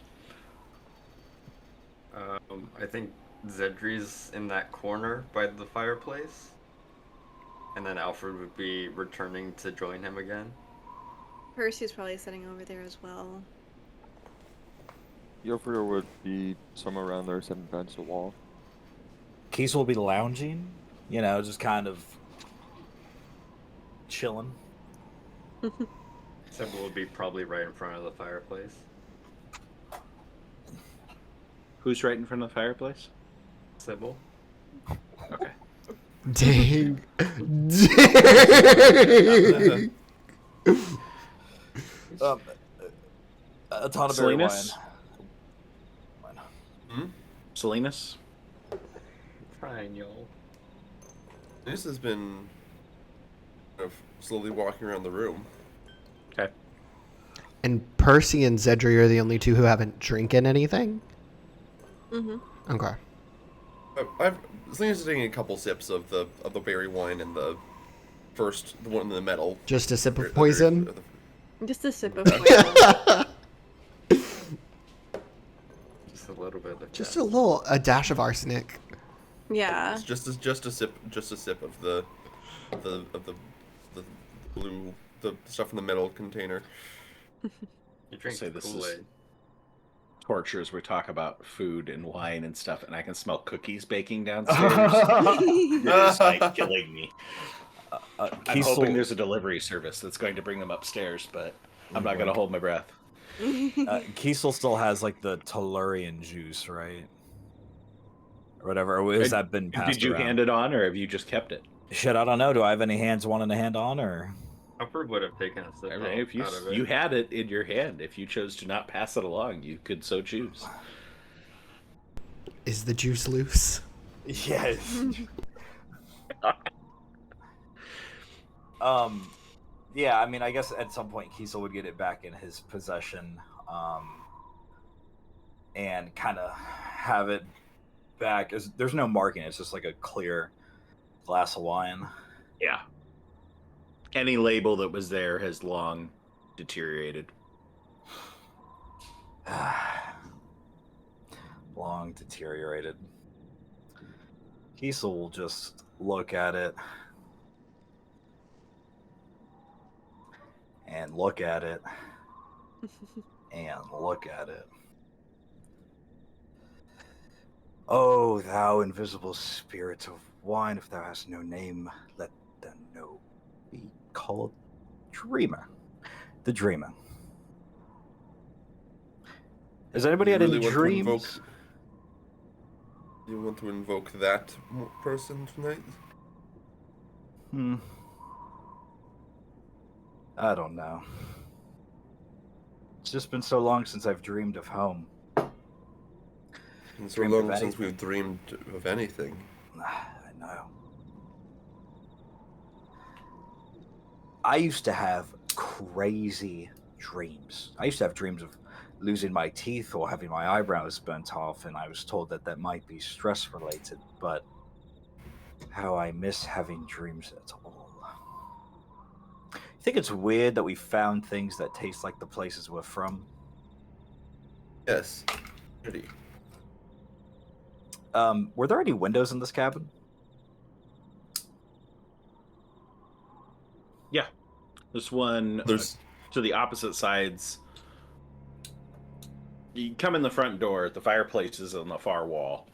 I think Xedre's in that corner by the fireplace, and then Alfred would be returning to join him again. Percy's probably sitting over there as well. Yofrir would be somewhere around there sitting against the wall. Keys will be lounging, you know, just kind of chilling. Cybil will be probably right in front of the fireplace. Who's right in front of the fireplace? Cybil. Okay. Dang. Dang. A ton of berry wine. Salinas? Hmm? Salinas? Trying, y'all. This has been kind of slowly walking around the room. Okay. And Percy and Xedre are the only two who haven't drinking anything? Mm-hmm. Okay. Selena's taking a couple sips of the berry wine and the one in the metal. Just a sip of poison? Just a sip of poison. Just a little bit of Just that. a dash of arsenic. Yeah. It's just a sip of the blue, the stuff in the metal container. You drink Say this is- Kool-Aid. Torture as we talk about food and wine and stuff, and I can smell cookies baking downstairs. It's like killing me. I'm hoping there's a delivery service that's going to bring them upstairs, but I'm not going to hold my breath. Kiesel still has like the Tellurian juice, right? Or whatever. Or has that been passed Did you around? hand it on, or have you just kept it? Shit, I don't know. Do I have any hands wanting to hand on, or? Upward would have taken a sip I mean, if you out of it. you had it in your hand, if you chose to not pass it along, you could so choose. Is the juice loose? Yes. Yeah, I mean, I guess at some point Kiesel would get it back in his possession, and kind of have it back. There's no marking; it's just like a clear glass of wine. Yeah. Any label that was there has long deteriorated. Long deteriorated. Kiesel will just look at it. And look at it. And look at it. Oh, thou invisible spirit of wine, if thou hast no name, let the no be called Dreamer. The Dreamer. Has anybody had any dreams? You want to invoke that person tonight? I don't know. It's just been so long since I've dreamed of home. And so Dreamed of long since anything. we've dreamed of anything. I know. I used to have crazy dreams. I used to have dreams of losing my teeth or having my eyebrows burnt off, and I was told that that might be stress related, but how I miss having dreams at all. You think it's weird that we found things that taste like the places we're from? Yes. Pretty. Were there any windows in this cabin? Yeah. This one There's to the opposite sides. You come in the front door, the fireplace is on the far wall.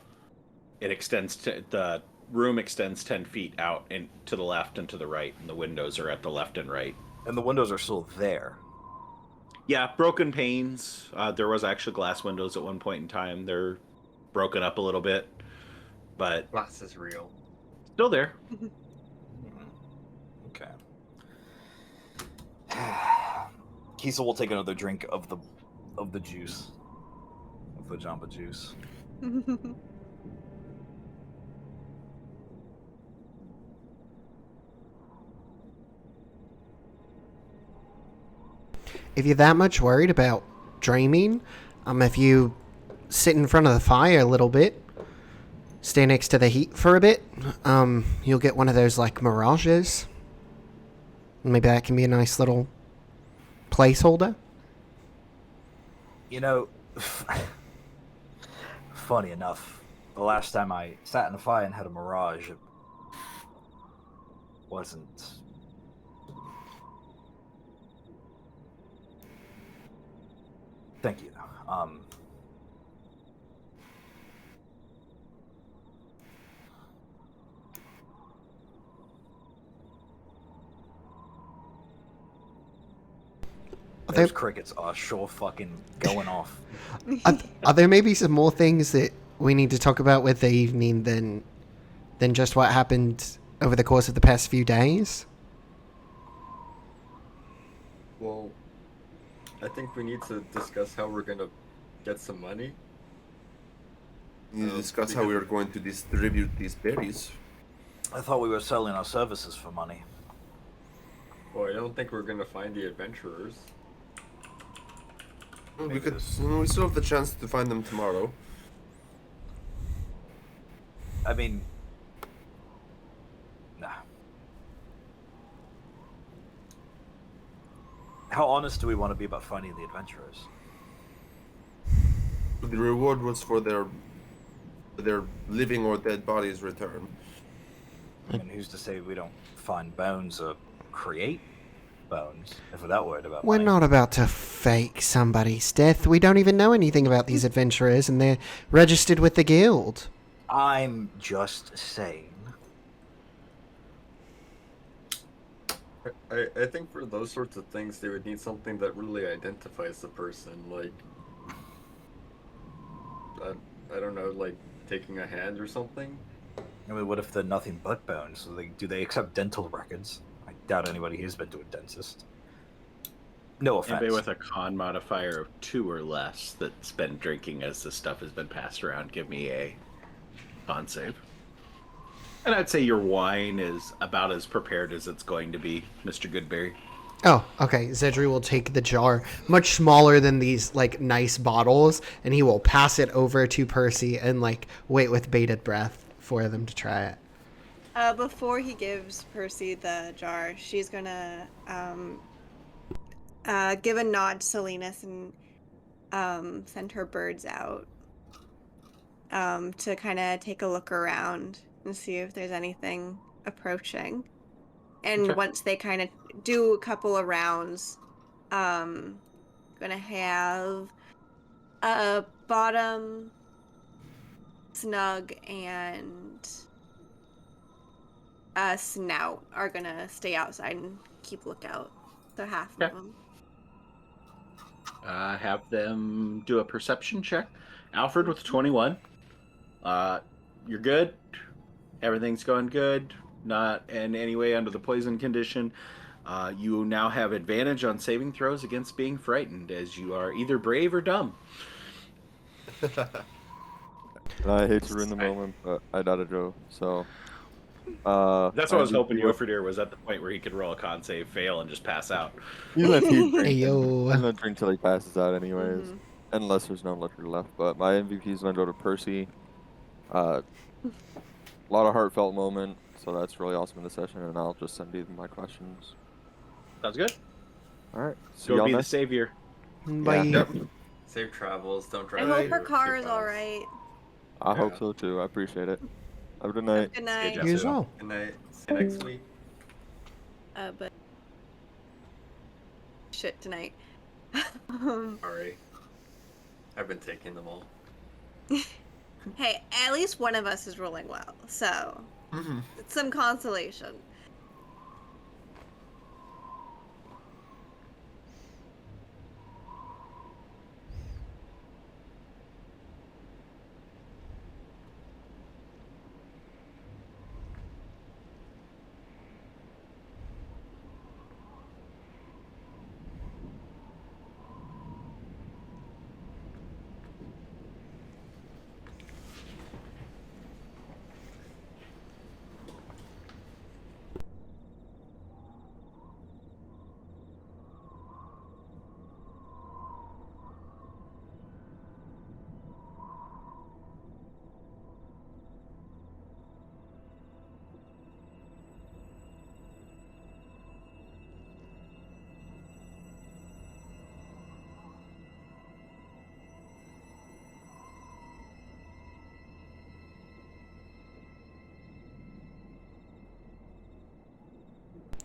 It extends to the room extends 10 feet out and to the left and to the right, and the windows are at the left and right. And the windows are still there. Yeah, broken panes. There was actually glass windows at one point in time. They're broken up a little bit, but Glass is real. still there. Okay. Kiesel will take another drink of the juice. Of the Jamba juice. If you're that much worried about dreaming, if you sit in front of the fire a little bit, stay next to the heat for a bit, you'll get one of those like mirages. Maybe that can be a nice little placeholder. You know, funny enough, the last time I sat in a fire and had a mirage, it wasn't Thank you. Are Those there, crickets are sure fucking going off. are there maybe some more things that we need to talk about with the evening than just what happened over the course of the past few days? Well, I think we need to discuss how we're gonna get some money. We need to discuss how we are going to distribute these berries. I thought we were selling our services for money. Well, I don't think we're gonna find the adventurers. Well, we Maybe could. this- We still have the chance to find them tomorrow. I mean, nah. How honest do we want to be about finding the adventurers? The reward was for their living or dead bodies' return. I mean, who's to say we don't find bones or create bones if we're that worried about We're money? not about to fake somebody's death. We don't even know anything about these adventurers, and they're registered with the guild. I'm just saying. I think for those sorts of things, they would need something that really identifies the person. Like, I don't know, like taking a hand or something. I mean, what if they're nothing but bones? Do they accept dental records? I doubt anybody here's been to a dentist. No offense. Anybody with a con modifier of 2 or less that's been drinking as this stuff has been passed around, give me a con save. And I'd say your wine is about as prepared as it's going to be, Mr. Goodberry. Oh, okay. Xedre will take the jar, much smaller than these like nice bottles, and he will pass it over to Percy and like wait with bated breath for them to try it. Before he gives Percy the jar, she's gonna give a nod to Salinas and send her birds out to kind of take a look around and see if there's anything approaching. And Okay. once they kind of do a couple of rounds, gonna have Bottom, Snug, and Snout are gonna stay outside and keep lookout. So half Okay. of them. Have them do a perception check. Alfred with 21. You're good. Everything's going good. Not in any way under the poison condition. You now have advantage on saving throws against being frightened, as you are either brave or dumb. I hate to ruin the moment, but I gotta go. So, That's what I was hoping MVP was- Yofridir was at the point where he could roll a con save, fail, and just pass out. He's gonna keep Hey drinking. yo. He's gonna drink till he passes out, anyways. Mhm. Unless there's no liquor left. But my MVP is gonna go to Percy. A lot of heartfelt moment, so that's really awesome in the session, and I'll just send you my questions. Sounds good. All right. See Go y'all be the next. savior. Bye. Yep. Safe travels. Don't I drive. hope too- her too car is fast. alright. I hope Yeah. so too. I appreciate it. Have a good Have night. a good night. Jeff. You as well. Good night. See you next week. But shit tonight. Sorry. I've been taking them all. Hey, at least one of us is rolling well, so Mm-hmm. it's some consolation.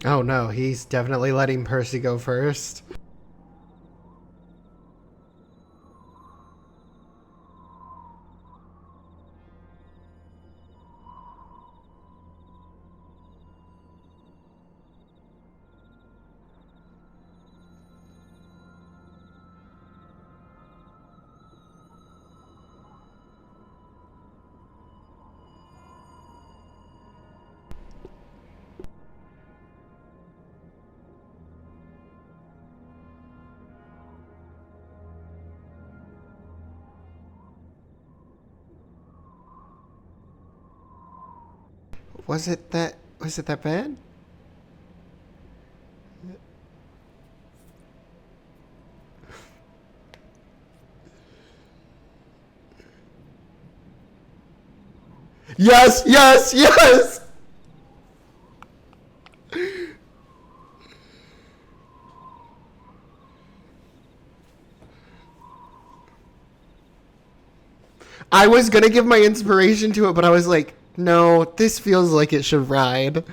Oh no, he's definitely letting Percy go first. Was it that bad? Yes, yes, yes! I was gonna give my inspiration to it, but I was like, no, this feels like it should ride.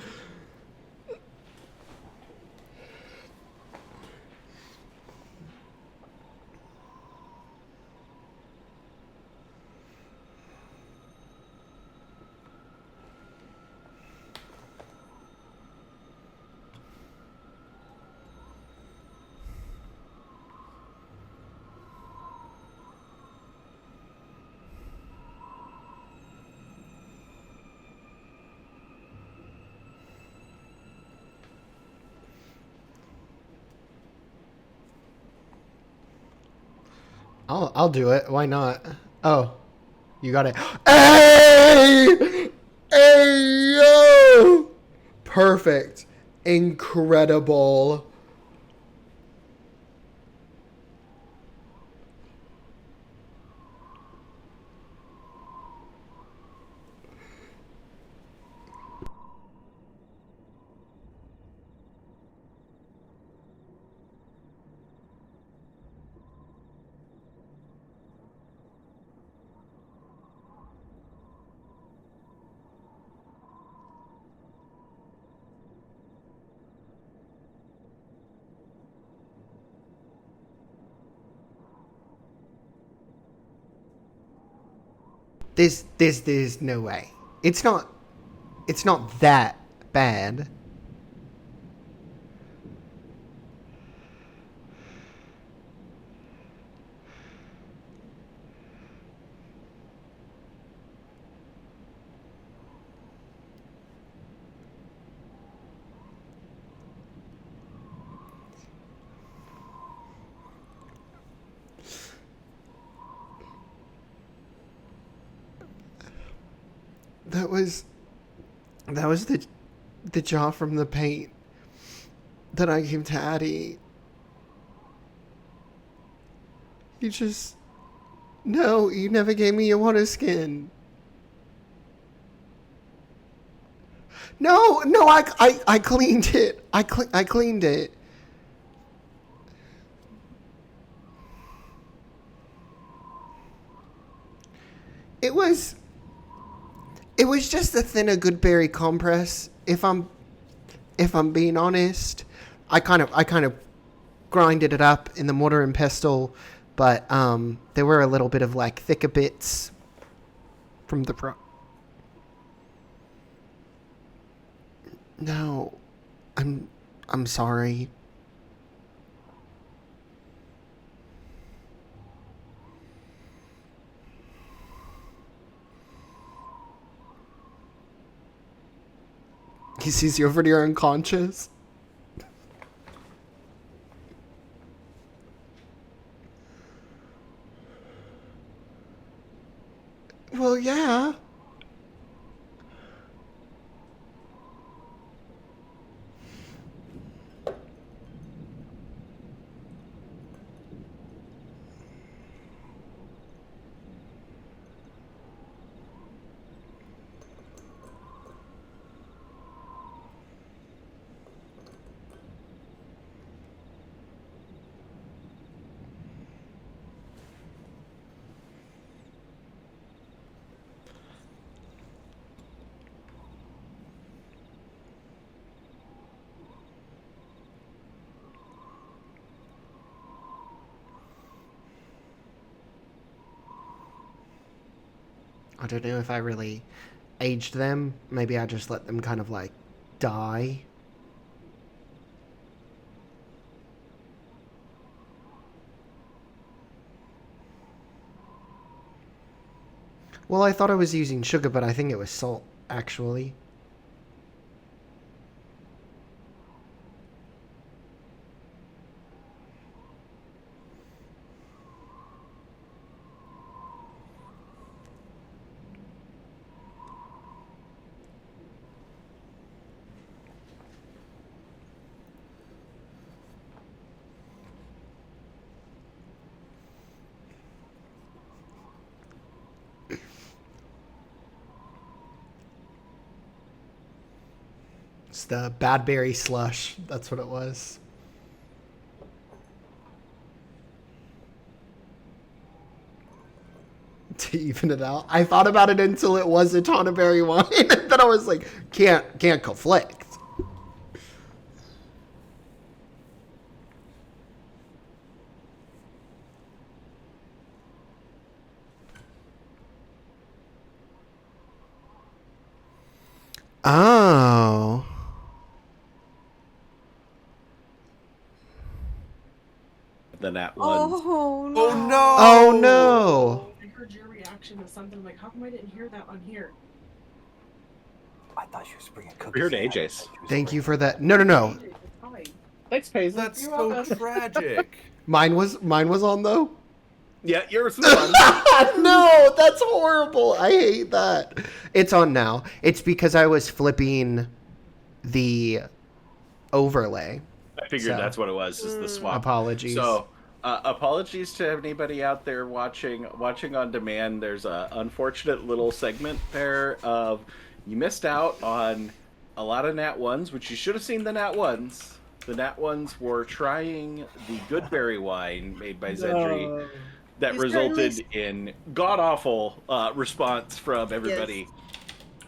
I'll do it. Why not? Oh, you got it. Hey! Hey, yo! Perfect. Incredible. There's no way. It's not that bad. That was the jaw from the paint that I gave to Addie. You just no, you never gave me your water skin. No, I cleaned it. I cleaned it. It was just a thinner Goodberry compress. If I'm being honest, I kind of grinded it up in the mortar and pestle, but there were a little bit of like thicker bits from the front. No, I'm sorry. He sees you over to your unconscious. Well, yeah. I don't know if I really aged them. Maybe I just let them kind of like die. Well, I thought I was using sugar, but I think it was salt, actually. was. The bad berry slush. That's what it was. To even it out. I thought about it until it was a Tanaberry wine, and then I was like, can't conflict. Oh. The nat Oh ones. no! Oh no! Oh no! I heard your reaction to something like, how come I didn't hear that on here? I thought she was bringing cookies. We heard in. AJ's. Thank you for that. No. It's fine. Thanks, Paisley. That's You're so welcome. tragic. Mine was on though. Yeah, yours was on. No, that's horrible. I hate that. It's on now. It's because I was flipping the overlay. I figured So- that's what it was, is the swap. Apologies. So, apologies to anybody out there watching on demand. There's a unfortunate little segment there of you missed out on a lot of nat ones, which you should have seen the nat ones. The nat ones were trying the Goodberry wine made by Xedre that You resulted certainly- in god awful response from everybody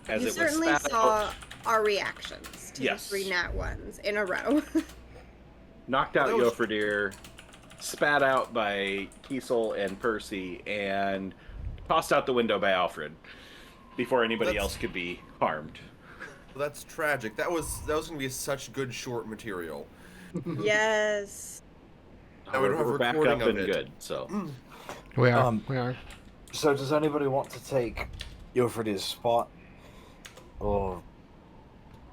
as You it was certainly spat saw out, our reactions to Yes. the 3 nat ones in a row. knocked out That was- Yofredir, spat out by Kiesel and Percy, and tossed out the window by Alfred before anybody That's- else could be harmed. That's tragic. That was gonna be such good short material. Yes. I would have We're back recording up of and it. good, so We are. Um, we are. So does anybody want to take Yofred's spot? Or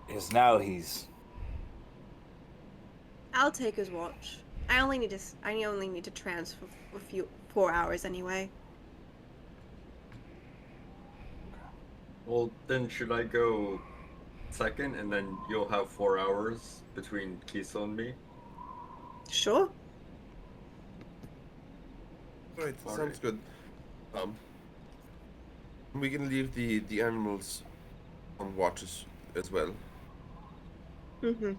because now he's I'll take his watch. I only need to transfer a few 4 hours anyway. Well, then should I go second, and then you'll have 4 hours between Kiesel and me? Sure. Right, Alright. sounds good. We can leave the animals on watches as well. Mhm.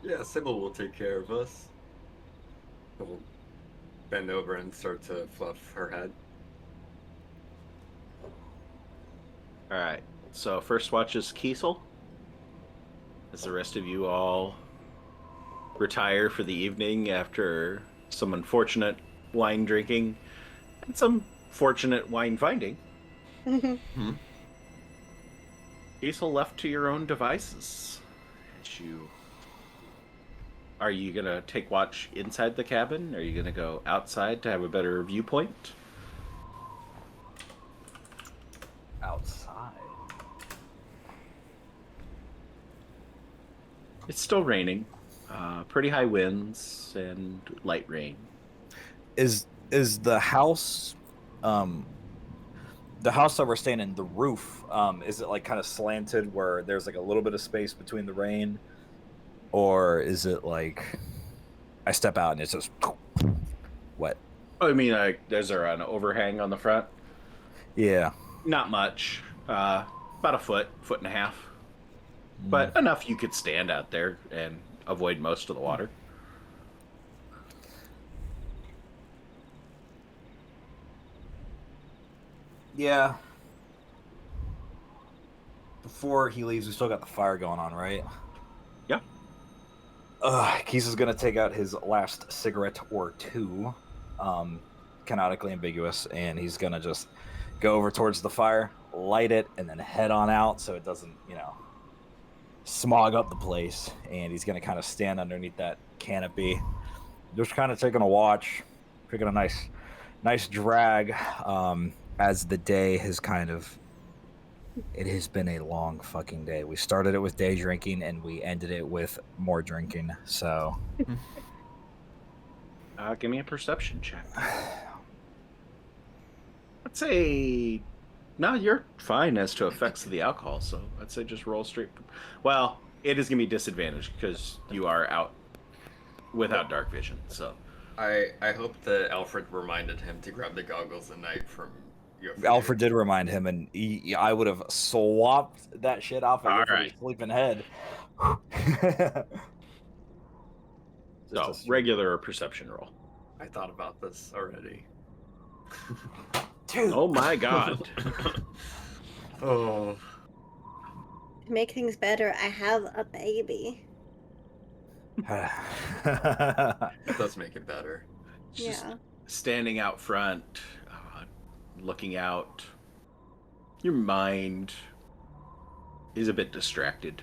Yeah, Cybil will take care of us. He'll bend over and start to fluff her head. alright. So first watch is Kiesel. As the rest of you all retire for the evening after some unfortunate wine drinking and some fortunate wine finding. Kiesel, left to your own devices. Are you gonna take watch inside the cabin? Are you gonna go outside to have a better viewpoint? outside. It's still raining. Pretty high winds and light rain. Is the house that we're staying in, the roof, is it like kind of slanted where there's like a little bit of space between the rain? Or is it like I step out and it's just wet? I mean, is there an overhang on the front? Yeah. Not much. About a foot and a half. But enough you could stand out there and avoid most of the water. Yeah. Before he leaves, we still got the fire going on, right? Yeah. Keys is gonna take out his last cigarette or two, canonically ambiguous, and he's gonna just go over towards the fire, light it, and then head on out so it doesn't, smog up the place. And he's gonna kind of stand underneath that canopy, just kind of taking a watch, taking a nice drag, as the day has it has been a long fucking day. We started it with day drinking and we ended it with more drinking. So Give me a perception check. I'd say... No, you're fine as to effects of the alcohol, so I'd say just roll straight... Well, it is going to be disadvantaged because you are out without dark vision, so... I hope that Alfred reminded him to grab the goggles at night from Alfred did remind him, and I would have swapped that shit off All against his right. sleeping head. So, regular perception roll. I thought about this already. Dude. Oh my god. Oh. To make things better, I have a baby. It does make it better. Just Yeah. standing out front, looking out. Your mind is a bit distracted.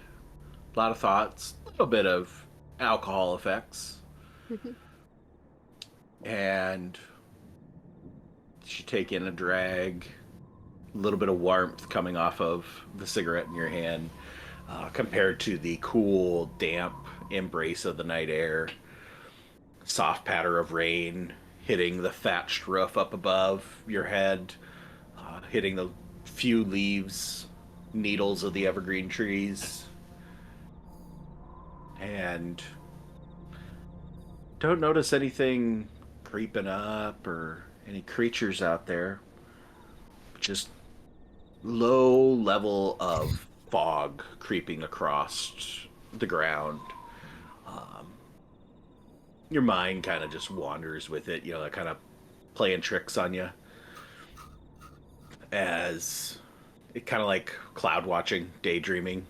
A lot of thoughts, a little bit of alcohol effects. And you take in a drag, a little bit of warmth coming off of the cigarette in your hand, compared to the cool, damp embrace of the night air. Soft patter of rain hitting the thatched roof up above your head, hitting the few leaves, needles of the evergreen trees. And don't notice anything creeping up or any creatures out there. Just low level of fog creeping across the ground. Your mind kind of just wanders with it, kind of playing tricks on you. As it kind of like cloud watching, daydreaming.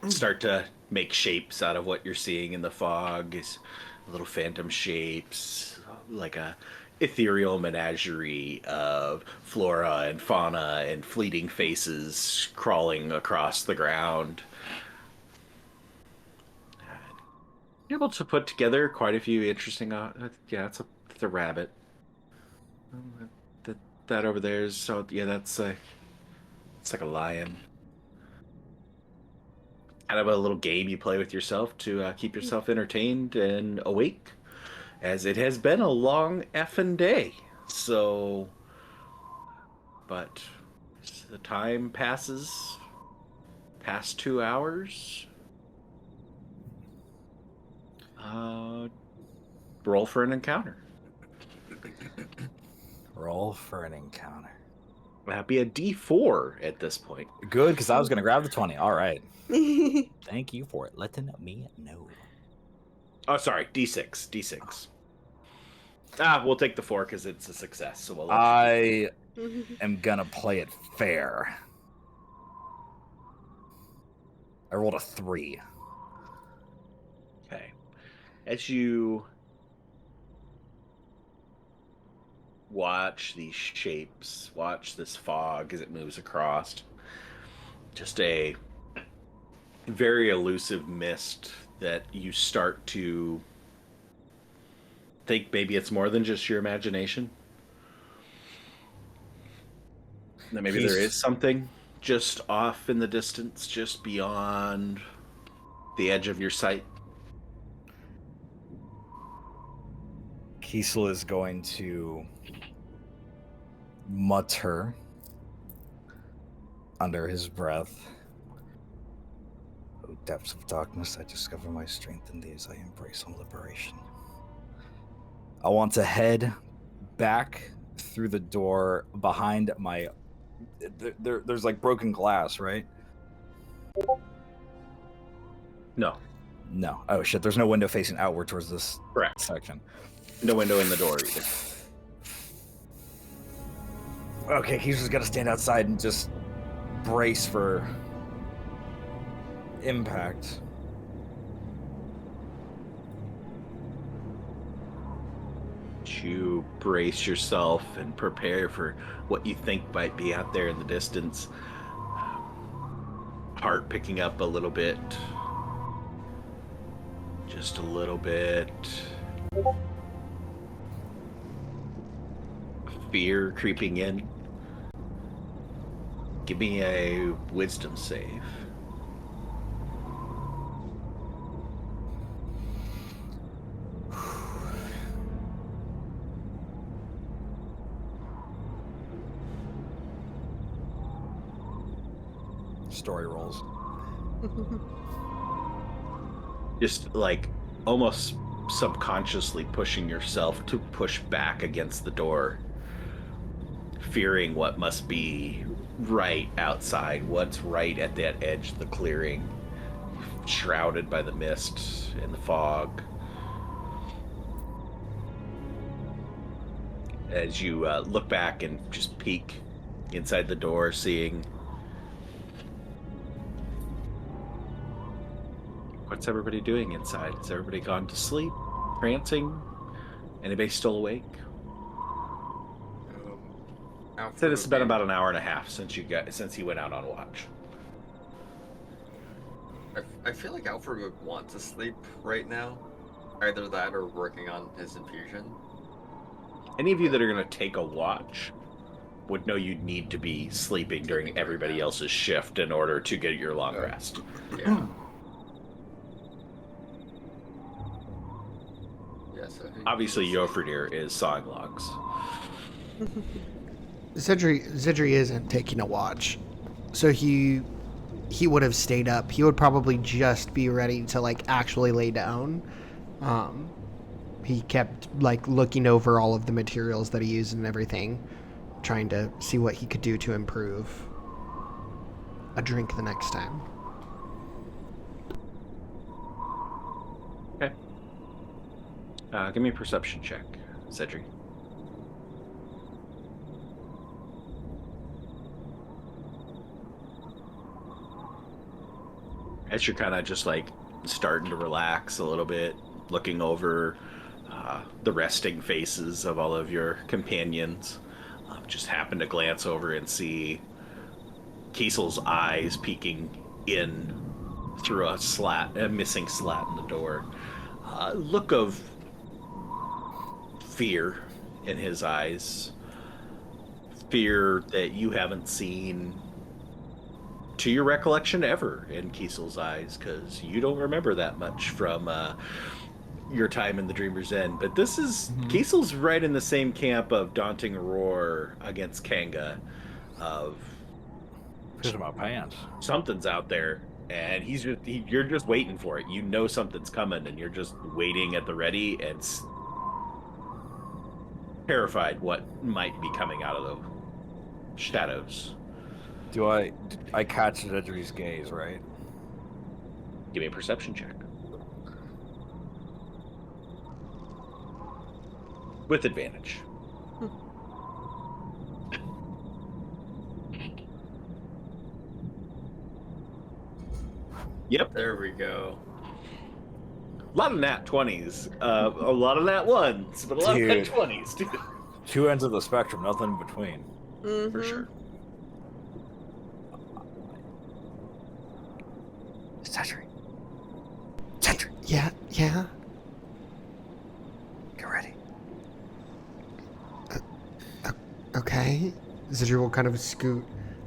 Start to make shapes out of what you're seeing in the fog. Is little phantom shapes, like a ethereal menagerie of flora and fauna and fleeting faces crawling across the ground. You're able to put together quite a few interesting. It's a rabbit. That over there is it's like a lion. Kind of a little game you play with yourself to keep yourself entertained and awake, as it has been a long effing day. So, but the time passes, past 2 hours. Roll for an encounter. Roll for an encounter. That'd be a D4 at this point. Good, because I was going to grab the 20. All right. Thank you for letting me know. Oh, sorry, D6. We'll take the 4 because it's a success. So we'll let I am going to play it fair. I rolled a 3. Okay. As you watch these shapes, watch this fog as it moves across, just a very elusive mist that you start to think maybe it's more than just your imagination. That maybe there is something just off in the distance, just beyond the edge of your sight. Kiesel is going to mutter under his breath. Oh, depths of darkness, I discover my strength in these. I embrace on liberation. I want to head back through the door behind my... There's like broken glass, right? No. No. Oh, shit. There's no window facing outward towards this Correct. section. No window in the door either. Okay, he's just got to stand outside and just brace for impact. You brace yourself and prepare for what you think might be out there in the distance. Heart picking up a little bit. Just a little bit. Fear creeping in. Give me a wisdom save. Story rolls. Just like almost subconsciously pushing yourself to push back against the door. fearing what must be right outside, what's right at that edge of the clearing, shrouded by the mist and the fog. As you look back and just peek inside the door, seeing what's everybody doing inside? Has everybody gone to sleep? Prancing? Anybody still awake? I'd say this has been about an hour and a half since he went out on watch. I feel like Alfred would want to sleep right now. Either that or working on his infusion. Any of you that are going to take a watch would know you need to be sleeping during everybody else's shift in order to get your long rest. Yeah. Yeah, so Obviously, Yofredir is sawing logs. Xedre isn't taking a watch, so he would have stayed up. He would probably just be ready to like actually lay down. He kept like looking over all of the materials that he used and everything, trying to see what he could do to improve a drink the next time. Okay. Give me a perception check, Xedre. As you're kind of just like starting to relax a little bit, looking over the resting faces of all of your companions, just happen to glance over and see Kiesel's eyes peeking in through a missing slat in the door. Look of fear in his eyes. Fear that you haven't seen to your recollection ever in Kiesel's eyes, because you don't remember that much from your time in the Dreamer's End. But this is Kiesel's right in the same camp of daunting roar against Kanga, of Piss my pants. something's out there, and you're just waiting for it. You know something's coming, and you're just waiting at the ready and terrified what might be coming out of the shadows. Do I catch Xedre's gaze, right? Give me a perception check. With advantage. Yep. There we go. A lot of nat 20s. A lot of nat 1s, but a lot of nat Dude. 20s, dude. Two ends of the spectrum, nothing in between. For sure. Xedre. Yeah. Get ready. Okay. Xedre will kind of scoot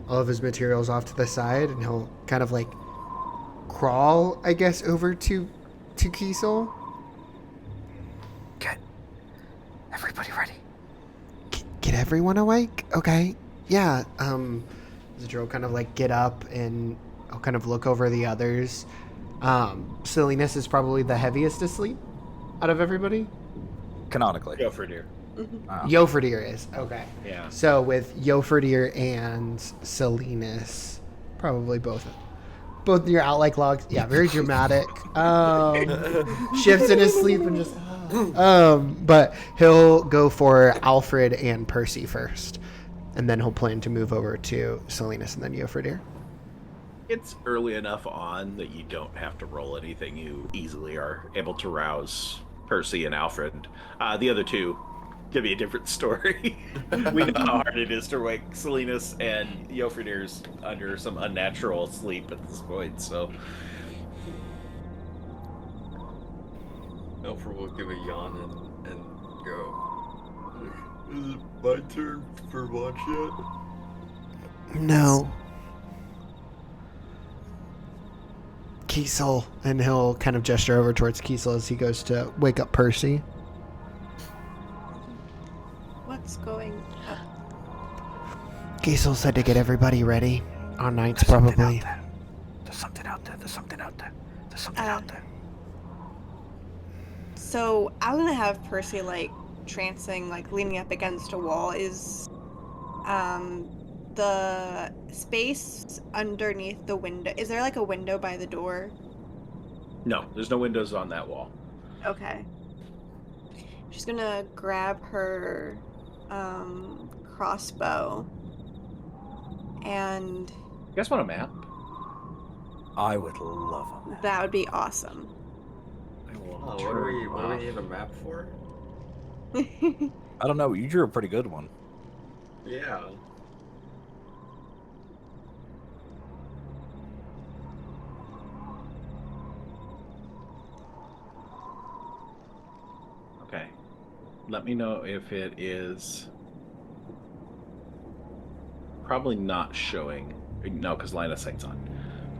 all of his materials off to the side, and he'll kind of like crawl, I guess, over to Kiesel. Get everybody ready. Get everyone awake? Okay. Yeah. Xedre will kind of like get up, and I'll kind of look over the others. Silliness is probably the heaviest asleep out of everybody. Canonically. Go for deer. Yofredir is. Okay. Yeah. So with Yofredir and Silliness, probably both near out like logs. Yeah, very dramatic. Shifts in his sleep and just but he'll go for Alfred and Percy first. And then he'll plan to move over to Silliness and then Yofredir. It's early enough on that you don't have to roll anything. You easily are able to rouse Percy and Alfred. The other two give me a different story. We know how hard it is to wake Salinas, and Yofredir's under some unnatural sleep at this point, so... Alfred will give a yawn and go, is it my turn for watch yet? No. Kiesel, and he'll kind of gesture over towards Kiesel as he goes to wake up Percy. What's going up? Kiesel said to get everybody ready. On nights, probably. There's something out there. So I'm gonna have Percy like trancing, like leaning up against a wall. Is the space underneath the window. Is there like a window by the door? No, there's no windows on that wall. Okay. She's gonna grab her crossbow and You guys want a map? I would love them. that would be awesome. I will Oh, turn what do we off. need a map for? I don't know. You drew a pretty good one. Yeah. Okay. Let me know if it is probably not showing. No, because line of sight's on.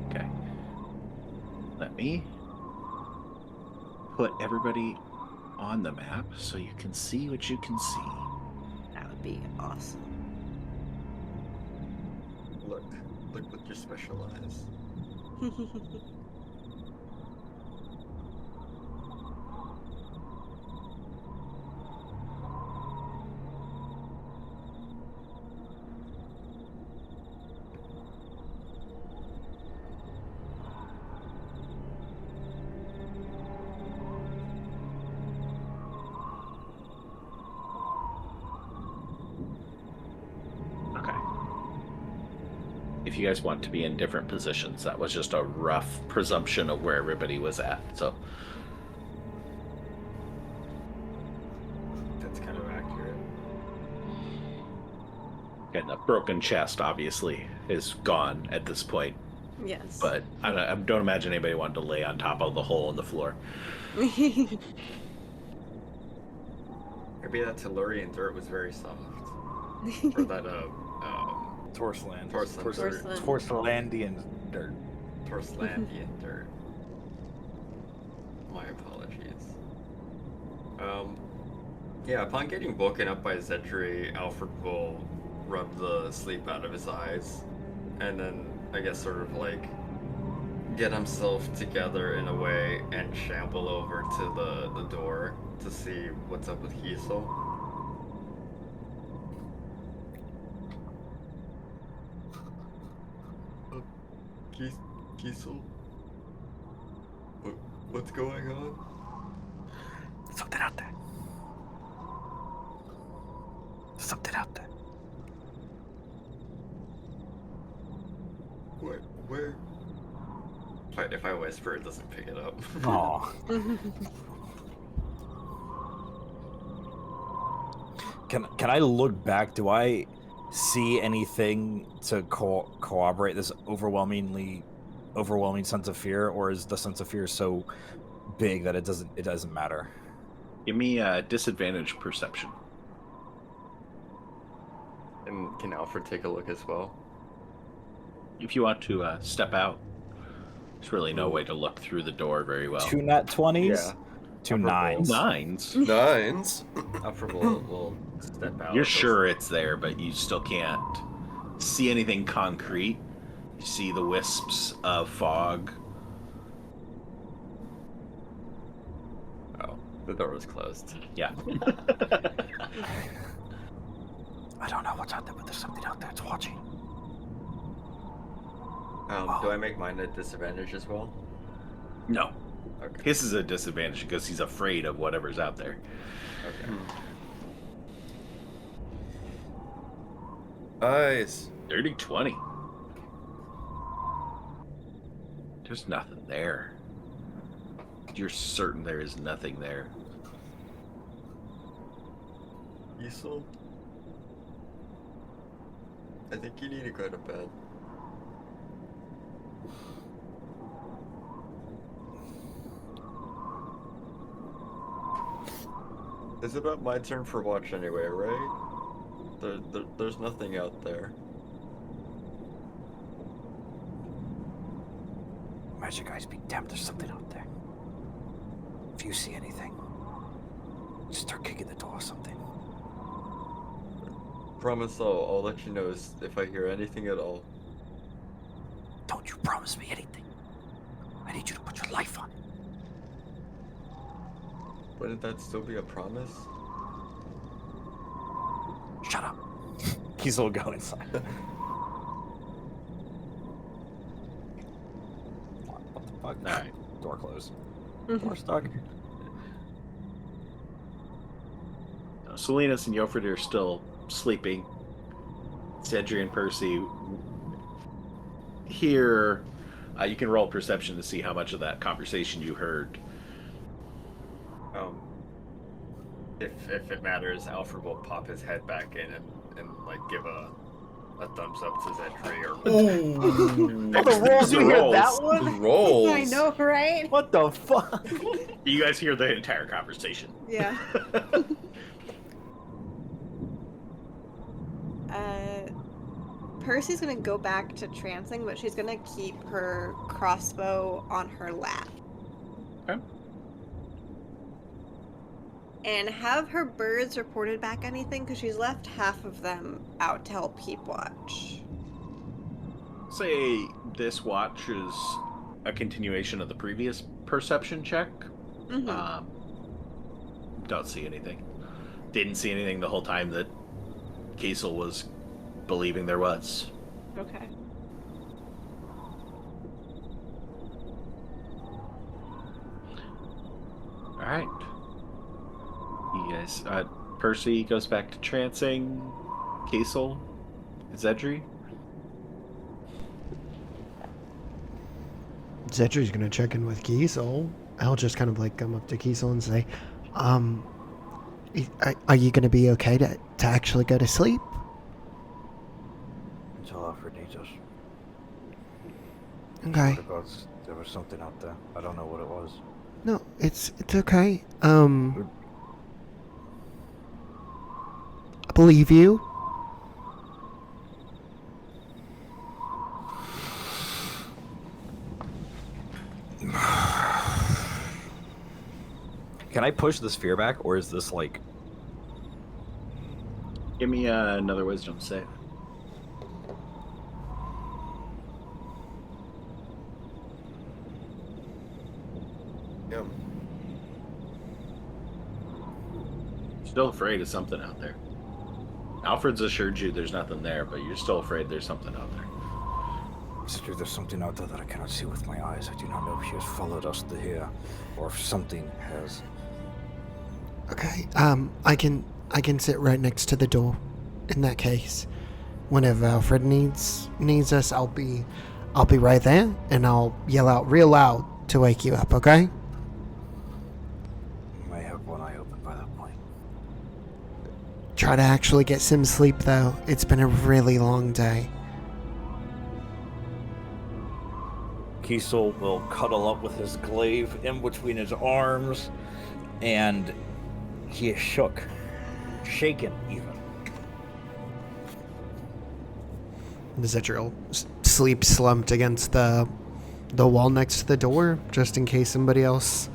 Okay. Let me put everybody on the map so you can see what you can see. That would be awesome. Look with your special eyes. Okay. If you guys want to be in different positions, that was just a rough presumption of where everybody was at. So That's kind of accurate. getting a broken chest obviously is gone at this point. Yes. But I don't imagine anybody wanted to lay on top of the hole in the floor. Maybe that Tellurian dirt was very soft. Or that Torseland. Torseland. Torselandian dirt. Torslandian dirt. My apologies. Yeah, upon getting woken up by Xedre, Alfred will rub the sleep out of his eyes, and then I guess sort of like get himself together in a way and shamble over to the door to see what's up with Kiesel. Kiesel? What's going on? Something out there. Something out there. Where? If I whisper, it doesn't pick it up. Aw. Can I look back? Do I see anything to corroborate this overwhelming sense of fear, or is the sense of fear so big that it doesn't matter? Give me a disadvantage perception. And can Alfred take a look as well? If you want to step out, there's really no way to look through the door very well. 2 nat 20s? Yeah. 2 Upper nines. Nines? Nines. Alfred will step out. You're sure it's there, but you still can't see anything concrete. You see the wisps of fog. Oh, the door was closed. Yeah. I don't know what's out there, but there's something out there. It's watching. Do I make mine a disadvantage as well? No. Okay. His is a disadvantage because he's afraid of whatever's out there. Okay. Nice. Dirty 20. There's nothing there. You're certain there is nothing there. Kiesel? I think you need to go to bed. It's about my turn for watch anyway, right? There's nothing out there. Magic eyes be damned, there's something out there. If you see anything, just start kicking the door or something. Promise I'll let you know if I hear anything at all. Don't you promise me anything. I need you to put your life on it. Wouldn't that still be a promise? Shut up. Kiesel will go inside. What the fuck? Alright. Door closed. Door stuck. Salinas and Yofred are still sleeping. Xedre and Percy here. You can roll perception to see how much of that conversation you heard. If it matters, Alfred will pop his head back in and like give a thumbs up to Xedre or. The rolls, you hear that one? Rolls. I know, right? What the fuck? You guys hear the entire conversation. Yeah. Percy's gonna go back to trancing, but she's gonna keep her crossbow on her lap. Okay. And have her birds reported back anything, because she's left half of them out to help keep watch. Say this watch is a continuation of the previous perception check. Mm-hmm. Don't see anything. Didn't see anything the whole time that Kiesel was believing there was. Okay. All right. You guys, Percy goes back to trancing. Kiesel, Xedre. Xedre's gonna check in with Kiesel. I'll just kind of like come up to Kiesel and say, are you gonna be okay to actually go to sleep? Until Alfred needs us. Okay. There was something out there. I don't know what it was. No, it's okay. I believe you. Can I push this fear back, or is this like... Give me another wisdom save. Yeah. Still afraid of something out there. Alfred's assured you there's nothing there, but you're still afraid there's something out there. Sister, there's something out there that I cannot see with my eyes. I do not know if she has followed us to here, or if something has... Okay. I can sit right next to the door. In that case, whenever Alfred needs us, I'll be right there, and I'll yell out real loud to wake you up. Okay? May have one eye open by that point. Try to actually get some sleep, though. It's been a really long day. Kiesel will cuddle up with his glaive in between his arms, and he is shook. Shaken, even. Xedre will sleep slumped against the wall next to the door, just in case somebody else...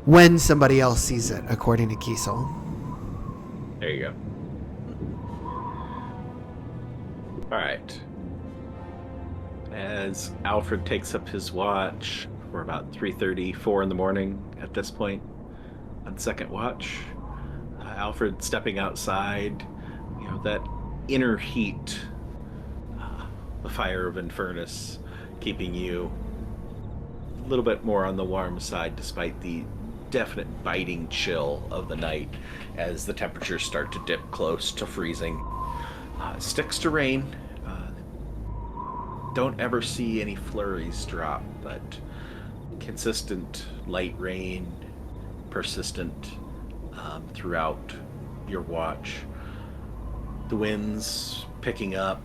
When somebody else sees it, according to Kiesel. There you go. Alright. As Alfred takes up his watch, we're about 3:30, 4 in the morning at this point, on second watch. Alfred stepping outside, that inner heat, the fire of Infernus, keeping you a little bit more on the warm side despite the definite biting chill of the night as the temperatures start to dip close to freezing. Sticks to rain. Don't ever see any flurries drop, but consistent light rain, persistent throughout your watch. The winds picking up,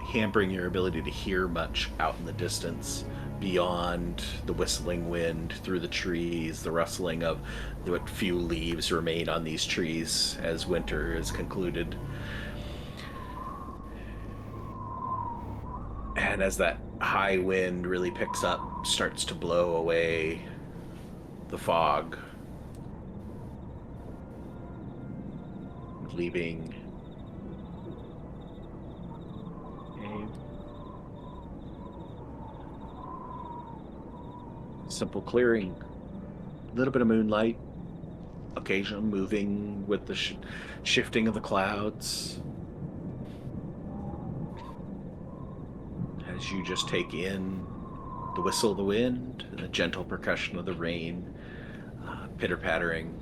hampering your ability to hear much out in the distance beyond the whistling wind through the trees, the rustling of what few leaves remain on these trees as winter is concluded. And as that high wind really picks up, starts to blow away the fog, leaving a simple clearing, a little bit of moonlight, a occasionally moving with the shifting of the clouds. As you just take in the whistle of the wind, the gentle percussion of the rain, pitter-pattering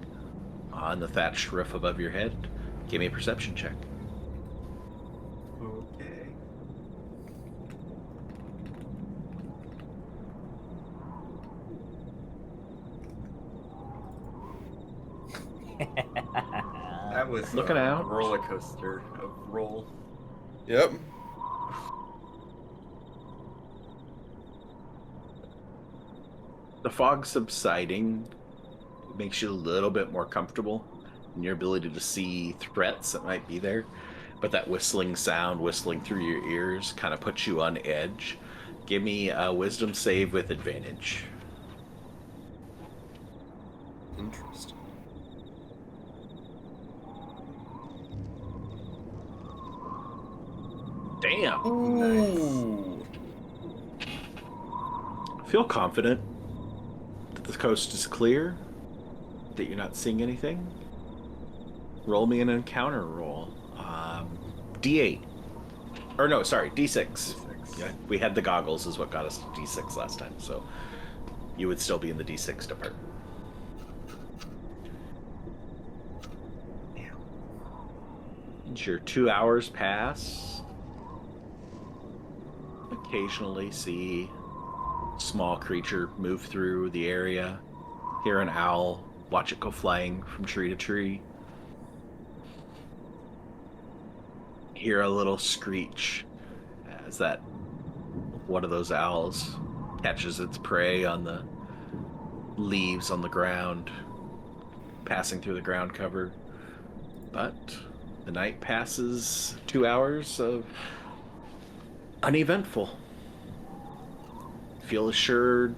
on the thatched roof above your head. Give me a perception check. Okay. That was Looking a out. roller coaster of roll. Yep. The fog subsiding makes you a little bit more comfortable in your ability to see threats that might be there. But that whistling sound, whistling through your ears, kind of puts you on edge. Give me a wisdom save with advantage. Interesting. Damn. Ooh. Feel confident that the coast is clear, that you're not seeing anything. Roll me an encounter roll. D8. Or no, sorry, D6. Yeah, we had the goggles is what got us to D6 last time, so you would still be in the D6 department. As your 2 hours pass, occasionally see small creature move through the area, hear an owl, watch it go flying from tree to tree, hear a little screech as that one of those owls catches its prey on the leaves on the ground, passing through the ground cover. But the night passes, 2 hours of uneventful. Feel assured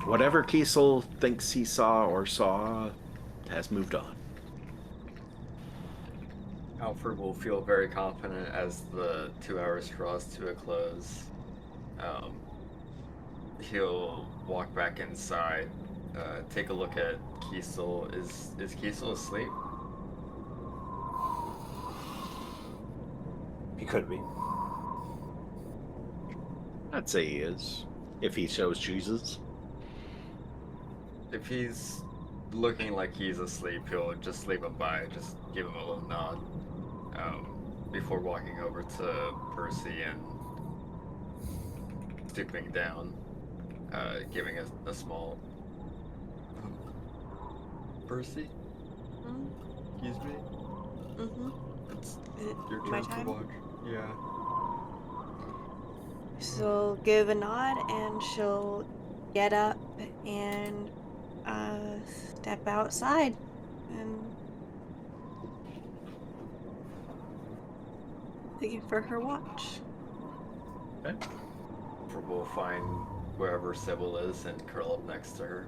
whatever Kiesel thinks he saw has moved on. Alfred will feel very confident as the 2 hours draws to a close. He'll walk back inside, take a look at Kiesel. Is Kiesel asleep? He could be. I'd say he is, if he shows Jesus. If he's looking like he's asleep, he'll just leave him by, just give him a little nod before walking over to Percy and stooping down, giving a small... Percy? Excuse me? Mm-hmm. It's Is it your my turn time? to watch. Yeah. She'll give a nod and she'll get up and step outside and looking for her watch. Okay. We'll find wherever Cybil is and curl up next to her.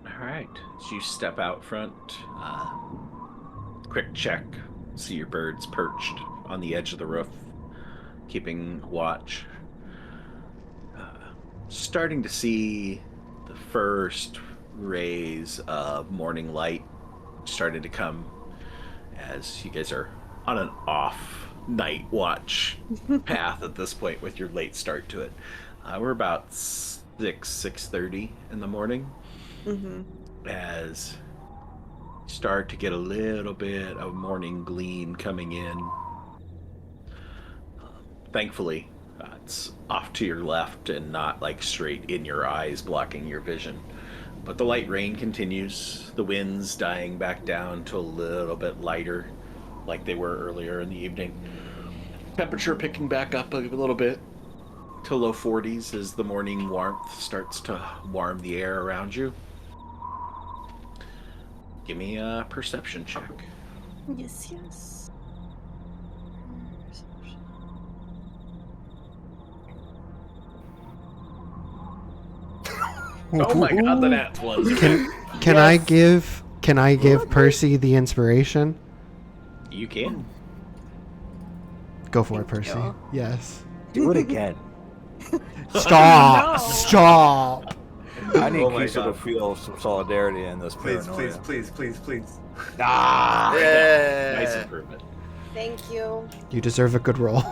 Alright, as you step out front, quick check, see your birds perched on the edge of the roof, keeping watch. Starting to see the first rays of morning light starting to come as you guys are on an off night watch path at this point with your late start to it. We're about 6:30 in the morning. Mm-hmm. As you start to get a little bit of morning gleam coming in. Thankfully, it's off to your left and not like straight in your eyes, blocking your vision. But the light rain continues, the winds dying back down to a little bit lighter, like they were earlier in the evening. Temperature picking back up a little bit to low 40s as the morning warmth starts to warm the air around you. Give me a perception check. Yes, yes. Oh my god, the nat ones. Can I give Percy the inspiration? You can. Go for it, Thank Percy. you. Yes. Do it again. Stop! No. Stop! I need Oh my Keisha to God. feel some solidarity in this Please, paranoia. please. Ah! There you go. Nice Yeah. improvement. Thank you. You deserve a good roll.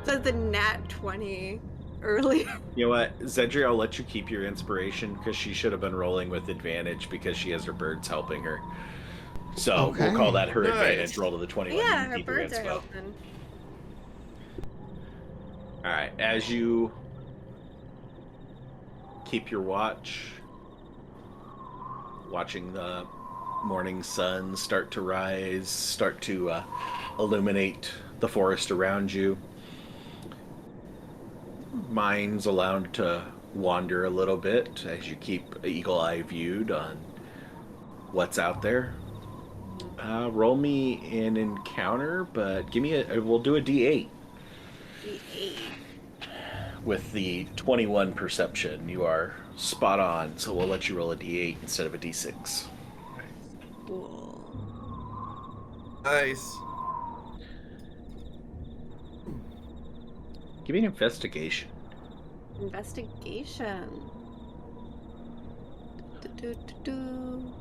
Says the nat 20 earlier. You know what, Xedre, I'll let you keep your inspiration because she should have been rolling with advantage because she has her birds helping her. So we'll call that her Nice. advantage roll to the 21. You Yeah, can her keep your birds are inspo. helping. All right, as you keep your watch, watching the morning sun start to rise, start to illuminate the forest around you, mind's allowed to wander a little bit as you keep eagle eye viewed on what's out there. Roll me an encounter, but give me we'll do a D8. D8. With the 21 perception, you are spot on, so we'll let you roll a D8 instead of a D6. Cool. Nice. Give me an investigation. Investigation. Do-do-do-do.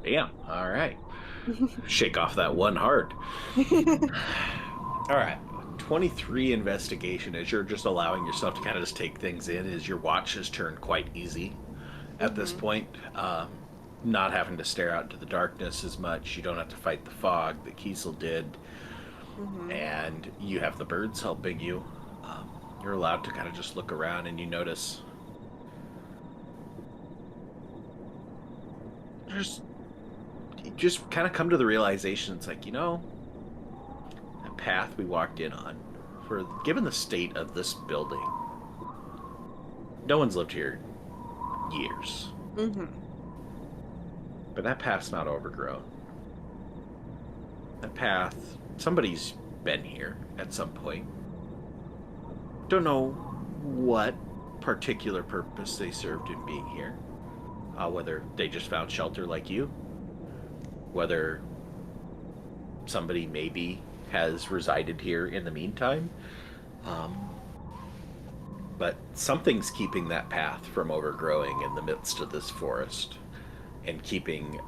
Damn, all right. Shake off that one hard. All right. 23 investigation as you're just allowing yourself to kind of just take things in as your watch has turned quite easy at this point. Not having to stare out into the darkness as much. You don't have to fight the fog that Kiesel did. And you have the birds helping you. You're allowed to kind of just look around and you notice you just kind of come to the realization it's like, that path we walked in on, given the state of this building, no one's lived here years. But that path's not overgrown. That path, somebody's been here at some point. Don't know what particular purpose they served in being here. Whether they just found shelter like you, whether somebody maybe has resided here in the meantime. But something's keeping that path from overgrowing in the midst of this forest and keeping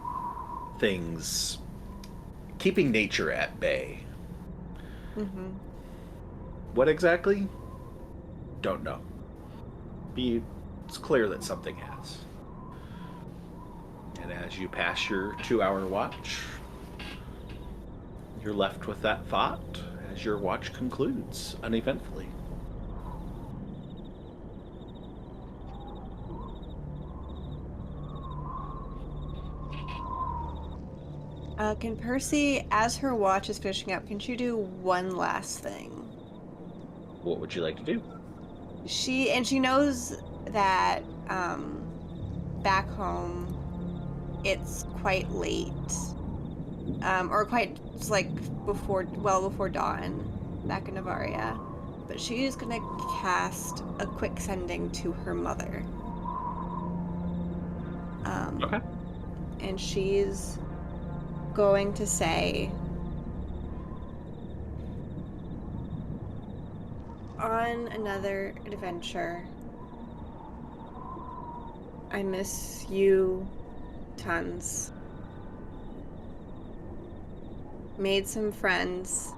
nature at bay. What exactly? Don't know. It's clear that something has. And as you pass your 2-hour watch, you're left with that thought as your watch concludes uneventfully. Can Percy, as her watch is finishing up, can she do one last thing? What would you like to do? She knows that back home it's quite late, or quite like before dawn back in Navaria, but she's gonna cast a quick sending to her mother. Okay. And she's going to say, on another adventure, I miss you tons. Made some friends.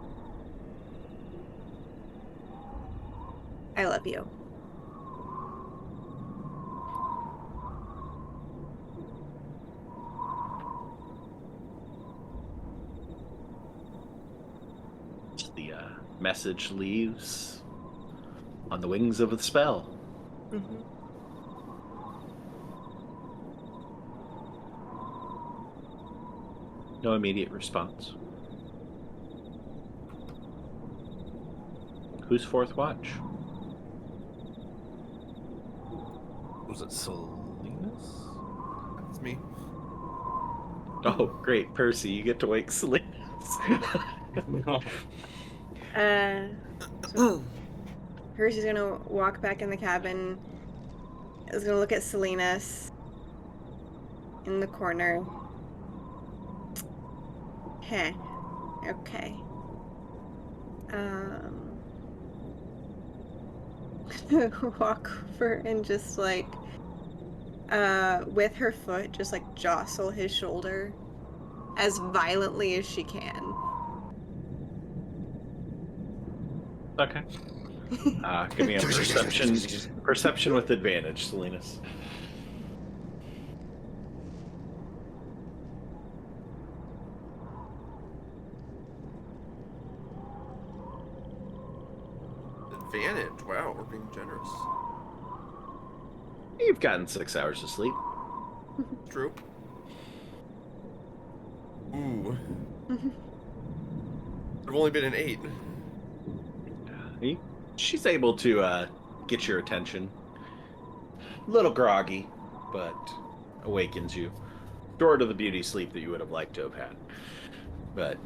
I love you. The message leaves on the wings of the spell. No immediate response. Who's fourth watch? Was it Salinas? That's me. Oh, great, Percy, you get to wake Salinas. So Percy's gonna walk back in the cabin. Is gonna look at Salinas in the corner Heh. Okay. Walk over and just like, with her foot, just like jostle his shoulder as violently as she can. Okay. Give me a perception with advantage, Salinas. Advantage. Wow, we're being generous. You've gotten 6 hours of sleep. True. Ooh. I've only been an 8. She's able to get your attention. A little groggy, but awakens you. Short of the beauty sleep that you would have liked to have had. But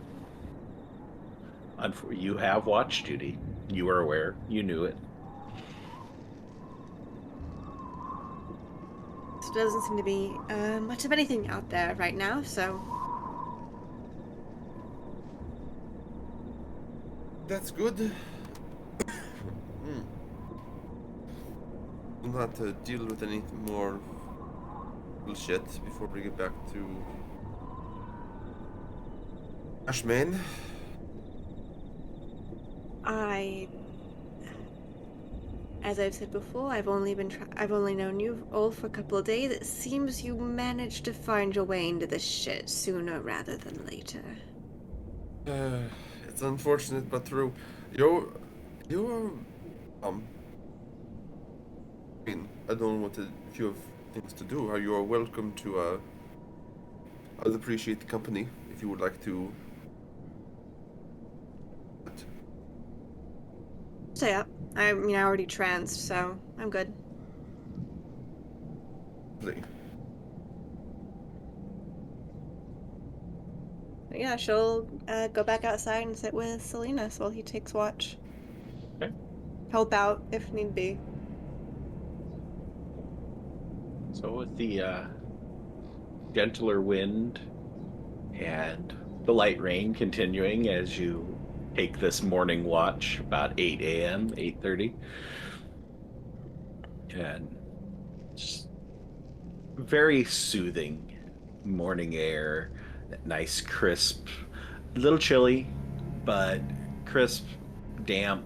you have watch duty. You were aware. You knew it. So there doesn't seem to be much of anything out there right now, so... That's good. We'll have to deal with any more bullshit before we get back to Ashmane. As I've said before, I've only known you all for a couple of days. It seems you managed to find your way into this shit sooner rather than later. It's unfortunate but true. You're I mean, I don't know if you have things to do. You are welcome to I'd appreciate the company if you would like to. So yeah, I mean, I already transed, so I'm good. But yeah, she'll go back outside and sit with Salinas while he takes watch. Okay. Help out if need be. So with the gentler wind and the light rain continuing as you take this morning watch about 8 a.m., 8:30. And just very soothing morning air, that nice crisp, a little chilly, but crisp, damp.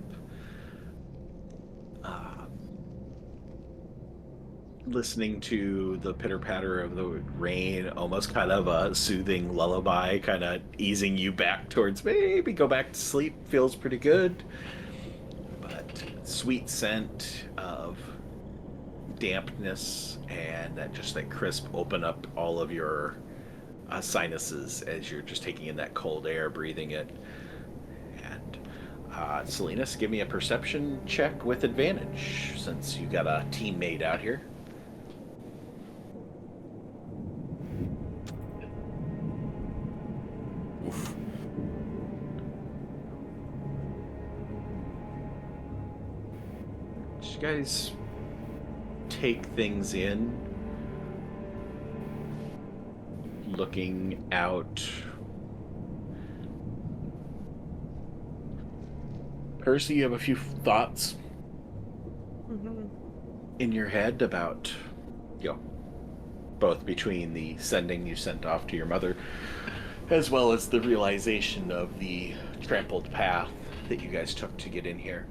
Listening to the pitter-patter of the rain, almost kind of a soothing lullaby, kind of easing you back towards maybe go back to sleep. Feels pretty good. But sweet scent of dampness and that crisp open up all of your sinuses as you're just taking in that cold air, breathing it. And Salinas, give me a perception check with advantage since you got a teammate out here. You guys take things in, looking out. Percy, you have a few thoughts in your head about, both between the sending you sent off to your mother, as well as the realization of the trampled path that you guys took to get in here.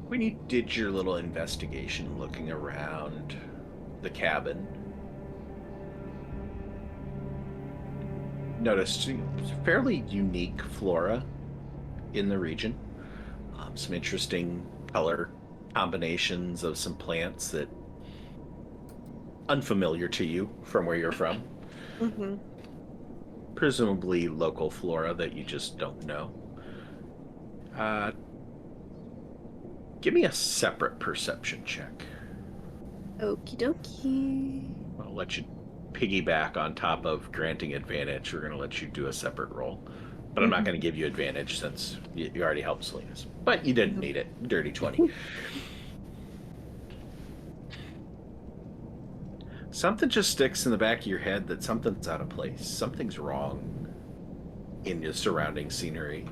When you did your little investigation looking around the cabin, noticed fairly unique flora in the region. Some interesting color combinations of some plants that unfamiliar to you from where you're from. Presumably local flora that you just don't know. Give me a separate perception check. Okie dokie. I'll let you piggyback on top of granting advantage. We're going to let you do a separate roll. But I'm not going to give you advantage since you already helped Salinas. But you didn't need it. Dirty 20. Something just sticks in the back of your head that something's out of place. Something's wrong in your surrounding scenery.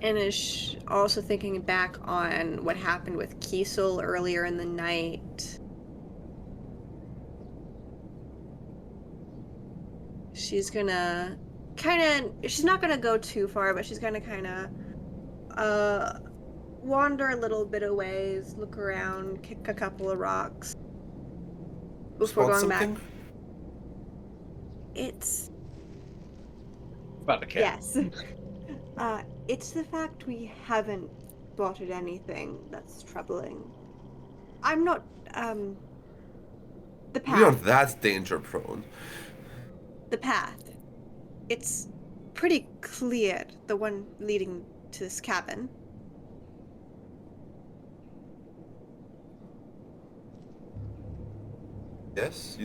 And is also thinking back on what happened with Kiesel earlier in the night. She's gonna she's not gonna go too far, but she's gonna wander a little bit of ways, look around, kick a couple of rocks before Spot going something? back. It's About the cat. yes. It's the fact we haven't spotted anything that's troubling. I'm not the We aren't path. that danger prone. The path. It's pretty clear, the one leading to this cabin. Yes?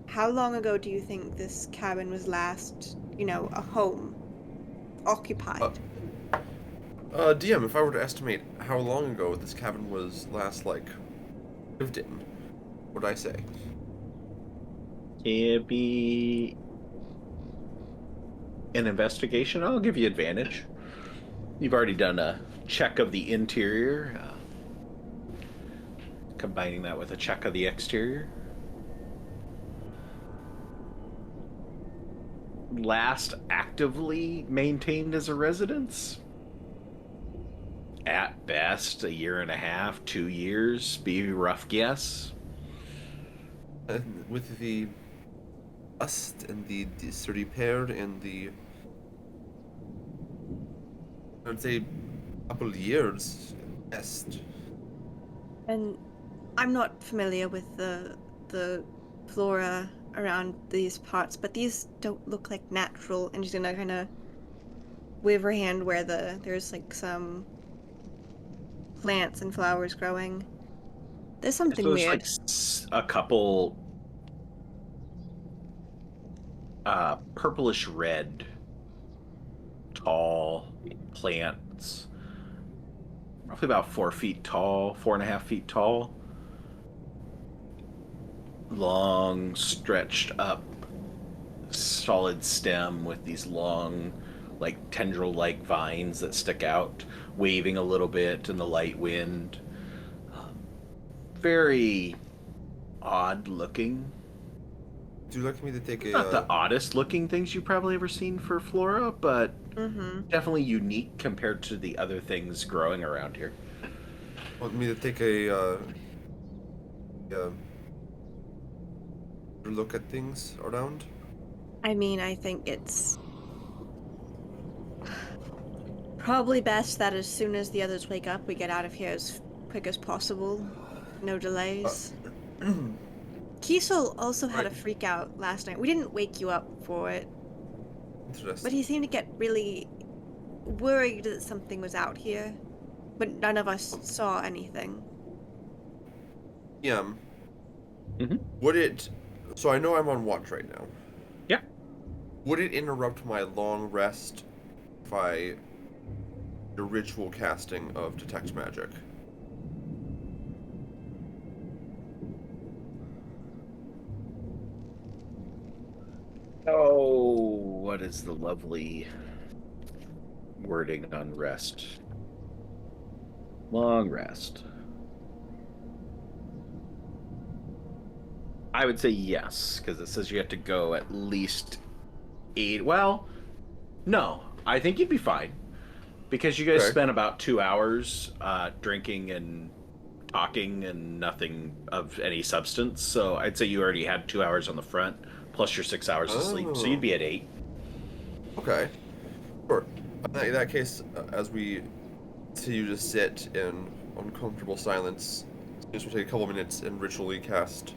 How long ago do you think this cabin was last, a home? Occupied? DM, if I were to estimate how long ago this cabin was last, lived in, what would I say? It'd be an investigation. I'll give you advantage. You've already done a check of the interior, combining that with a check of the exterior. Last actively maintained as a residence? At best, 1.5 years, 2 years, be a rough guess. With the dust and the disrepair and the... I'd say couple of years, best. And I'm not familiar with the flora around these parts, but these don't look like natural. And she's gonna kind of wave her hand where there's some plants and flowers growing. There's something So there's weird. a couple purplish red tall plants, roughly about 4 feet tall, 4.5 feet tall, long stretched up solid stem with these long tendril like vines that stick out, waving a little bit in the light wind. Very odd looking. Would you like me to take a... Not the oddest looking things you've probably ever seen for flora, but definitely unique compared to the other things growing around here. Want me to take a look at things around? I mean, I think it's probably best that as soon as the others wake up, we get out of here as quick as possible. No delays. Kiesel also had a freak out last night. We didn't wake you up for it, Interesting. but he seemed to get really worried that something was out here. But none of us saw anything. Yeah. Mm-hmm. Would it... So I know I'm on watch right now. Yeah. Would it interrupt my long rest if I... the ritual casting of Detect Magic? Oh, what is the lovely wording on rest? Long rest. I would say yes, because it says you have to go at least 8. Well, no, I think you'd be fine. Because you guys spent about 2 hours drinking and talking and nothing of any substance. So I'd say you already had 2 hours on the front, plus your 6 hours of sleep. So you'd be at 8. Okay. Sure. In that case, as we continue to sit in uncomfortable silence, this will take a couple minutes and ritually cast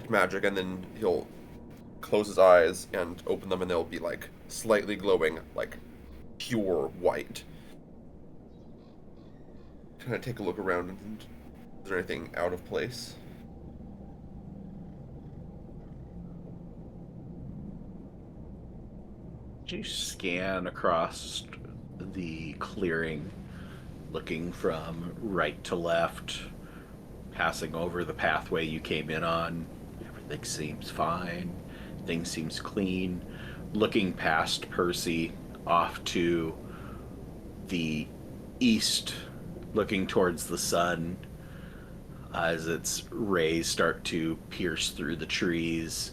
magic, and then he'll close his eyes and open them, and they'll be slightly glowing, pure white. Kind of take a look around, and is there anything out of place? You scan across the clearing, looking from right to left, passing over the pathway you came in on. Everything seems fine. Things seems clean. Looking past Percy off to the east, looking towards the sun as its rays start to pierce through the trees,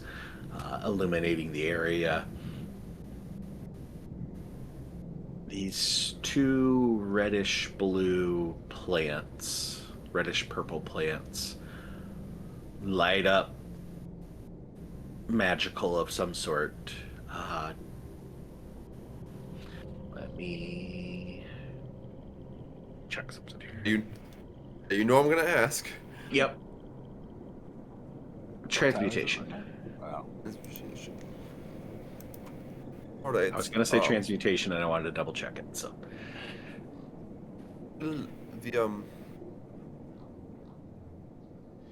illuminating the area. These two reddish-blue plants, reddish-purple plants, light up, magical of some sort. Let me check something here. You know I'm gonna ask. Yep. Transmutation. Wow. All right. I was gonna say transmutation, and I wanted to double check it. So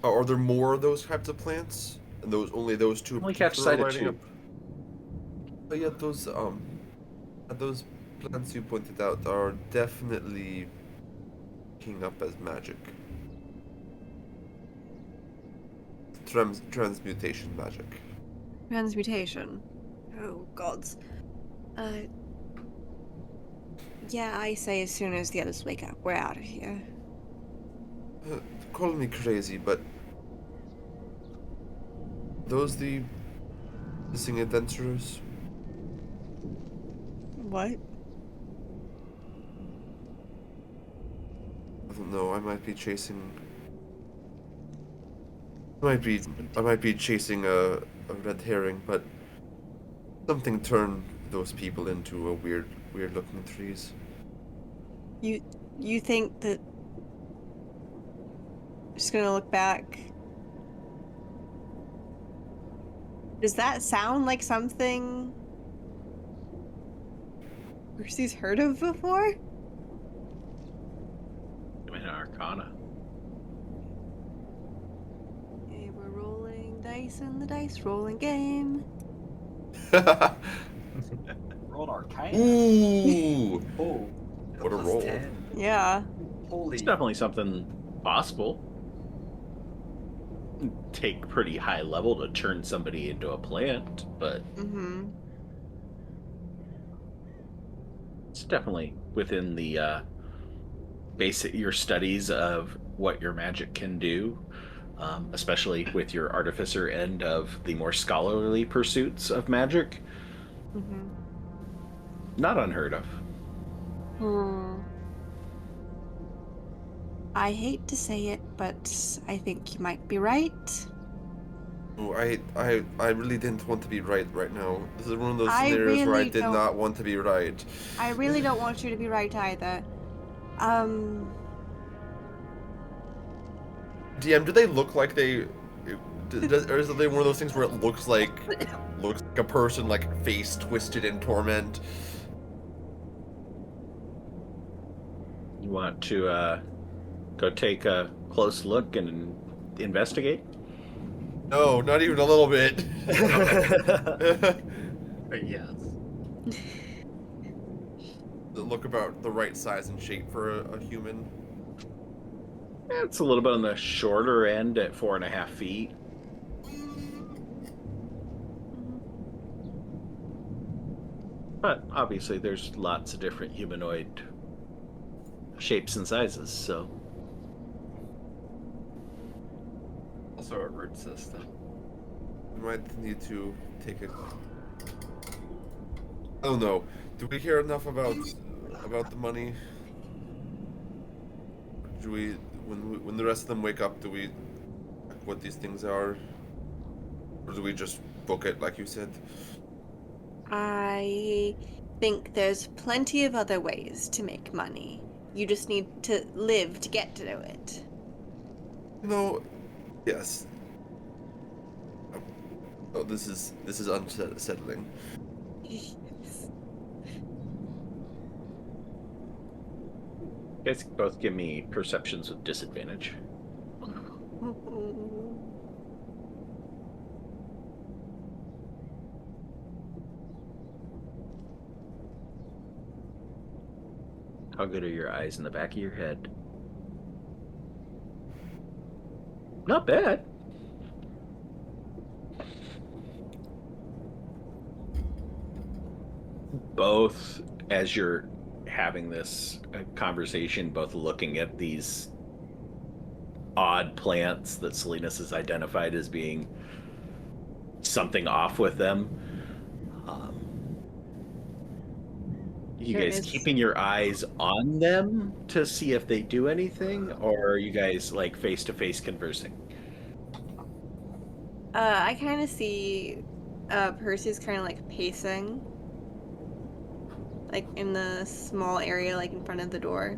are there more of those types of plants? And only those two? only catch sight of two. But yeah, those plants you pointed out are definitely picking up as magic. Transmutation magic. Transmutation. Oh, gods. Yeah, I say as soon as the others wake up, we're out of here. Call me crazy, but those the missing adventurers? What? I don't know. I might be chasing a red herring, but something turned those people into a weird looking trees. You think that... Just gonna look back. Does that sound like something Percy's heard of before? I'm in Arcana. Okay, we're rolling dice in the dice rolling game. Rolled Arcana. Ooh! Oh, What a plus roll. 10. Yeah. Holy. It's definitely something possible. Take pretty high level to turn somebody into a plant, but Mm-hmm. it's definitely within the basic your studies of what your magic can do, especially with your artificer end of the more scholarly pursuits of magic. Mm-hmm. Not unheard of. I hate to say it, but I think you might be right. Oh, I really didn't want to be right now. This is one of those I scenarios where I really did don't- not want to be right. I really don't want you to be right either. DM, do they look like they? Or is it one of those things where it looks like a person like face twisted in torment? You want to go take a close look and investigate? No, not even a little bit. Yes. Look about the right size and shape for a human. It's a little bit on the shorter end at 4.5 feet. But obviously there's lots of different humanoid shapes and sizes, so Also a root system. We might need to take a. I don't know. Do we hear enough about the money? Do we, when the rest of them wake up, do we what these things are, or do we just book it like you said? I think there's plenty of other ways to make money. You just need to live to get to do it. No. Yes. Oh, this is unsettling. you guys can both give me perceptions with disadvantage. How good are your eyes in the back of your head? Not bad. Both, as you're having this conversation, both looking at these odd plants that Salinas has identified as being something off with them. You There guys is- keeping your eyes on them to see if they do anything, or are you guys like face to face conversing? I kind of see Percy's kind of like pacing, like in the small area, like in front of the door.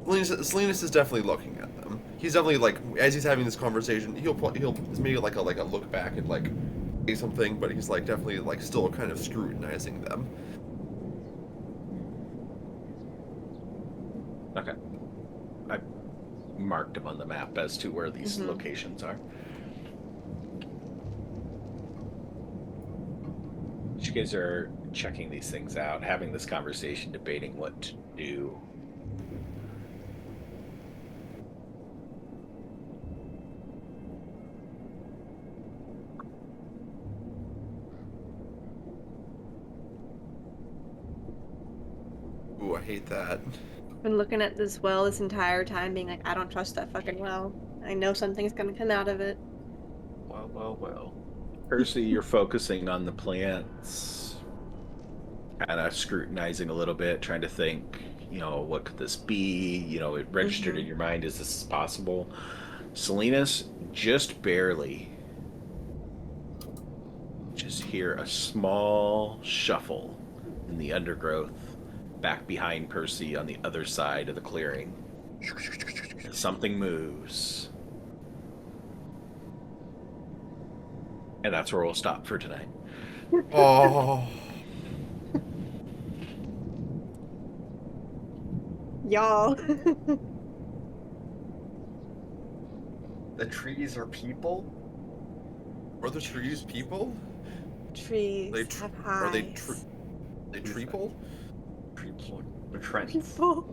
Salinas is definitely looking at them. He's definitely like, as he's having this conversation, he'll maybe like a look back and like say something, but he's like definitely like still kind of scrutinizing them. Okay. I marked them on the map as to where these locations are. You guys are checking these things out, having this conversation, debating what to do. Ooh, I hate that. Been looking at this well this entire time, being like, I don't trust that fucking well. I know something's gonna come out of it. Well, well, well. Percy, you're focusing on the plants, kind of scrutinizing a little bit, trying to think, what could this be? It registered in your mind, is this possible? Salinas, just barely. Just hear a small shuffle in the undergrowth back behind Percy on the other side of the clearing. Something moves. And that's where we'll stop for tonight. Oh. Y'all. The trees are people? Are the trees people? Trees They have are they eyes. they treeple? People. The trends. People.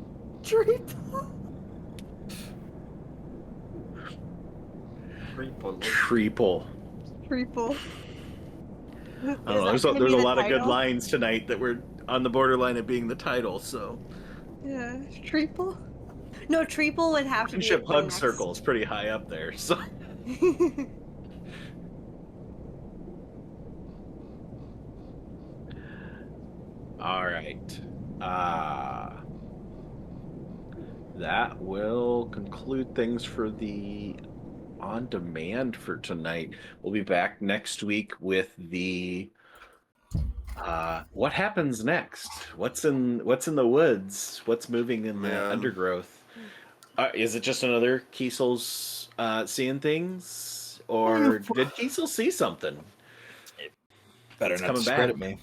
Treeple. People. Treeple. Treeple. I don't know. There's a lot of good lines tonight that were on the borderline of being the title, so. Yeah, Treeple. No, Treeple would have to be. Friendship the Hug next- Circle is pretty high up there, so. All right. That will conclude things for the on demand for tonight. We'll be back next week with the what happens next? What's in the woods? What's moving in the undergrowth? Is it just another Kiesel's seeing things, or did Kiesel see something? Better It's not coming discredit back. me.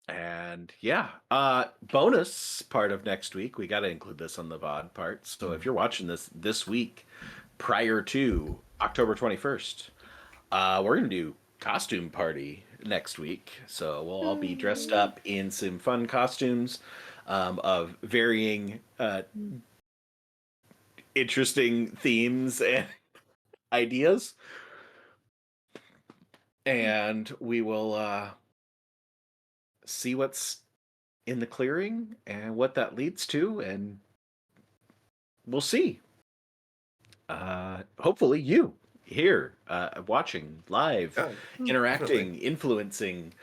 And yeah, bonus part of next week, we got to include this on the VOD part. So if you're watching this week prior to October 21st, we're going to do costume party next week. So we'll all be dressed up in some fun costumes of varying interesting themes and ideas. And we will see what's in the clearing and what that leads to, and we'll see. Hopefully you here watching live, interacting, influencing,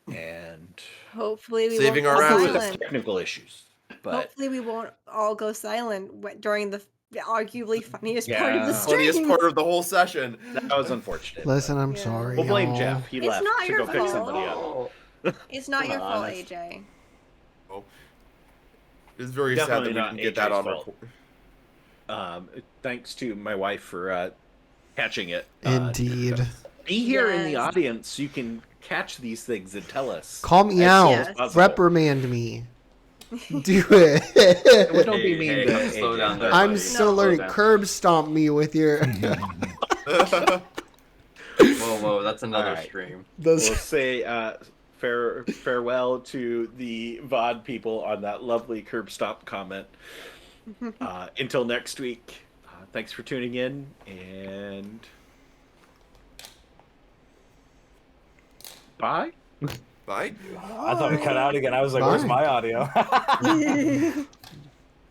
and hopefully we saving won't our go asses. silent. technical issues. But Hopefully we won't all go silent during the arguably funniest part of the Yeah. stream. Funniest part of the whole session. that was unfortunate. Listen, I'm Yeah. sorry. We'll blame y'all. Jeff. He It's left not to your go pick fault. somebody up. It's not your fault, Honest. AJ. Oh. It's very Definitely sad that not we didn't get that AJ's on fault. record. Thanks to my wife for catching it. Indeed. Be here in the Yes. audience so you can catch these things and tell us. Call me as out. soon as possible. Reprimand me. Do it. Well, don't be Hey, mean hey, to slow AJ. down there, I'm buddy. still Slow learning. down. Curb stomp me with your. Whoa, that's another Alright. stream. We'll say farewell to the VOD people on that lovely curb stop comment. Until next week, thanks for tuning in, and bye. Bye. I thought we cut out again. I was like, where's Bye. my audio?